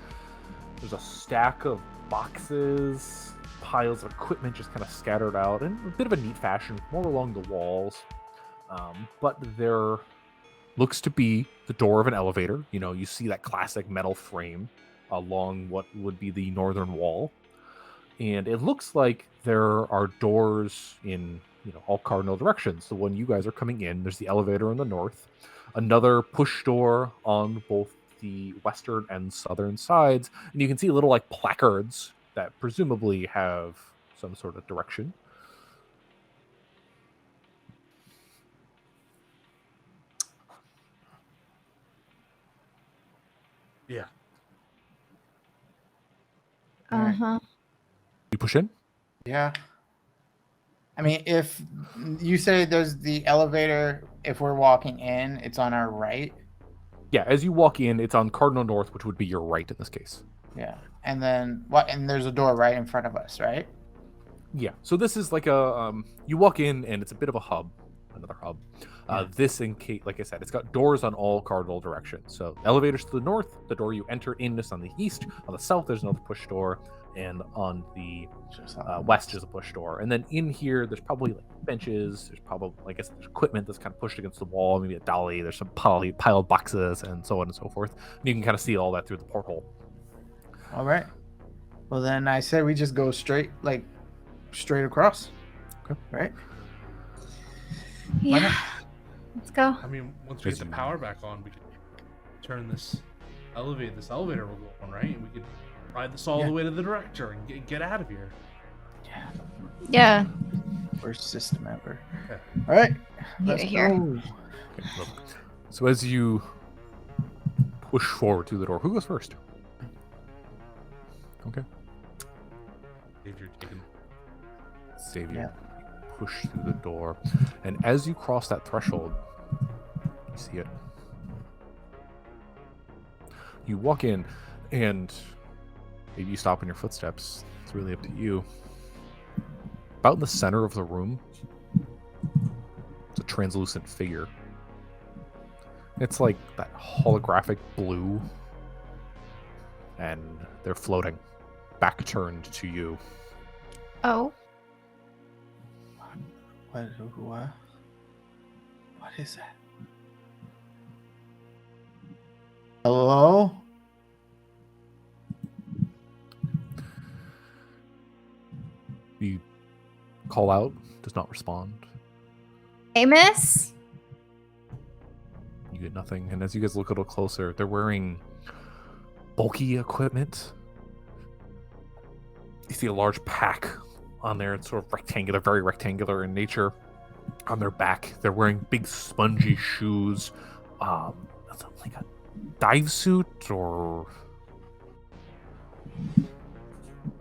There's a stack of boxes, piles of equipment just kind of scattered out in a bit of a neat fashion, more along the walls. But there looks to be the door of an elevator. You see that classic metal frame along what would be the northern wall. And it looks like there are doors in, all cardinal directions. The one you guys are coming in, there's the elevator in the north, another push door on both the western and southern sides. And you can see little placards that presumably have some sort of direction. Yeah. Uh-huh. You push in? Yeah. I mean, if you say there's the elevator, if we're walking in, it's on our right. Yeah, as you walk in, it's on Cardinal North, which would be your right in this case. Yeah. And then what? And there's a door right in front of us, right? Yeah. So this is like a you walk in and it's a bit of a hub, another hub. This in case, like I said, it's got doors on all cardinal directions. So elevators to the north, the door you enter in is on the east. On the south, there's another push door, and on the west is a push door. And then in here, there's probably like benches. There's probably, I guess, there's equipment that's kind of pushed against the wall. Maybe a dolly. There's some piled boxes and so on and so forth. And you can kind of see all that through the porthole. All right. Well, then I said we just go straight across. Okay. Right? Yeah. Let's go. I mean, once we get the power back on, we can turn this elevator will go on, right? And we could ride this all the way to the director and get out of here. Yeah. Yeah. Worst system ever. Okay. All right. Let's go. Okay, so as you push forward through the door, who goes first? Okay. Xavier, push through the door, and as you cross that threshold, you see it. You walk in, and maybe you stop in your footsteps. It's really up to you. About in the center of the room, it's a translucent figure. It's like that holographic blue, and they're floating, back turned to you. Oh. What is that? Hello? You call out, does not respond. Amos? You get nothing. And as you guys look a little closer, they're wearing bulky equipment. You see a large pack on there. It's sort of rectangular, very rectangular in nature. On their back, they're wearing big spongy shoes. Like a dive suit or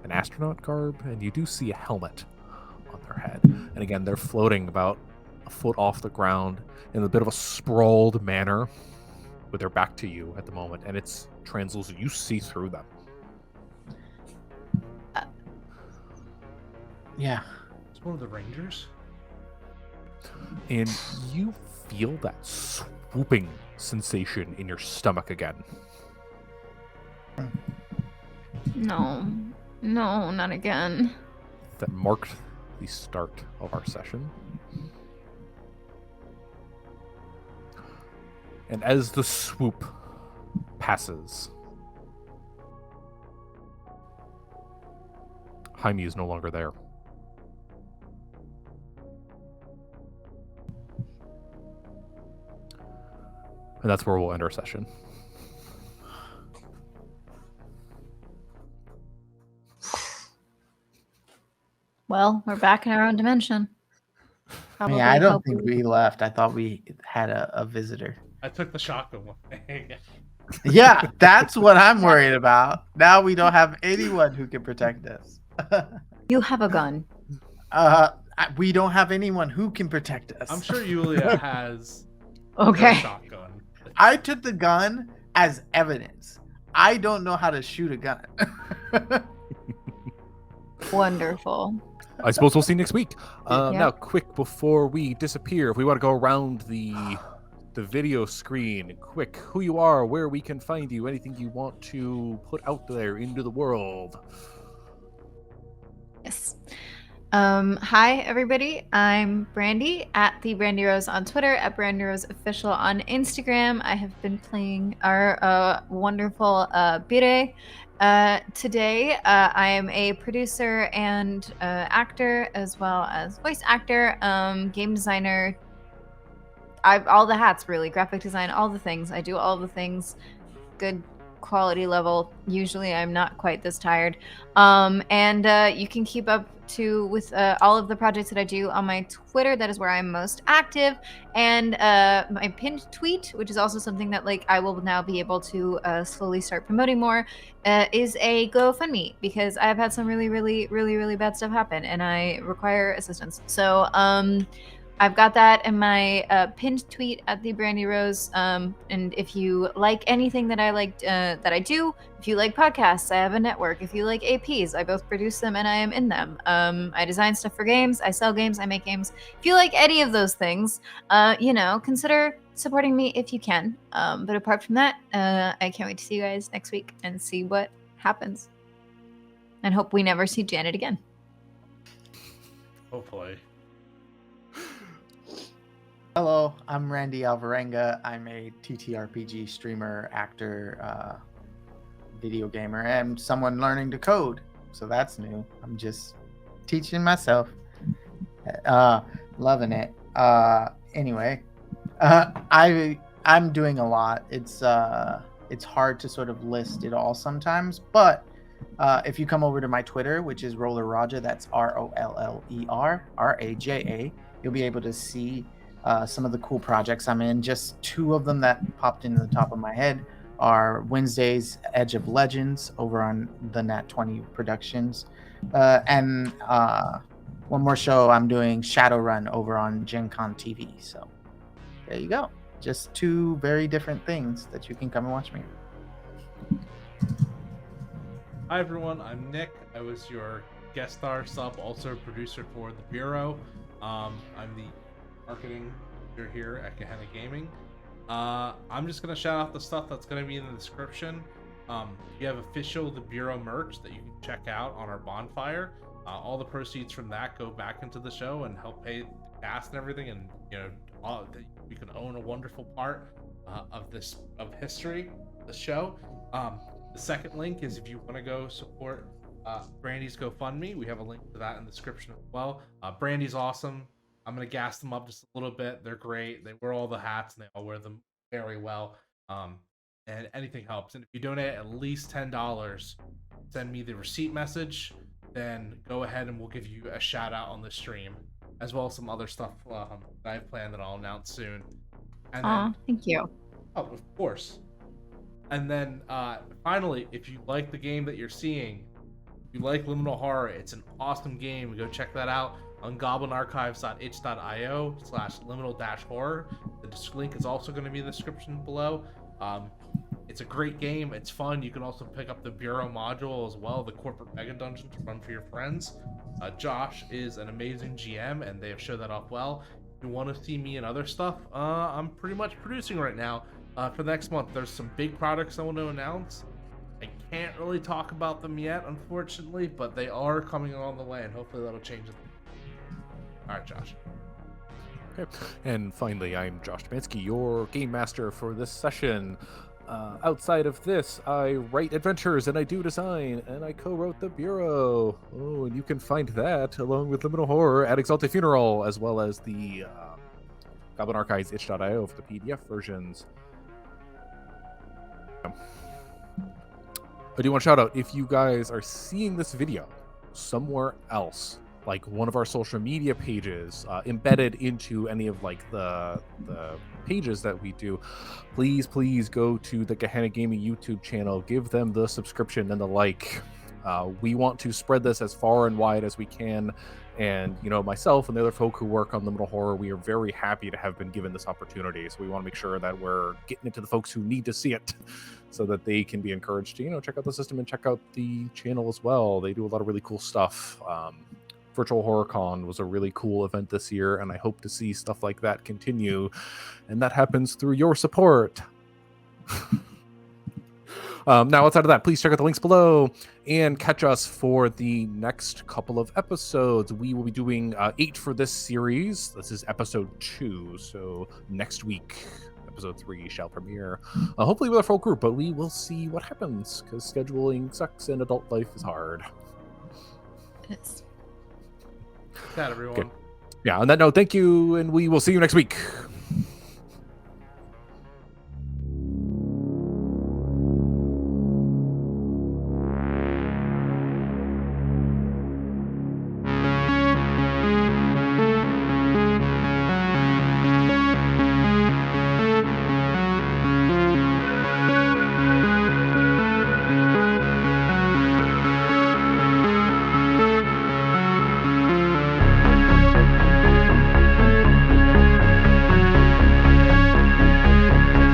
an astronaut garb. And you do see a helmet on their head. And again, they're floating about a foot off the ground in a bit of a sprawled manner with their back to you at the moment. And it's translucent. You see through them. Yeah. It's one of the Rangers. And you feel that swooping sensation in your stomach again. No. No, not again. That marked the start of our session. And as the swoop passes, Jaime is no longer there. And that's where we'll end our session. Well, we're back in our own dimension. Probably I don't hopefully. think we left. I thought we had a visitor. I took the shotgun one. Yeah, that's what I'm worried about. Now we don't have anyone who can protect us. You have a gun. We don't have anyone who can protect us. I'm sure Yulia has Okay. her shotgun. I took the gun as evidence. I don't know how to shoot a gun. Wonderful. I suppose we'll see you next week. Yeah. Now, quick, before we disappear, if we want to go around the video screen, quick, who you are, where we can find you, anything you want to put out there into the world. Yes. Hi, everybody. I'm Brandy at the Brandy Rose on Twitter, at Brandy Rose Official on Instagram. I have been playing our wonderful Bire. Today, I am a producer and actor, as well as voice actor, game designer. All the hats, really. Graphic design, all the things. I do all the things. Good quality level. Usually, I'm not quite this tired. And you can keep up with all of the projects that I do on my Twitter. That is where I'm most active. And my pinned tweet, which is also something that I will now be able to slowly start promoting more, is a GoFundMe, because I've had some really, really, really, really bad stuff happen and I require assistance. So I've got that in my pinned tweet at the Brandy Rose. And if you like anything that I like, that I do, if you like podcasts, I have a network. If you like APs, I both produce them and I am in them. I design stuff for games. I sell games. I make games. If you like any of those things, consider supporting me if you can. But apart from that, I can't wait to see you guys next week and see what happens. And hope we never see Janet again. Hopefully. Hello, I'm Randy Alvarenga. I'm a TTRPG streamer, actor, video gamer, and someone learning to code. So that's new. I'm just teaching myself. Loving it. Anyway, I'm doing a lot. It's hard to sort of list it all sometimes, but if you come over to my Twitter, which is Roller Raja, that's ROLLER you'll be able to see some of the cool projects I'm in. Just two of them that popped into the top of my head are Wednesday's Edge of Legends over on the Nat 20 Productions, and one more show I'm doing, Shadowrun, over on Gen Con TV. So there you go. Just two very different things that you can come and watch me. Hi everyone, I'm Nick. I was your guest star sub, also producer for The Bureau. I'm the marketing manager here at Gehenna Gaming. I'm just gonna shout out the stuff that's gonna be in the description. We have official The Bureau merch that you can check out on our bonfire. All the proceeds from that go back into the show and help pay the cast and everything, and you can own a wonderful part of history, the show. The second link is if you want to go support Brandy's GoFundMe. We have a link to that in the description as well. Brandy's awesome. I'm going to gas them up just a little bit. They're great. They wear all the hats and they all wear them very well. And anything helps. And if you donate at least $10, send me the receipt message, then go ahead and we'll give you a shout out on the stream, as well as some other stuff that I have planned that I'll announce soon. And thank you. Oh, of course. And then finally, if you like the game that you're seeing, if you like Liminal Horror, it's an awesome game. Go check that out on goblinarchives.itch.io/liminal-horror. The link is also going to be in the description below. It's a great game. It's fun. You can also pick up the Bureau module as well, the corporate mega dungeon to run for your friends. Josh is an amazing GM, and they have showed that off well. If you want to see me and other stuff, I'm pretty much producing right now. For the next month, there's some big products I want to announce. I can't really talk about them yet, unfortunately, but they are coming along the way, and hopefully that'll change it. All right, Josh. Okay. And finally, I'm Josh Demansky, your game master for this session. Outside of this, I write adventures and I do design, and I co-wrote The Bureau. Oh, and you can find that along with Liminal Horror at Exalted Funeral, as well as the Goblin Archives itch.io for the PDF versions. I do want to shout out, if you guys are seeing this video somewhere else, like one of our social media pages, embedded into any of like the pages that we do, please go to the Gehenna Gaming YouTube channel, give them the subscription and the like. We want to spread this as far and wide as we can, and myself and the other folk who work on Liminal Horror, we are very happy to have been given this opportunity. So we want to make sure that we're getting it to the folks who need to see it, so that they can be encouraged to check out the system and check out the channel as well. They do a lot of really cool stuff. Virtual Horror Con was a really cool event this year, and I hope to see stuff like that continue, and that happens through your support. Now, outside of that, please check out the links below and catch us for the next couple of episodes. We will be doing 8 for this series. This is episode 2, so next week, episode 3 shall premiere. Hopefully with a full group, but we will see what happens, because scheduling sucks and adult life is hard. It's that everyone. Okay. Yeah, on that note, thank you, and we will see you next week.